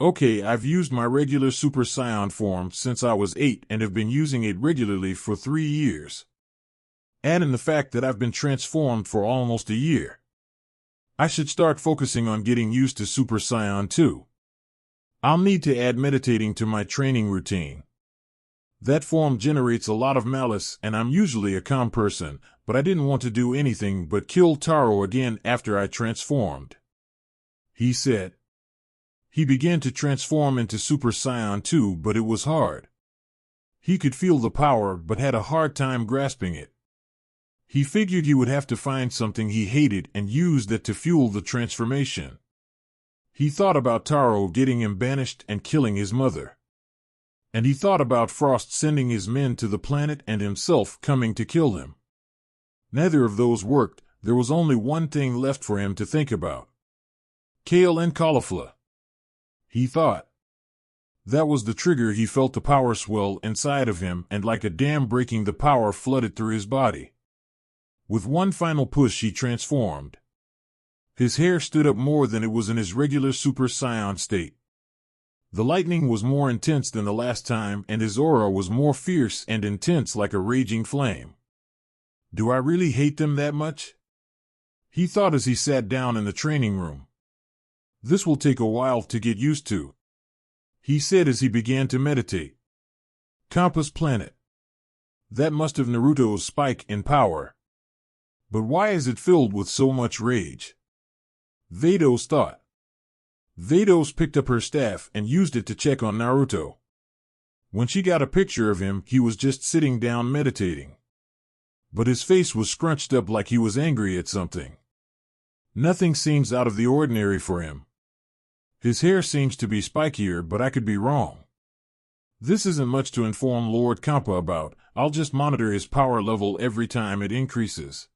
Okay, I've used my regular Super Saiyan form since I was 8 and have been using it regularly for 3 years. Add in the fact that I've been transformed for almost a year. I should start focusing on getting used to Super Saiyan too. I'll need to add meditating to my training routine. That form generates a lot of malice, and I'm usually a calm person, but I didn't want to do anything but kill Taro again after I transformed, he said. He began to transform into Super Saiyan 2, but it was hard. He could feel the power but had a hard time grasping it. He figured he would have to find something he hated and use that to fuel the transformation. He thought about Taro getting him banished and killing his mother. And he thought about Frost sending his men to the planet and himself coming to kill him. Neither of those worked. There was only one thing left for him to think about. Kale and cauliflower, he thought. That was the trigger. He felt the power swell inside of him, and like a dam breaking, the power flooded through his body. With one final push, he transformed. His hair stood up more than it was in his regular Super Saiyan state. The lightning was more intense than the last time, and his aura was more fierce and intense, like a raging flame. Do I really hate them that much? He thought as he sat down in the training room. This will take a while to get used to, he said as he began to meditate. Kampa's planet. That must have Naruto's spike in power. But why is it filled with so much rage? Vados thought. Vados picked up her staff and used it to check on Naruto. When she got a picture of him, he was just sitting down meditating. But his face was scrunched up like he was angry at something. Nothing seems out of the ordinary for him. His hair seems to be spikier, but I could be wrong. This isn't much to inform Lord Kampa about. I'll just monitor his power level every time it increases.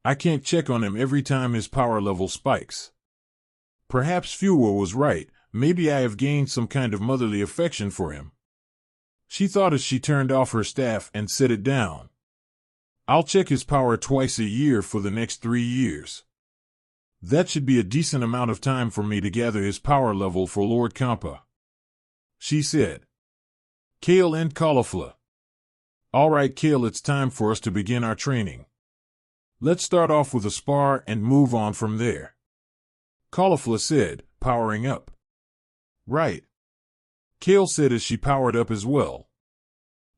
I can't check on him every time his power level spikes. Perhaps Fuwa was right. Maybe I have gained some kind of motherly affection for him. She thought as she turned off her staff and set it down. I'll check his power twice a year for the next 3 years. That should be a decent amount of time for me to gather his power level for Lord Kampa, she said. Kale and Caulifla. All right, Kale, it's time for us to begin our training. Let's start off with a spar and move on from there, Caulifla said, powering up. Right, Kale said as she powered up as well.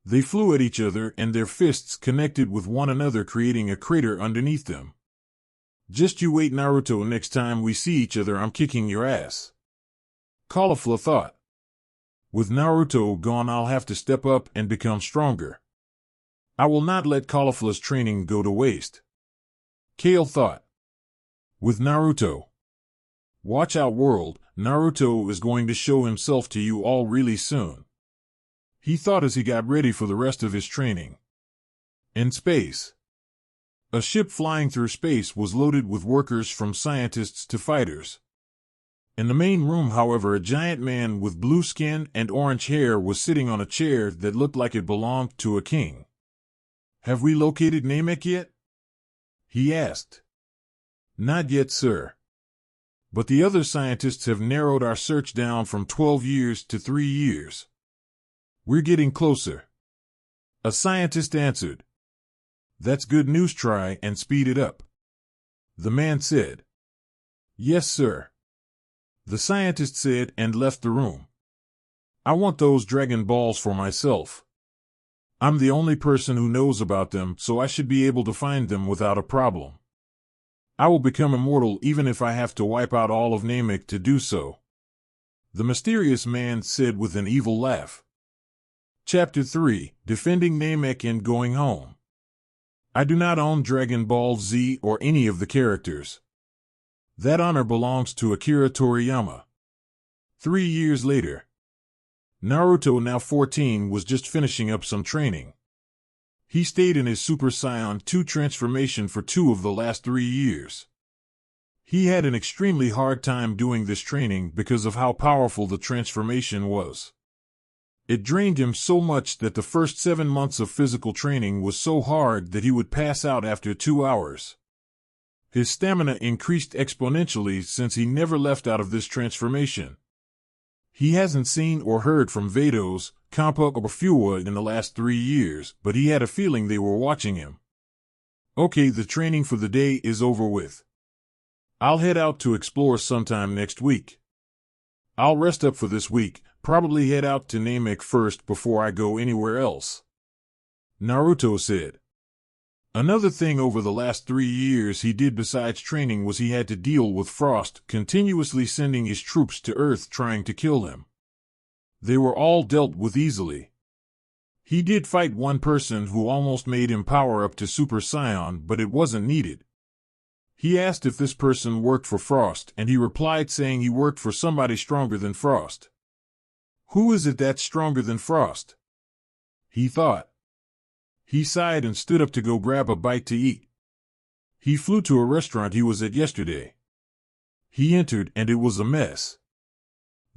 They flew at each other and their fists connected with one another, creating a crater underneath them. Just you wait, Naruto, next time we see each other I'm kicking your ass, Caulifla thought. With Naruto gone, I'll have to step up and become stronger. I will not let Caulifla's training go to waste, Kale thought. With Naruto. Watch out, world, Naruto is going to show himself to you all really soon, he thought as he got ready for the rest of his training. In space. A ship flying through space was loaded with workers from scientists to fighters. In the main room, however, a giant man with blue skin and orange hair was sitting on a chair that looked like it belonged to a king. Have we located Namek yet? He asked. Not yet, sir. But the other scientists have narrowed our search down from 12 years to 3 years. We're getting closer, a scientist answered. That's good news. Try and speed it up, the man said. Yes, sir, the scientist said and left the room. I want those Dragon Balls for myself. I'm the only person who knows about them, so I should be able to find them without a problem. I will become immortal even if I have to wipe out all of Namek to do so, the mysterious man said with an evil laugh. Chapter 3, Defending Namek and Going Home. I do not own Dragon Ball Z or any of the characters. That honor belongs to Akira Toriyama. 3 years later. Naruto, now 14, was just finishing up some training. He stayed in his Super Saiyan 2 transformation for 2 of the last 3 years. He had an extremely hard time doing this training because of how powerful the transformation was. It drained him so much that the first 7 months of physical training was so hard that he would pass out after 2 hours. His stamina increased exponentially since he never left out of this transformation. He hasn't seen or heard from Vados, Kampa, or Fuwa in the last 3 years, but he had a feeling they were watching him. Okay, the training for the day is over with. I'll head out to explore sometime next week. I'll rest up for this week, probably head out to Namek first before I go anywhere else, Naruto said. Another thing over the last 3 years he did besides training was he had to deal with Frost continuously sending his troops to Earth trying to kill him. They were all dealt with easily. He did fight one person who almost made him power up to Super Saiyan, but it wasn't needed. He asked if this person worked for Frost, and he replied saying he worked for somebody stronger than Frost. Who is it that's stronger than Frost? He thought. He sighed and stood up to go grab a bite to eat. He flew to a restaurant he was at yesterday. He entered and it was a mess.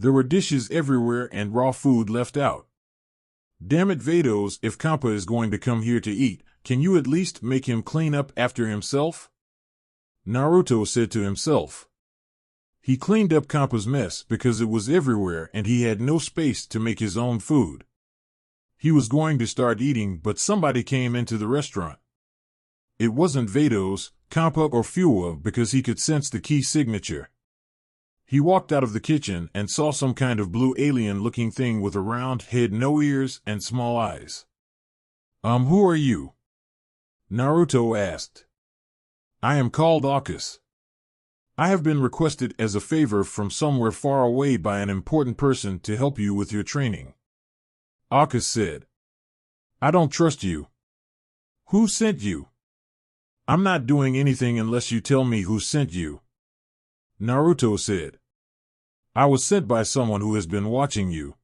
There were dishes everywhere and raw food left out. Damn it, Vados, if Kampa is going to come here to eat, can you at least make him clean up after himself? Naruto said to himself. He cleaned up Kampa's mess because it was everywhere and he had no space to make his own food. He was going to start eating, but somebody came into the restaurant. It wasn't Vados, Kampa, or Fuwa because he could sense the key signature. He walked out of the kitchen and saw some kind of blue alien-looking thing with a round head, no ears, and small eyes. Who are you? Naruto asked. I am called Akis. I have been requested as a favor from somewhere far away by an important person to help you with your training. Akis said. I don't trust you. Who sent you? I'm not doing anything unless you tell me who sent you. Naruto said. I was sent by someone who has been watching you.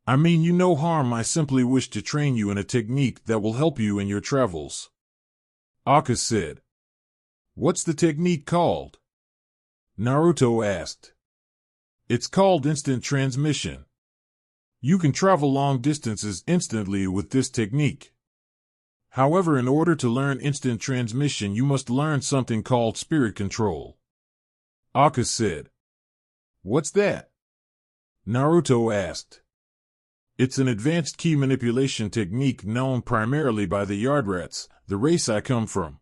I mean you no harm, I simply wish to train you in a technique that will help you in your travels. Akis said. What's the technique called? Naruto asked. It's called instant transmission. You can travel long distances instantly with this technique. However, in order to learn instant transmission, you must learn something called spirit control. Akis said. What's that? Naruto asked. It's an advanced key manipulation technique known primarily by the Yardrats, the race I come from.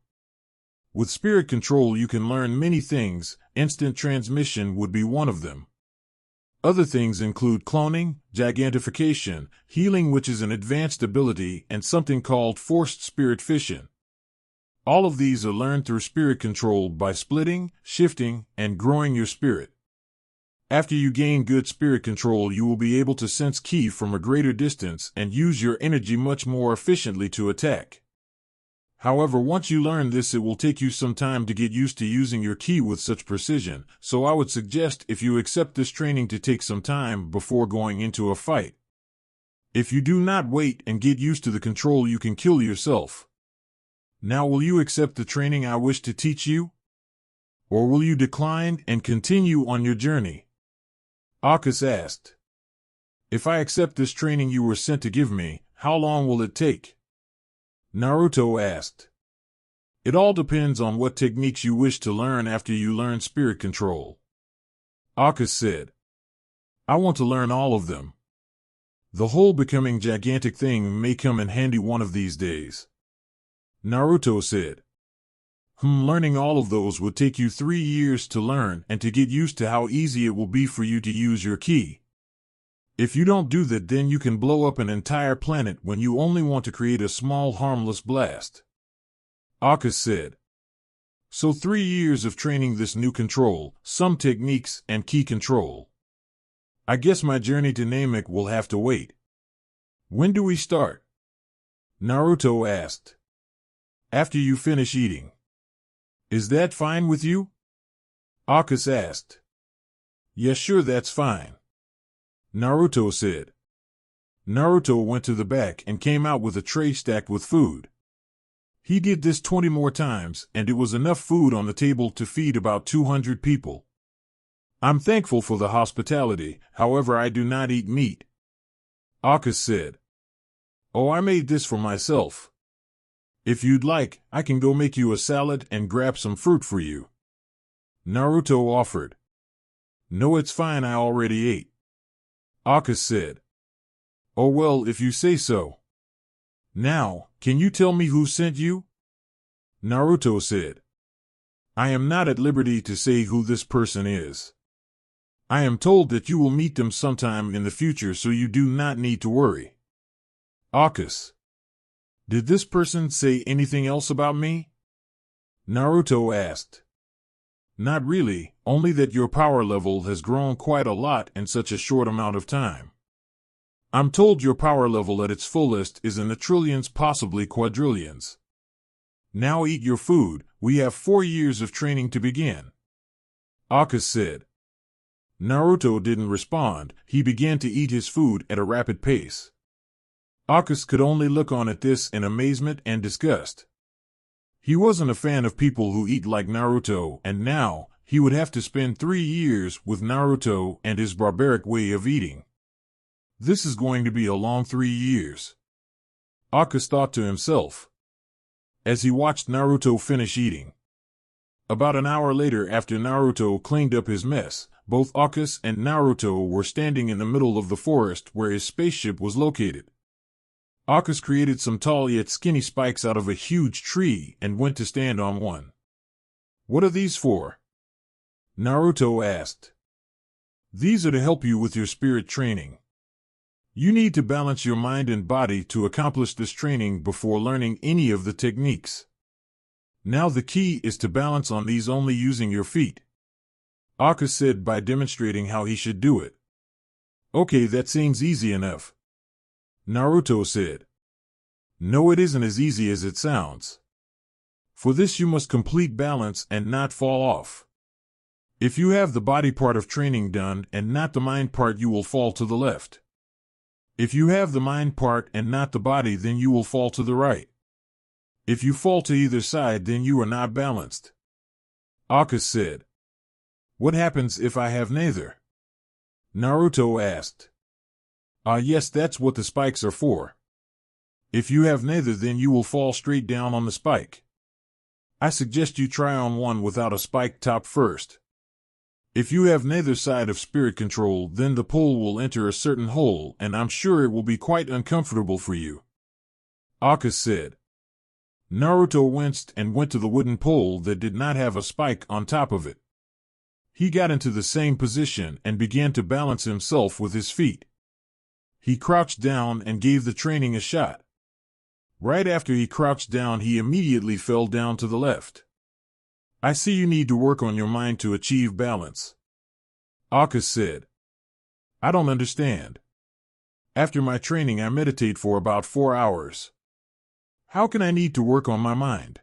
With spirit control you can learn many things, instant transmission would be one of them. Other things include cloning, gigantification, healing, which is an advanced ability, and something called forced spirit fission. All of these are learned through spirit control by splitting, shifting, and growing your spirit. After you gain good spirit control, you will be able to sense ki from a greater distance and use your energy much more efficiently to attack. However, once you learn this, it will take you some time to get used to using your ki with such precision, so I would suggest if you accept this training to take some time before going into a fight. If you do not wait and get used to the control, you can kill yourself. Now will you accept the training I wish to teach you? Or will you decline and continue on your journey? Akis asked. If I accept this training you were sent to give me, how long will it take? Naruto asked. It all depends on what techniques you wish to learn after you learn spirit control. Akis said. I want to learn all of them. The whole becoming gigantic thing may come in handy one of these days. Naruto said. Learning all of those would take you 3 years to learn and to get used to how easy it will be for you to use your ki. If you don't do that, then you can blow up an entire planet when you only want to create a small harmless blast. Akis said. So 3 years of training this new control, some techniques, and ki control. I guess my journey to Namek will have to wait. When do we start? Naruto asked. After you finish eating. Is that fine with you? Akis asked. Yeah, sure, that's fine. Naruto said. Naruto went to the back and came out with a tray stacked with food. He did this 20 more times, and it was enough food on the table to feed about 200 people. I'm thankful for the hospitality, however I do not eat meat. Akis said. Oh, I made this for myself. If you'd like, I can go make you a salad and grab some fruit for you. Naruto offered. No, it's fine, I already ate. Akis said. Oh well, if you say so. Now, can you tell me who sent you? Naruto said. I am not at liberty to say who this person is. I am told that you will meet them sometime in the future, so you do not need to worry. Akis. Did this person say anything else about me? Naruto asked. Not really, only that your power level has grown quite a lot in such a short amount of time. I'm told your power level at its fullest is in the trillions, possibly quadrillions. Now eat your food, we have 4 years of training to begin. Akis said. Naruto didn't respond, he began to eat his food at a rapid pace. Akis could only look on at this in amazement and disgust. He wasn't a fan of people who eat like Naruto, and now, he would have to spend 3 years with Naruto and his barbaric way of eating. This is going to be a long 3 years, Akis thought to himself, as he watched Naruto finish eating. About an hour later, after Naruto cleaned up his mess, both Akis and Naruto were standing in the middle of the forest where his spaceship was located. Akis created some tall yet skinny spikes out of a huge tree and went to stand on one. "What are these for?" Naruto asked. "These are to help you with your spirit training. You need to balance your mind and body to accomplish this training before learning any of the techniques. Now the key is to balance on these only using your feet," Akis said by demonstrating how he should do it. "Okay, that seems easy enough," Naruto said. "No, it isn't as easy as it sounds. For this you must complete balance and not fall off. If you have the body part of training done and not the mind part, you will fall to the left. If you have the mind part and not the body, then you will fall to the right. If you fall to either side, then you are not balanced," Akis said. "What happens if I have neither?" Naruto asked. Yes, that's what the spikes are for. If you have neither, then you will fall straight down on the spike. I suggest you try on one without a spike top first. If you have neither side of spirit control, then the pole will enter a certain hole, and I'm sure it will be quite uncomfortable for you," Akis said. Naruto winced and went to the wooden pole that did not have a spike on top of it. He got into the same position and began to balance himself with his feet. He crouched down and gave the training a shot. Right after he crouched down, he immediately fell down to the left. "I see you need to work on your mind to achieve balance," Akis said. "I don't understand. After my training, I meditate for about 4 hours. How can I need to work on my mind?"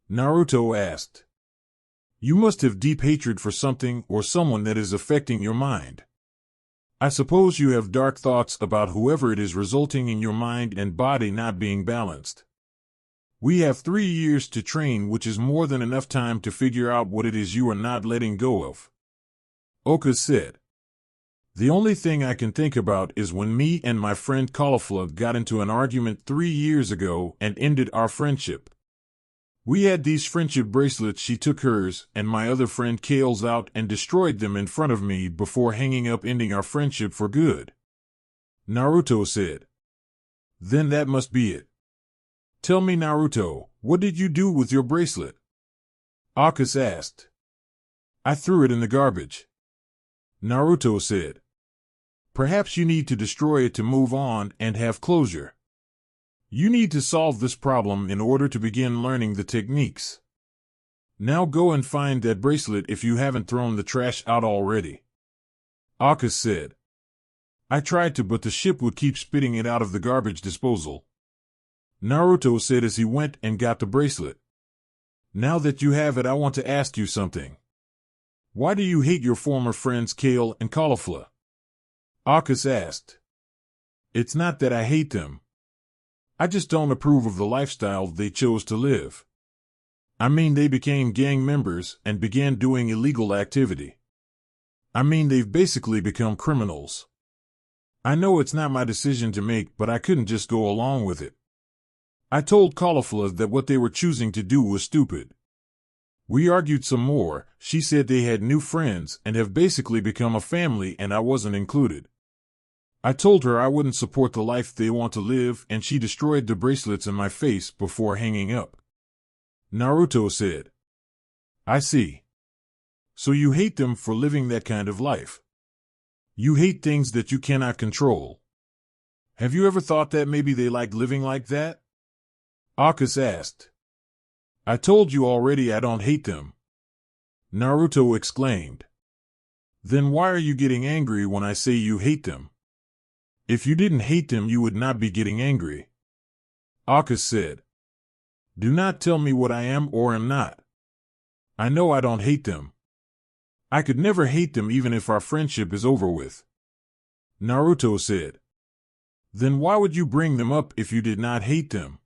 Naruto asked. "You must have deep hatred for something or someone that is affecting your mind. I suppose you have dark thoughts about whoever it is, resulting in your mind and body not being balanced. We have 3 years to train, which is more than enough time to figure out what it is you are not letting go of," Oka said. "The only thing I can think about is when me and my friend Caulifla got into an argument 3 years ago and ended our friendship. We had these friendship bracelets, she took hers and my other friend Kale's out and destroyed them in front of me before hanging up, ending our friendship for good," Naruto said. "Then that must be it. Tell me, Naruto, what did you do with your bracelet?" Akis asked. "I threw it in the garbage," Naruto said. "Perhaps you need to destroy it to move on and have closure. You need to solve this problem in order to begin learning the techniques. Now go and find that bracelet if you haven't thrown the trash out already," Akis said. "I tried to, but the ship would keep spitting it out of the garbage disposal," Naruto said as he went and got the bracelet. "Now that you have it, I want to ask you something. Why do you hate your former friends Kale and Caulifla?" Akis asked. "It's not that I hate them. I just don't approve of the lifestyle they chose to live. I mean, they became gang members and began doing illegal activity. I mean, they've basically become criminals. I know it's not my decision to make, but I couldn't just go along with it. I told Caulifla that what they were choosing to do was stupid. We argued some more. She said they had new friends and have basically become a family, and I wasn't included. I told her I wouldn't support the life they want to live, and she destroyed the bracelets in my face before hanging up," Naruto said. "I see. So you hate them for living that kind of life. You hate things that you cannot control. Have you ever thought that maybe they like living like that?" Akis asked. "I told you already I don't hate them," Naruto exclaimed. "Then why are you getting angry when I say you hate them? If you didn't hate them, you would not be getting angry," Akis said. "Do not tell me what I am or am not. I know I don't hate them. I could never hate them even if our friendship is over with," Naruto said. "Then why would you bring them up if you did not hate them?"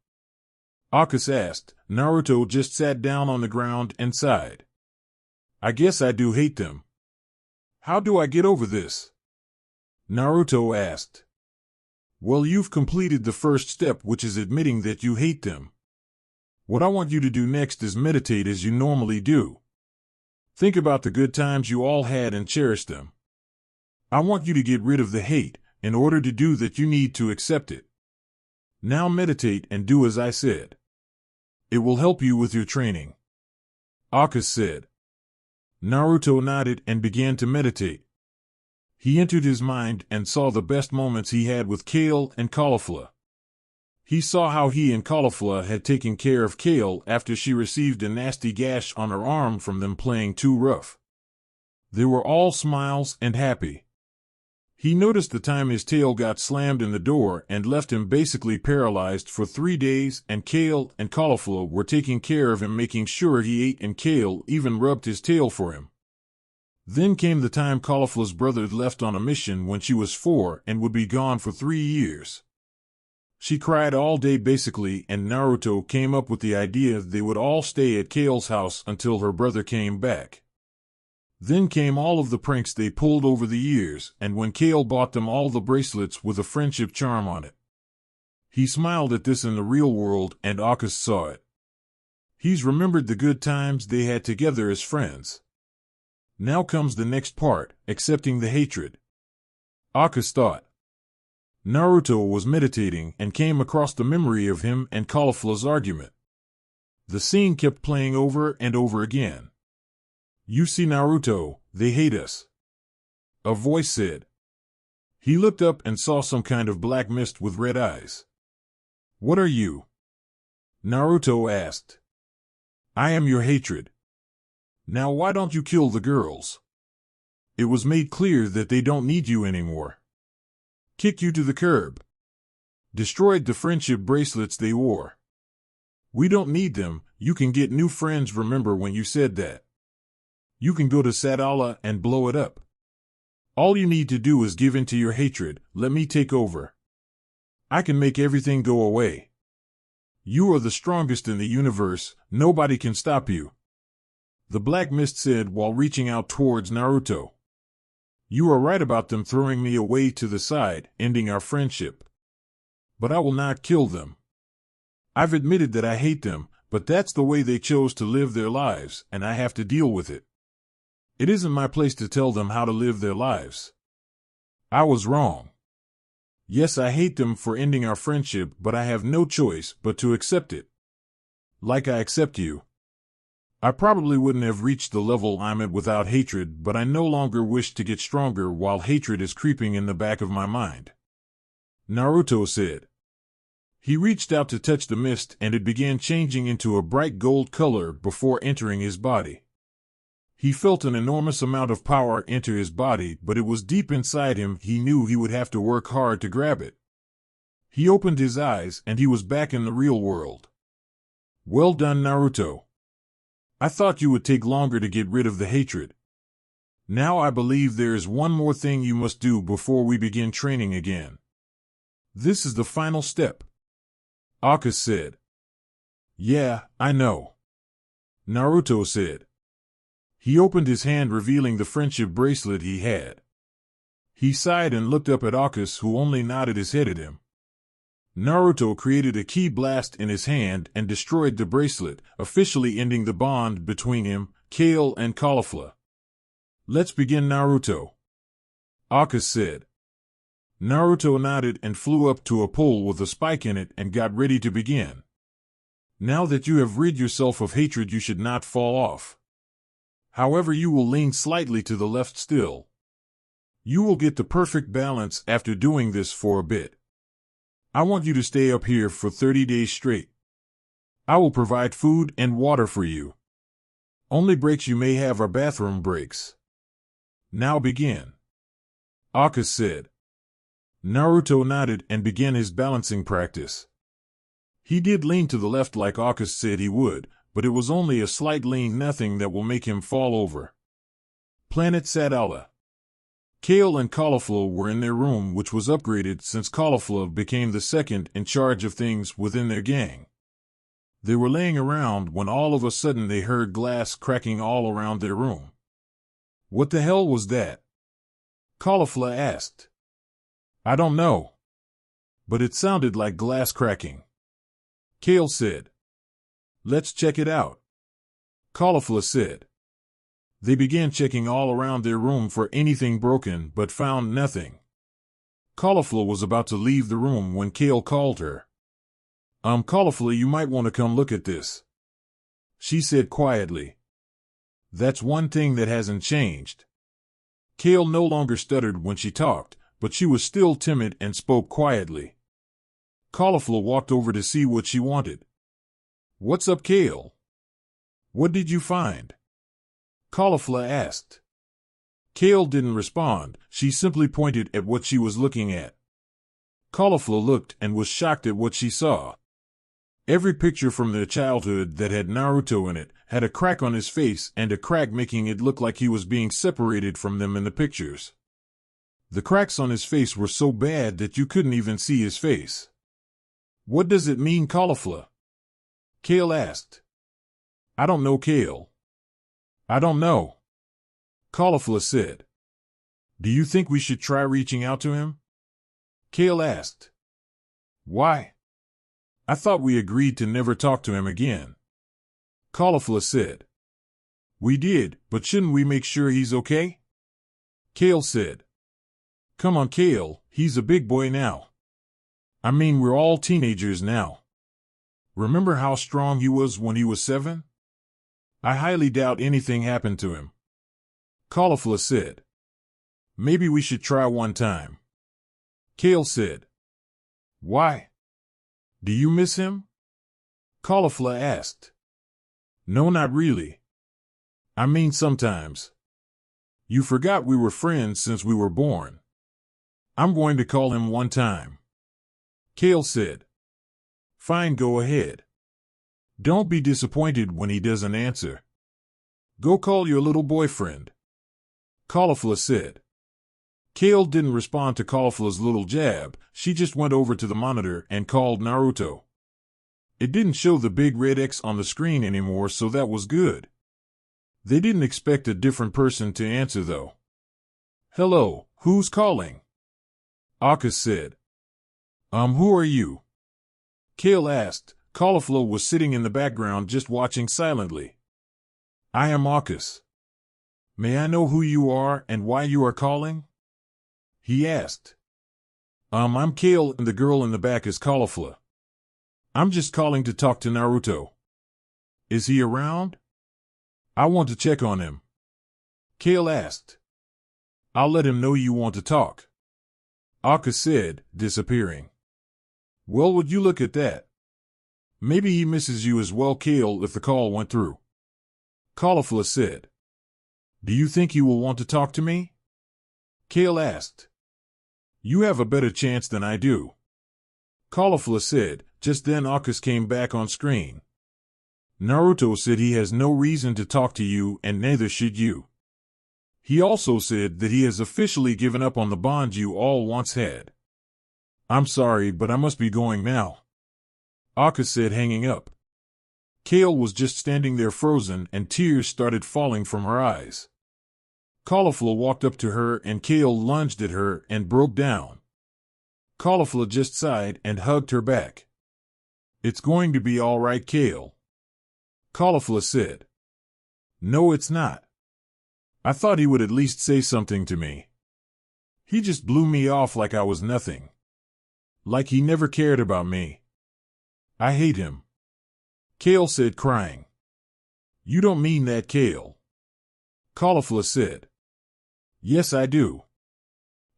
Akis asked. Naruto just sat down on the ground and sighed. I guess I do hate them. How do I get over this? Naruto asked. Well, you've completed the first step, which is admitting that you hate them. What I want you to do next is meditate as you normally do. Think about the good times you all had and cherish them. I want you to get rid of the hate. In order to do that, you need to accept it. Now meditate and do as I said. It will help you with your training. Akase said. Naruto nodded and began to meditate. He entered his mind and saw the best moments he had with Kale and Caulifla. He saw how he and Caulifla had taken care of Kale after she received a nasty gash on her arm from them playing too rough. They were all smiles and happy. He noticed the time his tail got slammed in the door and left him basically paralyzed for 3 days, and Kale and Caulifla were taking care of him, making sure he ate, and Kale even rubbed his tail for him. Then came the time Caulifla's brother left on a mission when she was 4 and would be gone for 3 years. She cried all day basically, and Naruto came up with the idea they would all stay at Kale's house until her brother came back. Then came all of the pranks they pulled over the years, and when Kale bought them all the bracelets with a friendship charm on it. He smiled at this in the real world, and Akase saw it. He's remembered the good times they had together as friends. Now comes the next part, accepting the hatred. Akase thought. Naruto was meditating and came across the memory of him and Caulifla's argument. The scene kept playing over and over again. You see, Naruto, they hate us. A voice said. He looked up and saw some kind of black mist with red eyes. What are you? Naruto asked. I am your hatred. Now why don't you kill the girls? It was made clear that they don't need you anymore. Kick you to the curb. Destroyed the friendship bracelets they wore. We don't need them, you can get new friends. Remember when you said that? You can go to Sadala and blow it up. All you need to do is give in to your hatred, let me take over. I can make everything go away. You are the strongest in the universe, nobody can stop you. The Black Mist said while reaching out towards Naruto. You are right about them throwing me away to the side, ending our friendship. But I will not kill them. I've admitted that I hate them, but that's the way they chose to live their lives, and I have to deal with it. It isn't my place to tell them how to live their lives. I was wrong. Yes, I hate them for ending our friendship, but I have no choice but to accept it. Like I accept you. I probably wouldn't have reached the level I'm at without hatred, but I no longer wish to get stronger while hatred is creeping in the back of my mind. Naruto said. He reached out to touch the mist and it began changing into a bright gold color before entering his body. He felt an enormous amount of power enter his body, but it was deep inside him. He knew he would have to work hard to grab it. He opened his eyes and he was back in the real world. Well done, Naruto. I thought you would take longer to get rid of the hatred. Now I believe there is one more thing you must do before we begin training again. This is the final step. Akase said. Yeah, I know. Naruto said. He opened his hand, revealing the friendship bracelet he had. He sighed and looked up at Akase, who only nodded his head at him. Naruto created a ki blast in his hand and destroyed the bracelet, officially ending the bond between him, Kale, and Caulifla. Let's begin, Naruto. Akase said. Naruto nodded and flew up to a pole with a spike in it and got ready to begin. Now that you have rid yourself of hatred, you should not fall off. However, you will lean slightly to the left still. You will get the perfect balance after doing this for a bit. I want you to stay up here for 30 days straight. I will provide food and water for you. Only breaks you may have are bathroom breaks. Now begin. Akase said. Naruto nodded and began his balancing practice. He did lean to the left like Akase said he would, but it was only a slight lean, nothing that will make him fall over. Planet Sadala. Kale and Caulifla were in their room, which was upgraded since Caulifla became the second in charge of things within their gang. They were laying around when all of a sudden they heard glass cracking all around their room. What the hell was that? Caulifla asked. I don't know. But it sounded like glass cracking. Kale said. Let's check it out. Caulifla said. They began checking all around their room for anything broken but found nothing. Caulifla was about to leave the room when Kale called her. Caulifla, you might want to come look at this. She said quietly. That's one thing that hasn't changed. Kale no longer stuttered when she talked, but she was still timid and spoke quietly. Caulifla walked over to see what she wanted. What's up, Kale? What did you find? Caulifla asked. Kale didn't respond, she simply pointed at what she was looking at. Caulifla looked and was shocked at what she saw. Every picture from their childhood that had Naruto in it had a crack on his face and a crack making it look like he was being separated from them in the pictures. The cracks on his face were so bad that you couldn't even see his face. What does it mean, Caulifla? Kale asked. I don't know, Kale. I don't know. Caulifla said. Do you think we should try reaching out to him? Kale asked. Why? I thought we agreed to never talk to him again. Caulifla said. We did, but shouldn't we make sure he's okay? Kale said. Come on, Kale, he's a big boy now. I mean, we're all teenagers now. Remember how strong he was when he was 7? I highly doubt anything happened to him. Caulifla said. Maybe we should try one time. Kale said. Why? Do you miss him? Caulifla asked. No, not really. I mean, sometimes. You forgot we were friends since we were born. I'm going to call him one time. Kale said. Fine, go ahead. Don't be disappointed when he doesn't answer. Go call your little boyfriend. Caulifla said. Kale didn't respond to Caulifla's little jab, she just went over to the monitor and called Naruto. It didn't show the big red X on the screen anymore, so that was good. They didn't expect a different person to answer though. Hello, who's calling? Akkas said. Who are you? Kale asked. Caulifla was sitting in the background just watching silently. I am Akkas. May I know who you are and why you are calling? He asked. I'm Kale and the girl in the back is Caulifla. I'm just calling to talk to Naruto. Is he around? I want to check on him. Kale asked. I'll let him know you want to talk. Akkas said, disappearing. Well, would you look at that? Maybe he misses you as well, Kale, if the call went through. Caulifla said. Do you think he will want to talk to me? Kale asked. You have a better chance than I do. Caulifla said. Just then Akkas came back on screen. Naruto said he has no reason to talk to you and neither should you. He also said that he has officially given up on the bond you all once had. I'm sorry, but I must be going now. Akkas said, hanging up. Kale was just standing there frozen and tears started falling from her eyes. Caulifla walked up to her and Kale lunged at her and broke down. Caulifla just sighed and hugged her back. It's going to be all right, Kale. Caulifla said. No, it's not. I thought he would at least say something to me. He just blew me off like I was nothing. Like he never cared about me. I hate him. Kale said, crying. You don't mean that, Kale. Caulifla said. Yes, I do.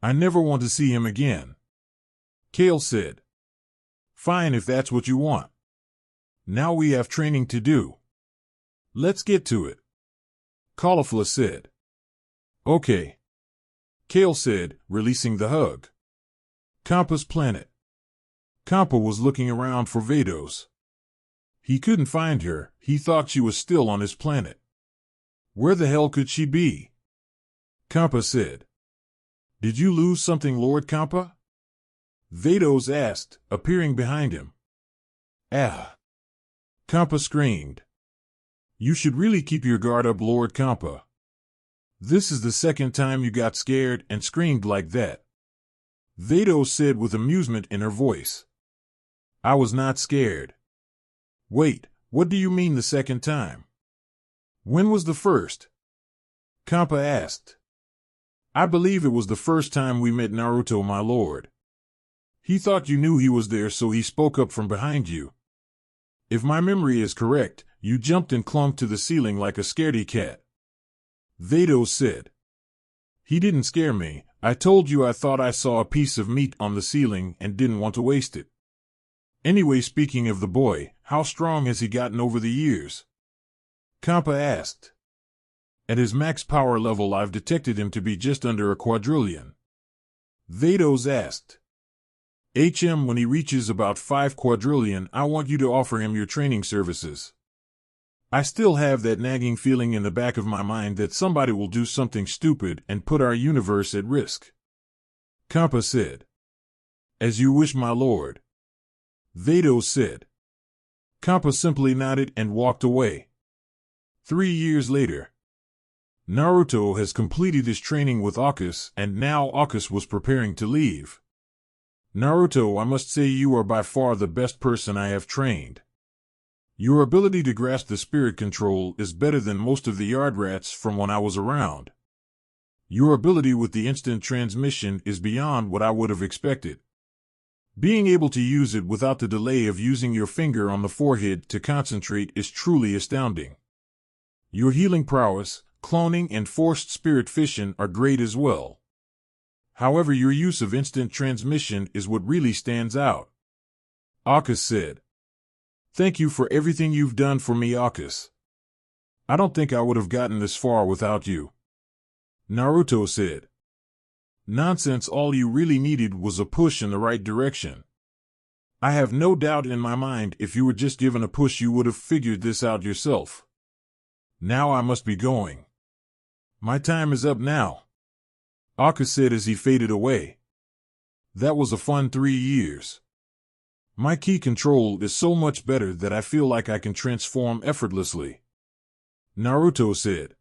I never want to see him again. Kale said. Fine if that's what you want. Now we have training to do. Let's get to it. Caulifla said. Okay. Kale said, releasing the hug. Kampa's planet. Kampa was looking around for Vados. He couldn't find her, he thought she was still on his planet. Where the hell could she be? Kampa said. Did you lose something, Lord Kampa? Vados asked, appearing behind him. Ah! Kampa screamed. You should really keep your guard up, Lord Kampa. This is the second time you got scared and screamed like that, Vado said with amusement in her voice. I was not scared. Wait, what do you mean the second time? When was the first? Kappa asked. I believe it was the first time we met Naruto, my lord. He thought you knew he was there, so he spoke up from behind you. If my memory is correct, you jumped and clung to the ceiling like a scaredy cat, Vado said. He didn't scare me. I told you I thought I saw a piece of meat on the ceiling and didn't want to waste it. Anyway, speaking of the boy, how strong has he gotten over the years? Kappa asked. At his max power level, I've detected him to be just under a quadrillion, Vados asked. When he reaches about 5 quadrillion, I want you to offer him your training services. I still have that nagging feeling in the back of my mind that somebody will do something stupid and put our universe at risk, Kappa said. As you wish, my lord, Vado said. Kappa simply nodded and walked away. 3 years later, Naruto has completed his training with Akis, and now Akis was preparing to leave. Naruto, I must say you are by far the best person I have trained. Your ability to grasp the spirit control is better than most of the yard rats from when I was around. Your ability with the instant transmission is beyond what I would have expected. Being able to use it without the delay of using your finger on the forehead to concentrate is truly astounding. Your healing prowess, cloning, and forced spirit fission are great as well. However, your use of instant transmission is what really stands out, Akis said. Thank you for everything you've done for me, Akis. I don't think I would have gotten this far without you, Naruto said. Nonsense, all you really needed was a push in the right direction. I have no doubt in my mind if you were just given a push you would have figured this out yourself. Now I must be going. My time is up now, Akis said as he faded away. That was a fun 3 years. My ki control is so much better that I feel like I can transform effortlessly, Naruto said.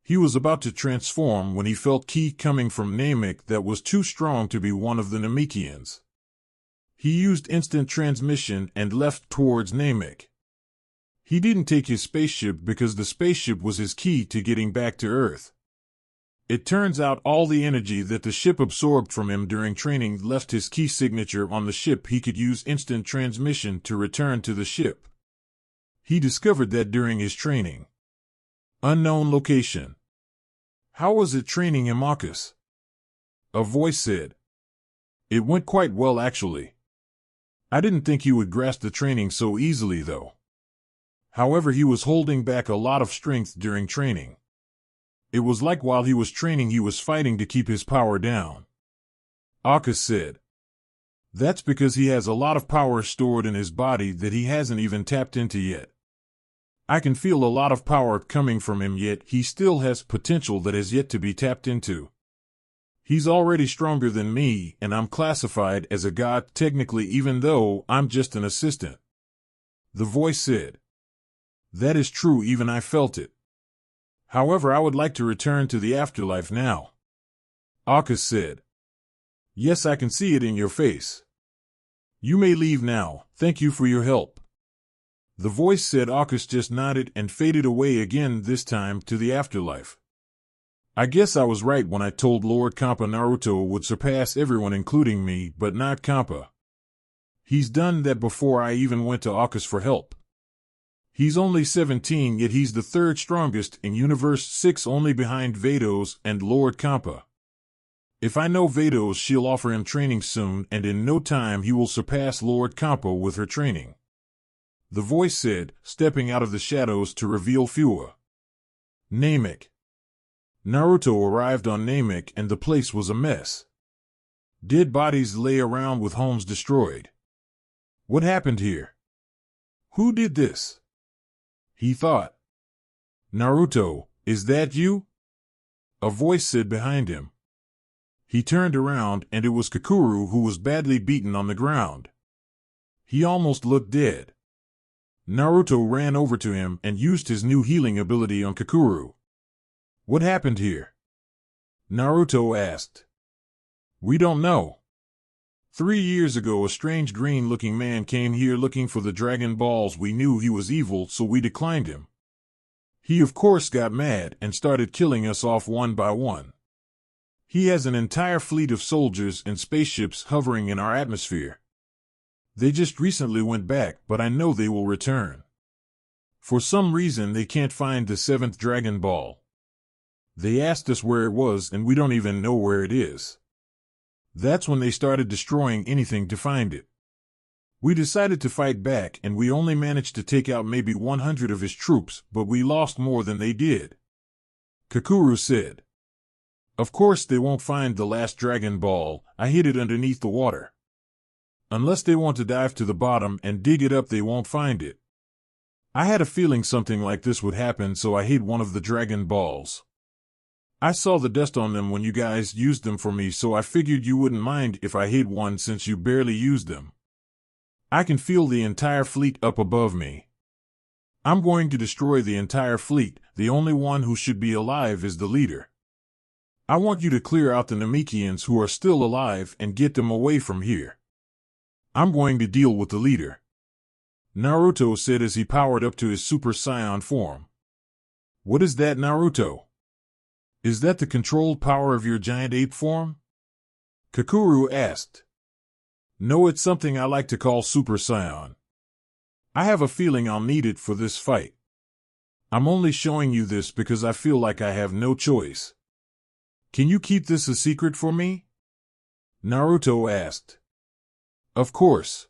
He was about to transform when he felt ki coming from Namek that was too strong to be one of the Namekians. He used instant transmission and left towards Namek. He didn't take his spaceship because the spaceship was his key to getting back to Earth. It turns out all the energy that the ship absorbed from him during training left his key signature on the ship. He could use instant transmission to return to the ship. He discovered that during his training. Unknown location. How was it training him, Akis? A voice said. It went quite well, actually. I didn't think he would grasp the training so easily, though. However, he was holding back a lot of strength during training. It was like while he was training he was fighting to keep his power down, Akis said. That's because he has a lot of power stored in his body that he hasn't even tapped into yet. I can feel a lot of power coming from him, yet he still has potential that has yet to be tapped into. He's already stronger than me, and I'm classified as a god technically, even though I'm just an assistant, the voice said. That is true, even I felt it. However, I would like to return to the afterlife now, Akis said. Yes, I can see it in your face. You may leave now, thank you for your help, the voice said. Akis just nodded and faded away again, this time to the afterlife. I guess I was right when I told Lord Kappa Naruto would surpass everyone including me, but not Kappa. He's done that before I even went to Akis for help. He's only 17, yet he's the 3rd strongest in Universe 6, only behind Vados and Lord Kappa. If I know Vados, she'll offer him training soon, and in no time he will surpass Lord Kappa with her training, the voice said, stepping out of the shadows to reveal Fua. Namek. Naruto arrived on Namek and the place was a mess. Dead bodies lay around with homes destroyed. What happened here? Who did this? He thought. Naruto, is that you? A voice said behind him. He turned around and it was Kakuru, who was badly beaten on the ground. He almost looked dead. Naruto ran over to him and used his new healing ability on Kakuru. What happened here? Naruto asked. We don't know. 3 years ago, a strange green-looking man came here looking for the Dragon Balls. We knew he was evil, so we declined him. He of course got mad and started killing us off one by one. He has an entire fleet of soldiers and spaceships hovering in our atmosphere. They just recently went back, but I know they will return. For some reason they can't find the 7th Dragon Ball. They asked us where it was and we don't even know where it is. That's when they started destroying anything to find it. We decided to fight back and we only managed to take out maybe 100 of his troops, but we lost more than they did. Kakuru said. Of course they won't find the last Dragon Ball. I hid it underneath the water. Unless they want to dive to the bottom and dig it up, they won't find it. I had a feeling something like this would happen, so I hid one of the Dragon Balls. I saw the dust on them when you guys used them for me, so I figured you wouldn't mind if I hid one since you barely used them. I can feel the entire fleet up above me. I'm going to destroy the entire fleet. The only one who should be alive is the leader. I want you to clear out the Namekians who are still alive and get them away from here. I'm going to deal with the leader, Naruto said as he powered up to his Super Saiyan form. What is that, Naruto? Is that the controlled power of your giant ape form? Kakuru asked. No, it's something I like to call Super Saiyan. I have a feeling I'll need it for this fight. I'm only showing you this because I feel like I have no choice. Can you keep this a secret for me? Naruto asked. Of course.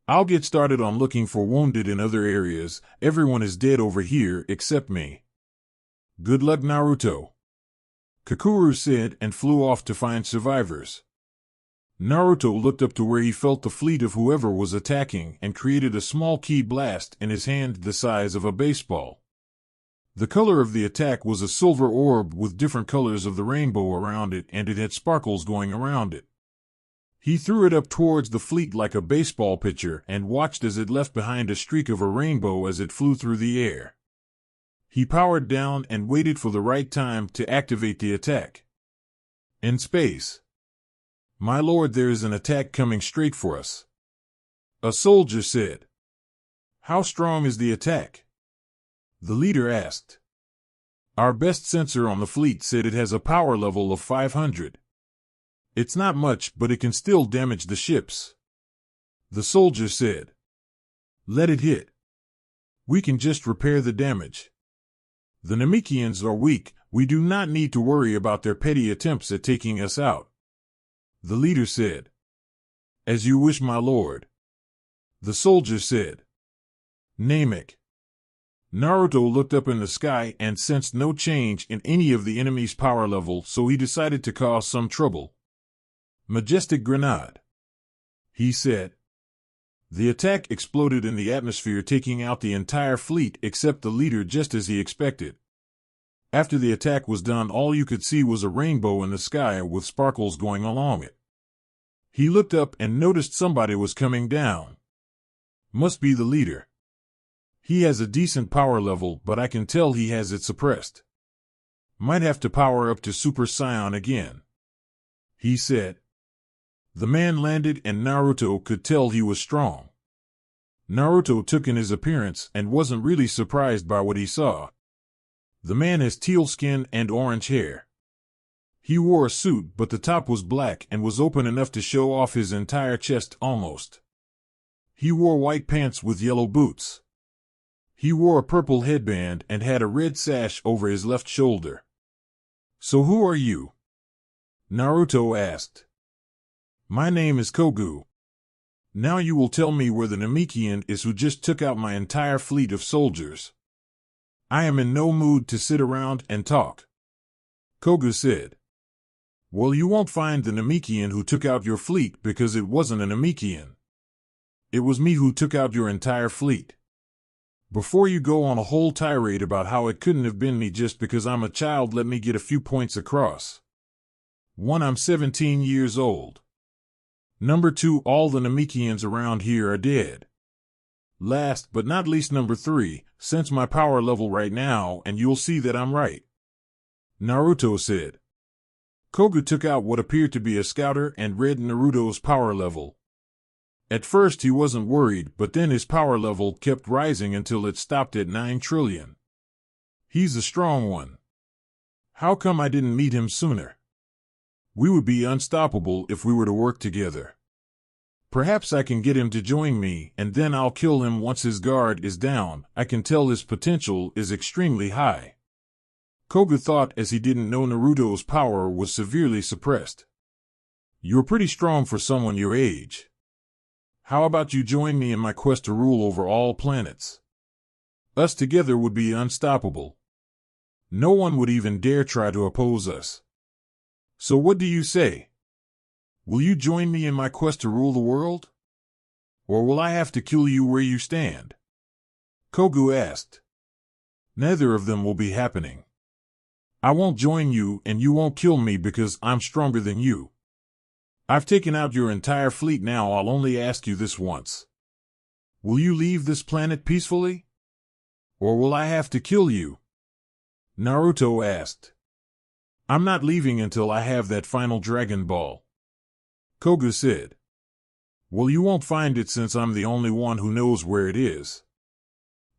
I'll get started on looking for wounded in other areas. Everyone is dead over here except me. Good luck, Naruto. Kakuru said and flew off to find survivors. Naruto looked up to where he felt the fleet of whoever was attacking and created a small ki blast in his hand the size of a baseball. The color of the attack was a silver orb with different colors of the rainbow around it, and it had sparkles going around it. He threw it up towards the fleet like a baseball pitcher and watched as it left behind a streak of a rainbow as it flew through the air. He powered down and waited for the right time to activate the attack. In space. My lord, there is an attack coming straight for us, a soldier said. How strong is the attack? The leader asked. Our best sensor on the fleet said it has a power level of 500. It's not much, but it can still damage the ships. The soldier said. Let it hit. We can just repair the damage. The Namekians are weak. We do not need to worry about their petty attempts at taking us out. The leader said. As you wish, my lord. The soldier said. Namek. Naruto looked up in the sky and sensed no change in any of the enemy's power level, so he decided to cause some trouble. Majestic Grenade, he said. The attack exploded in the atmosphere, taking out the entire fleet except the leader, just as he expected. After the attack was done, all you could see was a rainbow in the sky with sparkles going along it. He looked up and noticed somebody was coming down. Must be the leader. He has a decent power level, but I can tell he has it suppressed. Might have to power up to Super Saiyan again, he said. The man landed and Naruto could tell he was strong. Naruto took in his appearance and wasn't really surprised by what he saw. The man has teal skin and orange hair. He wore a suit, but the top was black and was open enough to show off his entire chest almost. He wore white pants with yellow boots. He wore a purple headband and had a red sash over his left shoulder. So who are you? Naruto asked. My name is Kogu. Now you will tell me where the Namekian is who just took out my entire fleet of soldiers. I am in no mood to sit around and talk, Kogu said. Well, you won't find the Namekian who took out your fleet because it wasn't a Namekian. It was me who took out your entire fleet. Before you go on a whole tirade about how it couldn't have been me just because I'm a child, let me get a few points across. 1. I'm 17 years old. Number 2. All the Namekians around here are dead. Last but not least, number 3. Sense my power level right now and you'll see that I'm right. Naruto said. Koga took out what appeared to be a scouter and read Naruto's power level. At first he wasn't worried, but then his power level kept rising until it stopped at 9 trillion. He's a strong one. How come I didn't meet him sooner? We would be unstoppable if we were to work together. Perhaps I can get him to join me, and then I'll kill him once his guard is down. I can tell his potential is extremely high. Koga thought, as he didn't know Naruto's power was severely suppressed. You're pretty strong for someone your age. How about you join me in my quest to rule over all planets? Us together would be unstoppable. No one would even dare try to oppose us. So what do you say? Will you join me in my quest to rule the world? Or will I have to kill you where you stand? Koga asked. Neither of them will be happening. I won't join you, and you won't kill me because I'm stronger than you. I've taken out your entire fleet now. I'll only ask you this once. Will you leave this planet peacefully? Or will I have to kill you? Naruto asked. I'm not leaving until I have that final Dragon Ball. Koga said. Well, you won't find it since I'm the only one who knows where it is.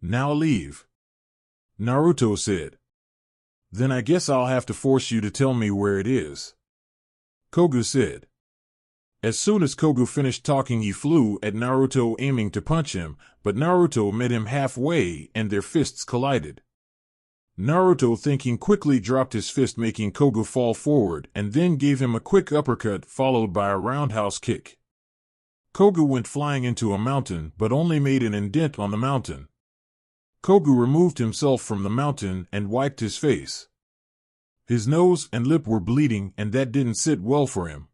Now leave. Naruto said. Then I guess I'll have to force you to tell me where it is. Koga said. As soon as Koga finished talking, he flew at Naruto, aiming to punch him, but Naruto met him halfway and their fists collided. Naruto, thinking quickly, dropped his fist, making Koga fall forward, and then gave him a quick uppercut followed by a roundhouse kick. Koga went flying into a mountain, but only made an indent on the mountain. Koga removed himself from the mountain and wiped his face. His nose and lip were bleeding, and that didn't sit well for him.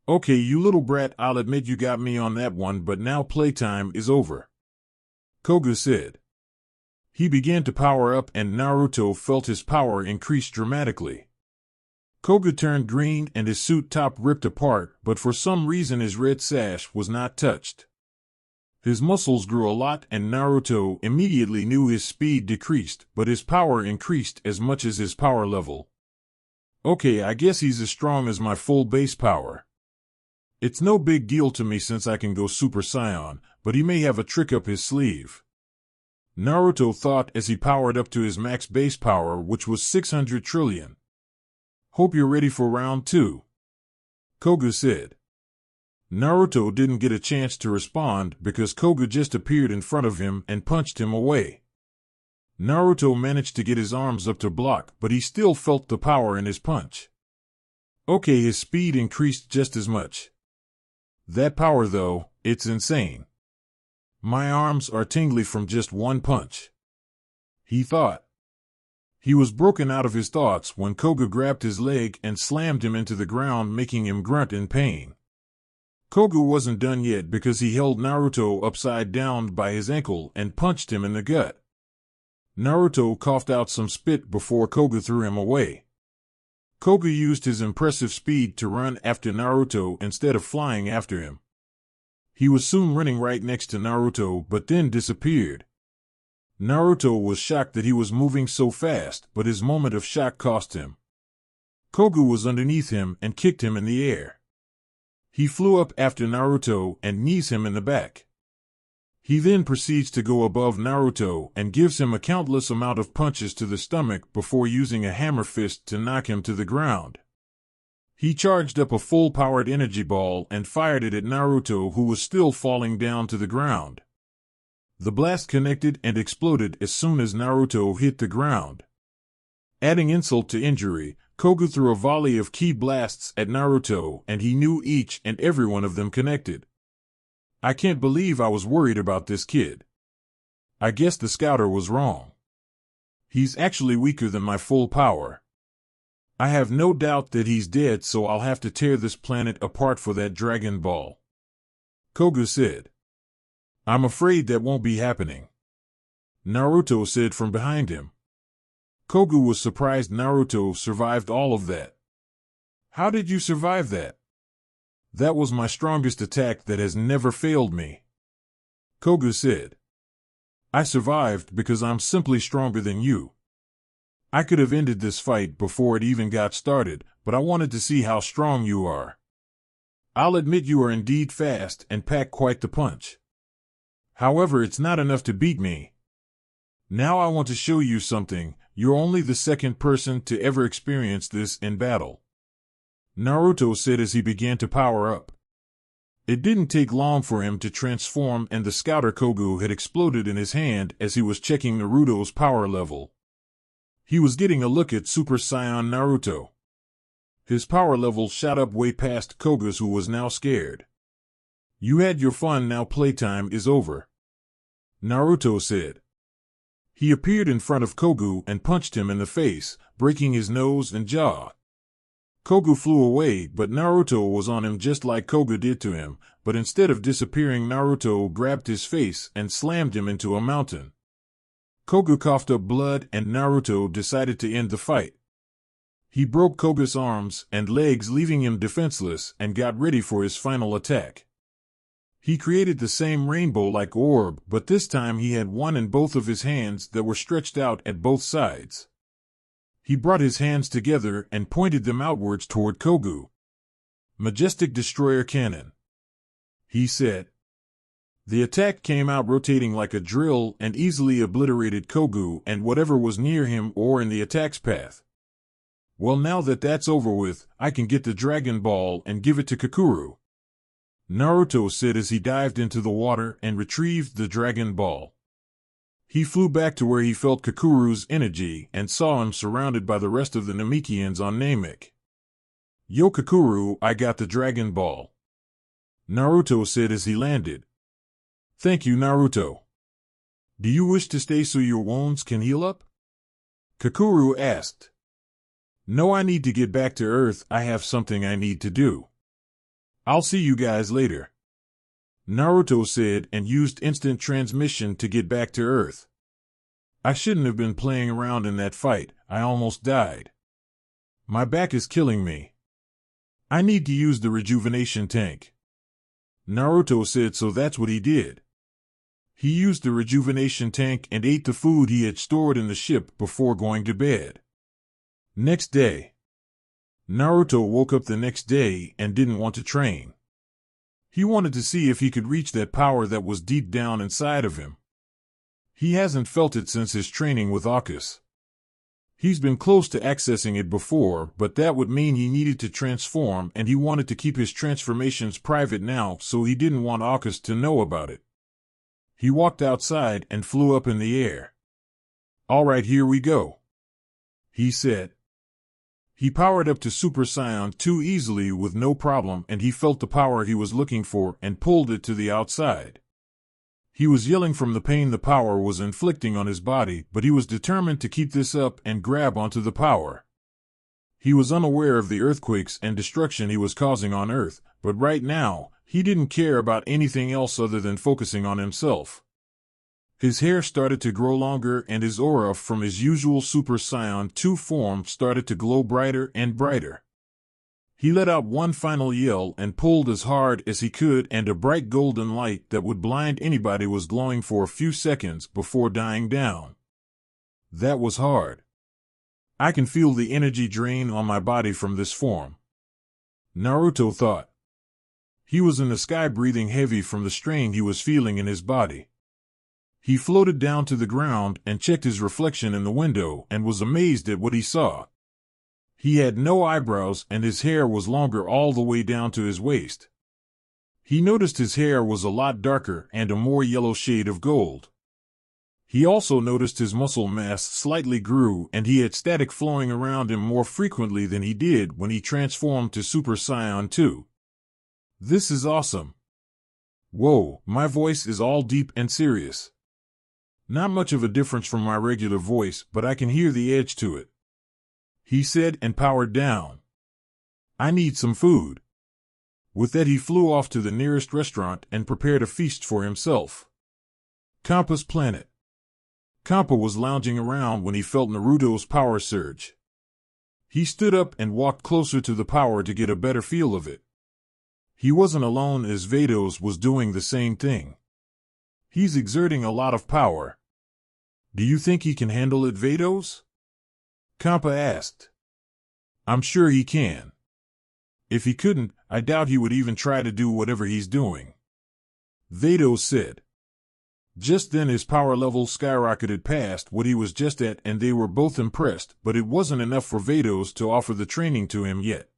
Okay, you little brat, I'll admit you got me on that one, but now playtime is over. Koga said. He began to power up, and Naruto felt his power increase dramatically. Koga turned green and his suit top ripped apart, but for some reason his red sash was not touched. His muscles grew a lot, and Naruto immediately knew his speed decreased, but his power increased as much as his power level. Okay, I guess he's as strong as my full base power. It's no big deal to me since I can go Super Saiyan, but he may have a trick up his sleeve. Naruto thought as he powered up to his max base power, which was 600 trillion. Hope you're ready for round 2. Koga said. Naruto didn't get a chance to respond because Koga just appeared in front of him and punched him away. Naruto managed to get his arms up to block, but he still felt the power in his punch. Okay, his speed increased just as much. That power though, it's insane. My arms are tingly from just one punch. He thought. He was broken out of his thoughts when Koga grabbed his leg and slammed him into the ground, making him grunt in pain. Koga wasn't done yet because he held Naruto upside down by his ankle and punched him in the gut. Naruto coughed out some spit before Koga threw him away. Koga used his impressive speed to run after Naruto instead of flying after him. He was soon running right next to Naruto, but then disappeared. Naruto was shocked that he was moving so fast, but his moment of shock cost him. Koga was underneath him and kicked him in the air. He flew up after Naruto and knees him in the back. He then proceeds to go above Naruto and gives him a countless amount of punches to the stomach before using a hammer fist to knock him to the ground. He charged up a full-powered energy ball and fired it at Naruto, who was still falling down to the ground. The blast connected and exploded as soon as Naruto hit the ground. Adding insult to injury, Koga threw a volley of ki blasts at Naruto, and he knew each and every one of them connected. I can't believe I was worried about this kid. I guess the scouter was wrong. He's actually weaker than my full power. I have no doubt that he's dead, so I'll have to tear this planet apart for that Dragon Ball. Koga said. I'm afraid that won't be happening. Naruto said from behind him. Koga was surprised Naruto survived all of that. How did you survive that? That was my strongest attack that has never failed me. Koga said. I survived because I'm simply stronger than you. I could have ended this fight before it even got started, but I wanted to see how strong you are. I'll admit you are indeed fast and pack quite the punch. However, it's not enough to beat me. Now I want to show you something. You're only the second person to ever experience this in battle," Naruto said as he began to power up. It didn't take long for him to transform, and the scouter Kogu had exploded in his hand as he was checking Naruto's power level. He was getting a look at Super Saiyan Naruto. His power level shot up way past Koga's, who was now scared. "You had your fun, now playtime is over," Naruto said. He appeared in front of Kogu and punched him in the face, breaking his nose and jaw. Kogu flew away, but Naruto was on him just like Koga did to him, but instead of disappearing, Naruto grabbed his face and slammed him into a mountain. Kogu coughed up blood, and Naruto decided to end the fight. He broke Koga's arms and legs, leaving him defenseless, and got ready for his final attack. He created the same rainbow-like orb, but this time he had one in both of his hands that were stretched out at both sides. He brought his hands together and pointed them outwards toward Kogu. "Majestic Destroyer Cannon," he said. The attack came out rotating like a drill and easily obliterated Kogu and whatever was near him or in the attack's path. "Well, now that that's over with, I can get the Dragon Ball and give it to Kakuru," Naruto said as he dived into the water and retrieved the Dragon Ball. He flew back to where he felt Kakuru's energy and saw him surrounded by the rest of the Namekians on Namek. "Yo Kakuru, I got the Dragon Ball," Naruto said as he landed. "Thank you, Naruto. Do you wish to stay so your wounds can heal up?" Kakuru asked. "No, I need to get back to Earth. I have something I need to do. I'll see you guys later," Naruto said and used instant transmission to get back to Earth. "I shouldn't have been playing around in that fight. I almost died. My back is killing me. I need to use the rejuvenation tank," Naruto said, so that's what he did. He used the rejuvenation tank and ate the food he had stored in the ship before going to bed. Next day. Naruto woke up the next day and didn't want to train. He wanted to see if he could reach that power that was deep down inside of him. He hasn't felt it since his training with Akkus. He's been close to accessing it before, but that would mean he needed to transform, and he wanted to keep his transformations private now, so he didn't want Akkus to know about it. He walked outside and flew up in the air. "All right, here we go," he said. He powered up to Super Saiyan 2 easily with no problem, and he felt the power he was looking for and pulled it to the outside. He was yelling from the pain the power was inflicting on his body, but he was determined to keep this up and grab onto the power. He was unaware of the earthquakes and destruction he was causing on Earth, but right now, he didn't care about anything else other than focusing on himself. His hair started to grow longer, and his aura from his usual Super Saiyan 2 form started to glow brighter and brighter. He let out one final yell and pulled as hard as he could, and a bright golden light that would blind anybody was glowing for a few seconds before dying down. That was hard. I can feel the energy drain on my body from this form, Naruto thought. He was in the sky, breathing heavy from the strain he was feeling in his body. He floated down to the ground and checked his reflection in the window and was amazed at what he saw. He had no eyebrows and his hair was longer all the way down to his waist. He noticed his hair was a lot darker and a more yellow shade of gold. He also noticed his muscle mass slightly grew and he had static flowing around him more frequently than he did when he transformed to Super Saiyan 2. This is awesome. Whoa, my voice is all deep and serious. Not much of a difference from my regular voice, but I can hear the edge to it, he said and powered down. I need some food. With that, he flew off to the nearest restaurant and prepared a feast for himself. Kampa's planet. Kampa was lounging around when he felt Naruto's power surge. He stood up and walked closer to the power to get a better feel of it. He wasn't alone, as Vados was doing the same thing. He's exerting a lot of power. Do you think he can handle it, Vados? Kappa asked. I'm sure he can. If he couldn't, I doubt he would even try to do whatever he's doing. Vados said. Just then his power level skyrocketed past what he was just at, and they were both impressed, but it wasn't enough for Vados to offer the training to him yet.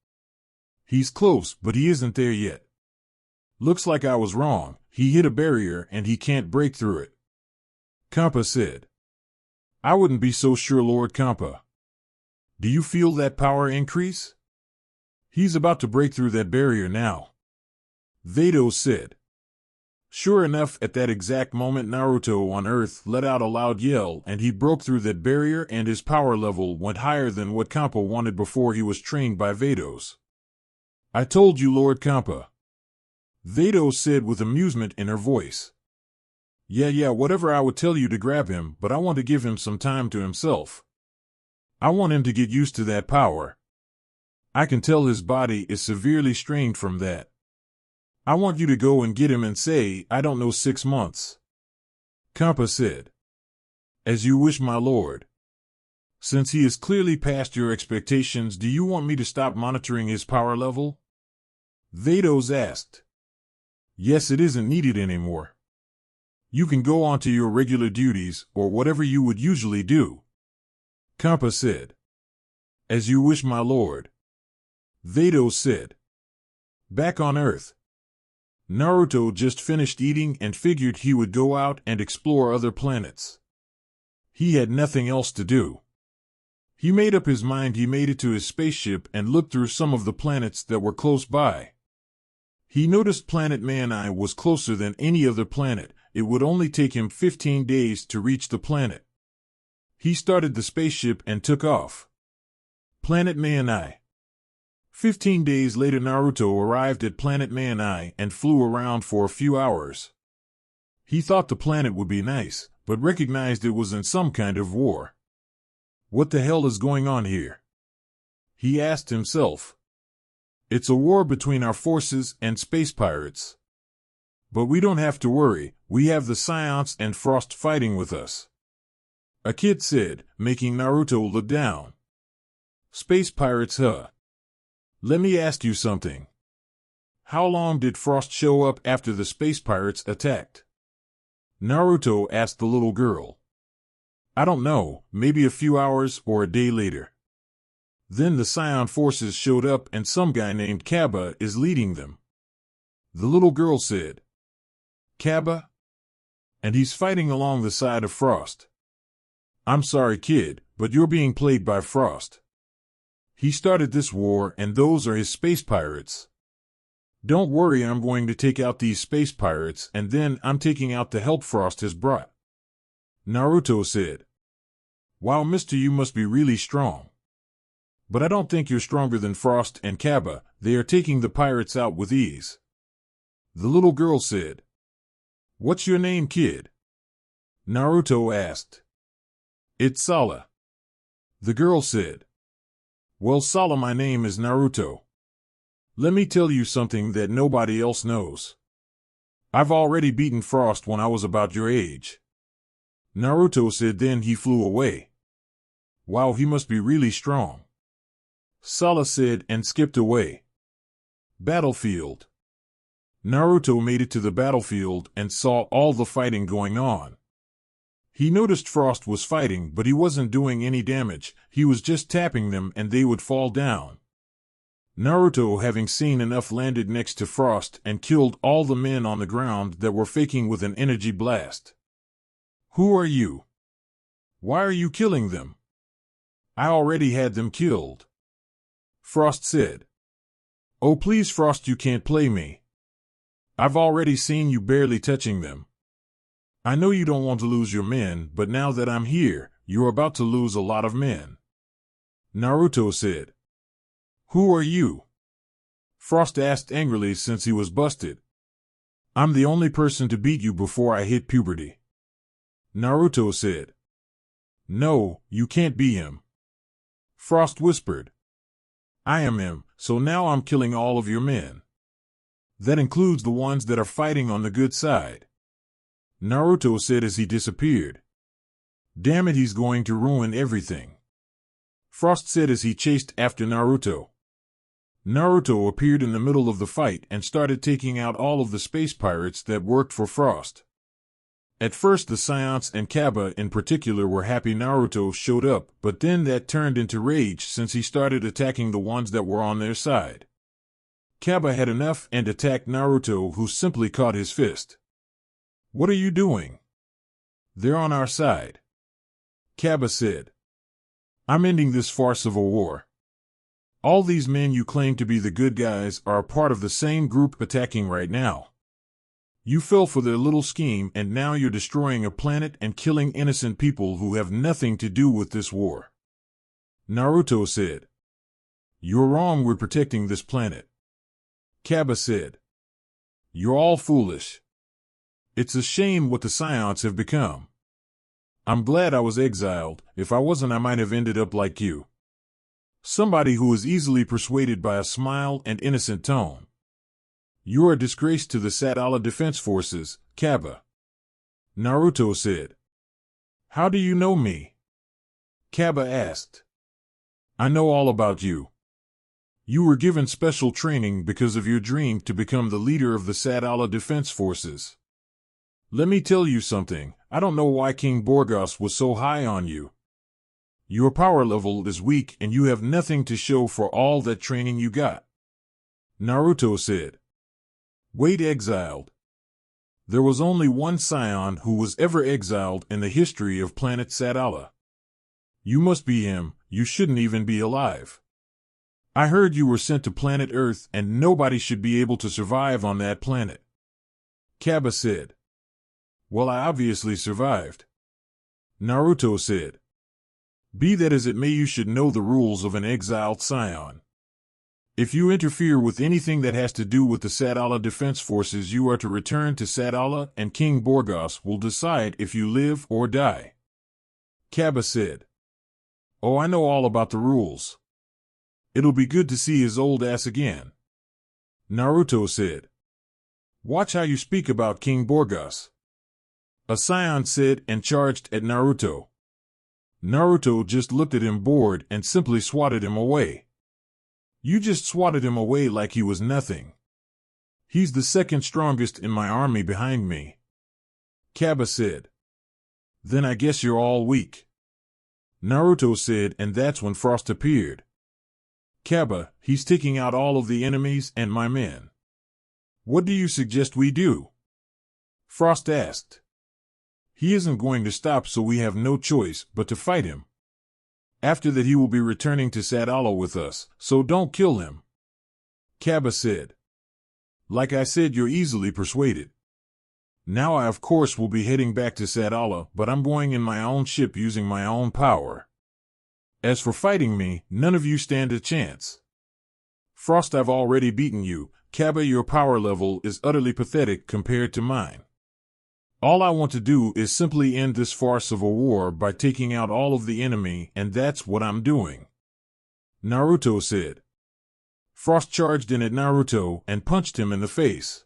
He's close, but he isn't there yet. Looks like I was wrong. He hit a barrier and he can't break through it. Kappa said. I wouldn't be so sure, Lord Kappa. Do you feel that power increase? He's about to break through that barrier now. Vados said. Sure enough, at that exact moment Naruto on Earth let out a loud yell and he broke through that barrier, and his power level went higher than what Kappa wanted before he was trained by Vados. I told you, Lord Kappa. Vados said with amusement in her voice. Yeah, whatever, I would tell you to grab him, but I want to give him some time to himself. I want him to get used to that power. I can tell his body is severely strained from that. I want you to go and get him and say, I don't know, 6 months. Kappa said. As you wish, my lord. Since he is clearly past your expectations, do you want me to stop monitoring his power level? Vados asked. Yes, it isn't needed anymore. You can go on to your regular duties, or whatever you would usually do. Kappa said. As you wish, my lord. Vados said. Back on Earth. Naruto just finished eating and figured he would go out and explore other planets. He had nothing else to do. He made up his mind. He made it to his spaceship and looked through some of the planets that were close by. He noticed planet Man-I was closer than any other planet. It would only take him 15 days to reach the planet. He started the spaceship and took off. Planet Man-I. 15 days later Naruto arrived at Planet Man-I and flew around for a few hours. He thought the planet would be nice, but recognized it was in some kind of war. What the hell is going on here? He asked himself. It's a war between our forces and space pirates. But we don't have to worry, we have the Saiyans and Frost fighting with us. A kid said, making Naruto look down. Space pirates, huh? Let me ask you something. How long did Frost show up after the space pirates attacked? Naruto asked the little girl. I don't know, maybe a few hours or a day later. Then the Saiyan forces showed up and some guy named Kaba is leading them. The little girl said. Kaba? And he's fighting along the side of Frost. I'm sorry, kid, but you're being played by Frost. He started this war and those are his space pirates. Don't worry, I'm going to take out these space pirates and then I'm taking out the help Frost has brought. Naruto said. Wow, mister, you must be really strong. But I don't think you're stronger than Frost and Kaba. They are taking the pirates out with ease. The little girl said. What's your name, kid? Naruto asked. It's Sala. The girl said. Well, Sala, my name is Naruto. Let me tell you something that nobody else knows. I've already beaten Frost when I was about your age. Naruto said. Then he flew away. Wow, he must be really strong. Sala said and skipped away. Battlefield. Naruto made it to the battlefield and saw all the fighting going on. He noticed Frost was fighting, but he wasn't doing any damage. He was just tapping them and they would fall down. Naruto, having seen enough, landed next to Frost and killed all the men on the ground that were faking with an energy blast. Who are you? Why are you killing them? I already had them killed. Frost said. Oh please, Frost, you can't play me. I've already seen you barely touching them. I know you don't want to lose your men, but now that I'm here, you're about to lose a lot of men. Naruto said. Who are you? Frost asked angrily since he was busted. I'm the only person to beat you before I hit puberty. Naruto said. No, you can't be him. Frost whispered. I am him, so now I'm killing all of your men. That includes the ones that are fighting on the good side. Naruto said as he disappeared. Damn it, he's going to ruin everything. Frost said as he chased after Naruto. Naruto appeared in the middle of the fight and started taking out all of the space pirates that worked for Frost. At first the Saiyans and Kaba in particular were happy Naruto showed up, but then that turned into rage since he started attacking the ones that were on their side. Kaba had enough and attacked Naruto, who simply caught his fist. "What are you doing? They're on our side," Kaba said. "I'm ending this farce of a war. All these men you claim to be the good guys are a part of the same group attacking right now. You fell for their little scheme and now you're destroying a planet and killing innocent people who have nothing to do with this war." Naruto said. "You're wrong, we're protecting this planet." Kaba said. "You're all foolish. It's a shame what the Saiyans have become. I'm glad I was exiled. If I wasn't, I might have ended up like you. Somebody who is easily persuaded by a smile and innocent tone. You're a disgrace to the Sadala Defense Forces, Kaba." Naruto said. "How do you know me?" Kaba asked. "I know all about you. You were given special training because of your dream to become the leader of the Sadala Defense Forces. Let me tell you something, I don't know why King Borgos was so high on you. Your power level is weak and you have nothing to show for all that training you got." Naruto said. "Wait, exiled? There was only one Saiyan who was ever exiled in the history of planet Sadala. You must be him, you shouldn't even be alive. I heard you were sent to planet Earth and nobody should be able to survive on that planet." Kaba said. "Well, I obviously survived." Naruto said. "Be that as it may, you should know the rules of an exiled Saiyan. If you interfere with anything that has to do with the Sadala Defense Forces, you are to return to Sadala and King Borgos will decide if you live or die." Kaba said. "Oh, I know all about the rules. It'll be good to see his old ass again." Naruto said. "Watch how you speak about King Borgos." A Saiyan said and charged at Naruto. Naruto just looked at him bored and simply swatted him away. "You just swatted him away like he was nothing. He's the second strongest in my army behind me." Kaba said. "Then I guess you're all weak." Naruto said, and that's when Frost appeared. "Kaba, he's taking out all of the enemies and my men. What do you suggest we do?" Frost asked. "He isn't going to stop, so we have no choice but to fight him. After that he will be returning to Sadala with us, so don't kill him." Kaba said. "Like I said, you're easily persuaded. Now I of course will be heading back to Sadala, but I'm going in my own ship using my own power. As for fighting me, none of you stand a chance. Frost, I've already beaten you. Kaba, your power level is utterly pathetic compared to mine. All I want to do is simply end this farce of a war by taking out all of the enemy, and that's what I'm doing." Naruto said. Frost charged in at Naruto and punched him in the face.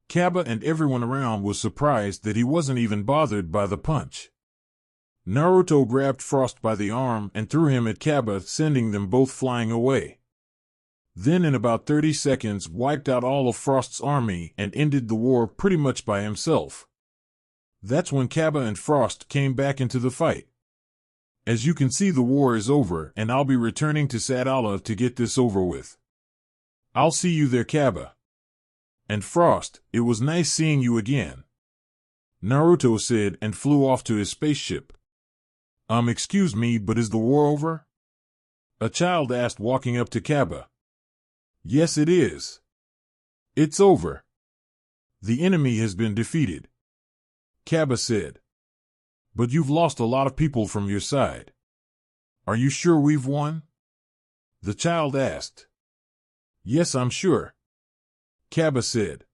Kaba and everyone around was surprised that he wasn't even bothered by the punch. Naruto grabbed Frost by the arm and threw him at Kaba, sending them both flying away. Then in about 30 seconds wiped out all of Frost's army and ended the war pretty much by himself. That's when Kaba and Frost came back into the fight. As you can see, the war is over and I'll be returning to Sadala to get this over with. I'll see you there, Kaba. And Frost, it was nice seeing you again," Naruto said and flew off to his spaceship. Excuse me, but is the war over?" a child asked, walking up to Kaba. "Yes, it is. It's over. The enemy has been defeated," Kaba said. "But you've lost a lot of people from your side. Are you sure we've won?" the child asked. "Yes, I'm sure," Kaba said.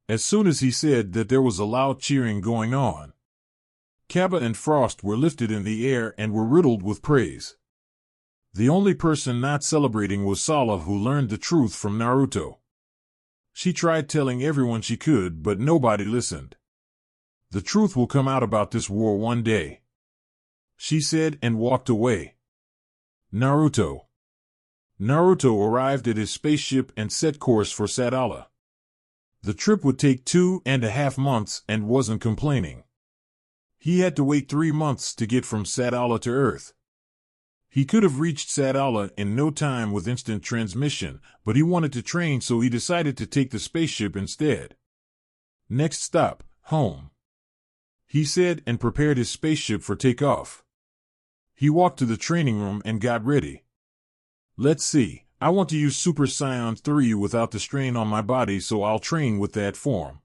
As soon as he said that, there was a loud cheering going on. Kaba and Frost were lifted in the air and were riddled with praise. The only person not celebrating was Sala, who learned the truth from Naruto. She tried telling everyone she could, but nobody listened. "The truth will come out about this war one day," she said and walked away. Naruto. Naruto arrived at his spaceship and set course for Sadala. The trip would take 2.5 months and wasn't complaining. He had to wait 3 months to get from Sadala to Earth. He could have reached Sadala in no time with instant transmission, but he wanted to train, so he decided to take the spaceship instead. Next stop, home, he said, and prepared his spaceship for takeoff. He walked to the training room and got ready. Let's see, I want to use Super Saiyan 3 without the strain on my body, so I'll train with that form.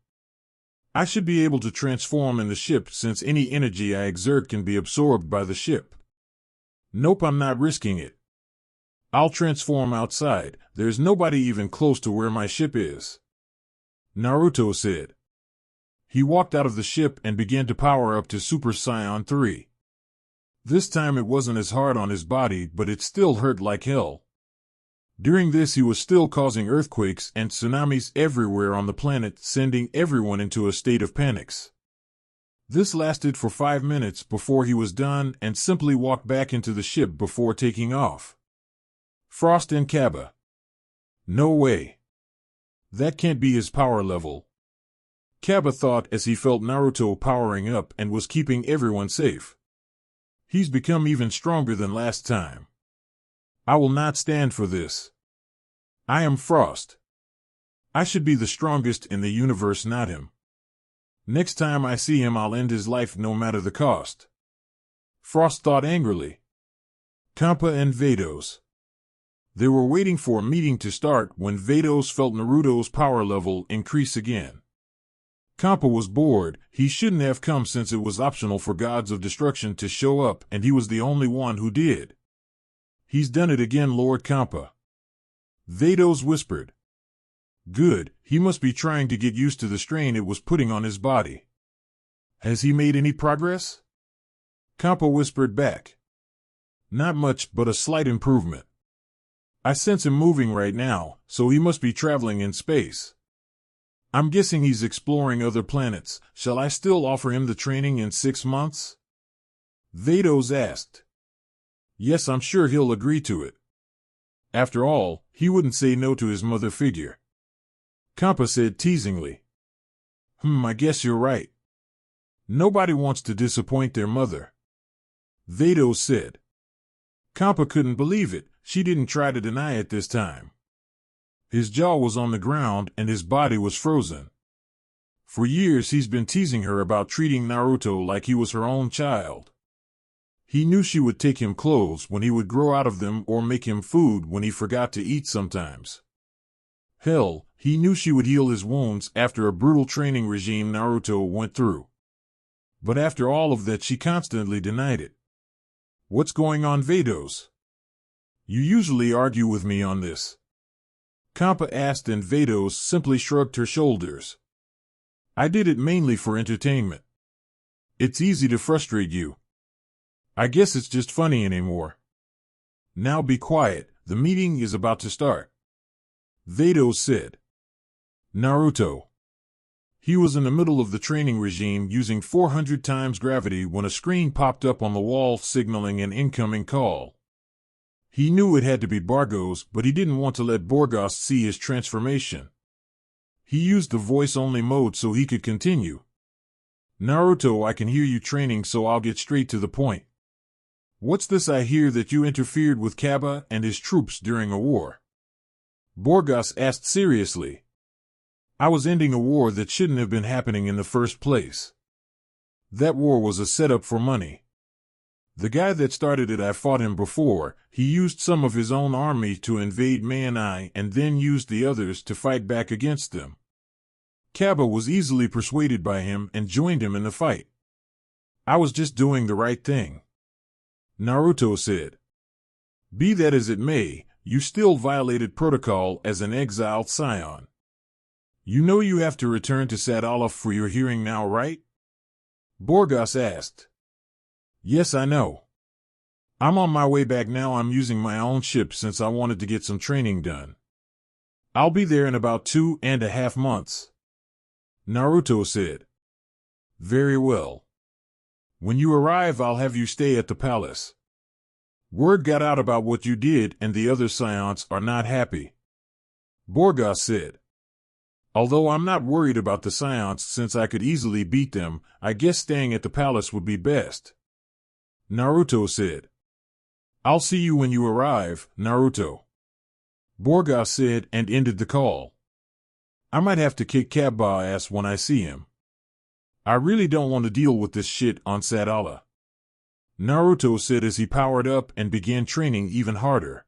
I should be able to transform in the ship since any energy I exert can be absorbed by the ship. Nope, I'm not risking it. I'll transform outside. There's nobody even close to where my ship is, Naruto said. He walked out of the ship and began to power up to Super Saiyan 3. This time it wasn't as hard on his body, but it still hurt like hell. During this he was still causing earthquakes and tsunamis everywhere on the planet, sending everyone into a state of panics. This lasted for 5 minutes before he was done and simply walked back into the ship before taking off. Frost and Kaba. No way. That can't be his power level, Kaba thought as he felt Naruto powering up and was keeping everyone safe. He's become even stronger than last time. I will not stand for this. I am Frost. I should be the strongest in the universe, not him. Next time I see him, I'll end his life no matter the cost, Frost thought angrily. Kampa and Vados. They were waiting for a meeting to start when Vados felt Naruto's power level increase again. Kampa was bored. He shouldn't have come since it was optional for gods of destruction to show up, and he was the only one who did. He's done it again, Lord Kampa, Vados whispered. Good, he must be trying to get used to the strain it was putting on his body. Has he made any progress? Kampa whispered back. Not much, but a slight improvement. I sense him moving right now, so he must be traveling in space. I'm guessing he's exploring other planets. Shall I still offer him the training in 6 months? Vados asked. Yes, I'm sure he'll agree to it. After all, he wouldn't say no to his mother figure. Kampa said teasingly. I guess you're right. Nobody wants to disappoint their mother, Vados said. Kampa couldn't believe it. She didn't try to deny it this time. His jaw was on the ground and his body was frozen. For years he's been teasing her about treating Naruto like he was her own child. He knew she would take him clothes when he would grow out of them or make him food when he forgot to eat sometimes. Hell, he knew she would heal his wounds after a brutal training regime Naruto went through. But after all of that, she constantly denied it. What's going on, Vados? You usually argue with me on this, Kampa asked, and Vados simply shrugged her shoulders. I did it mainly for entertainment. It's easy to frustrate you. I guess it's just funny anymore. Now be quiet, the meeting is about to start, Vados said. Naruto. He was in the middle of the training regime using 400 times gravity when a screen popped up on the wall signaling an incoming call. He knew it had to be Bargos, but he didn't want to let Bargos see his transformation. He used the voice-only mode so he could continue. Naruto, I can hear you training, so I'll get straight to the point. What's this I hear that you interfered with Kaba and his troops during a war? Bargos asked seriously. I was ending a war that shouldn't have been happening in the first place. That war was a setup for money. The guy that started it, I fought him before. He used some of his own army to invade Manai and then used the others to fight back against them. Kaba was easily persuaded by him and joined him in the fight. I was just doing the right thing, Naruto said. Be that as it may, you still violated protocol as an exiled scion. You know you have to return to Sadala for your hearing now, right? Bargos asked. Yes, I know. I'm on my way back now. I'm using my own ship since I wanted to get some training done. I'll be there in about 2.5 months, Naruto said. Very well. When you arrive, I'll have you stay at the palace. Word got out about what you did and the other Saiyans are not happy. Borga said. Although I'm not worried about the Saiyans since I could easily beat them, I guess staying at the palace would be best. Naruto said. I'll see you when you arrive, Naruto. Borga said and ended the call. I might have to kick Kabba ass when I see him. I really don't want to deal with this shit on Sadala. Naruto said as he powered up and began training even harder.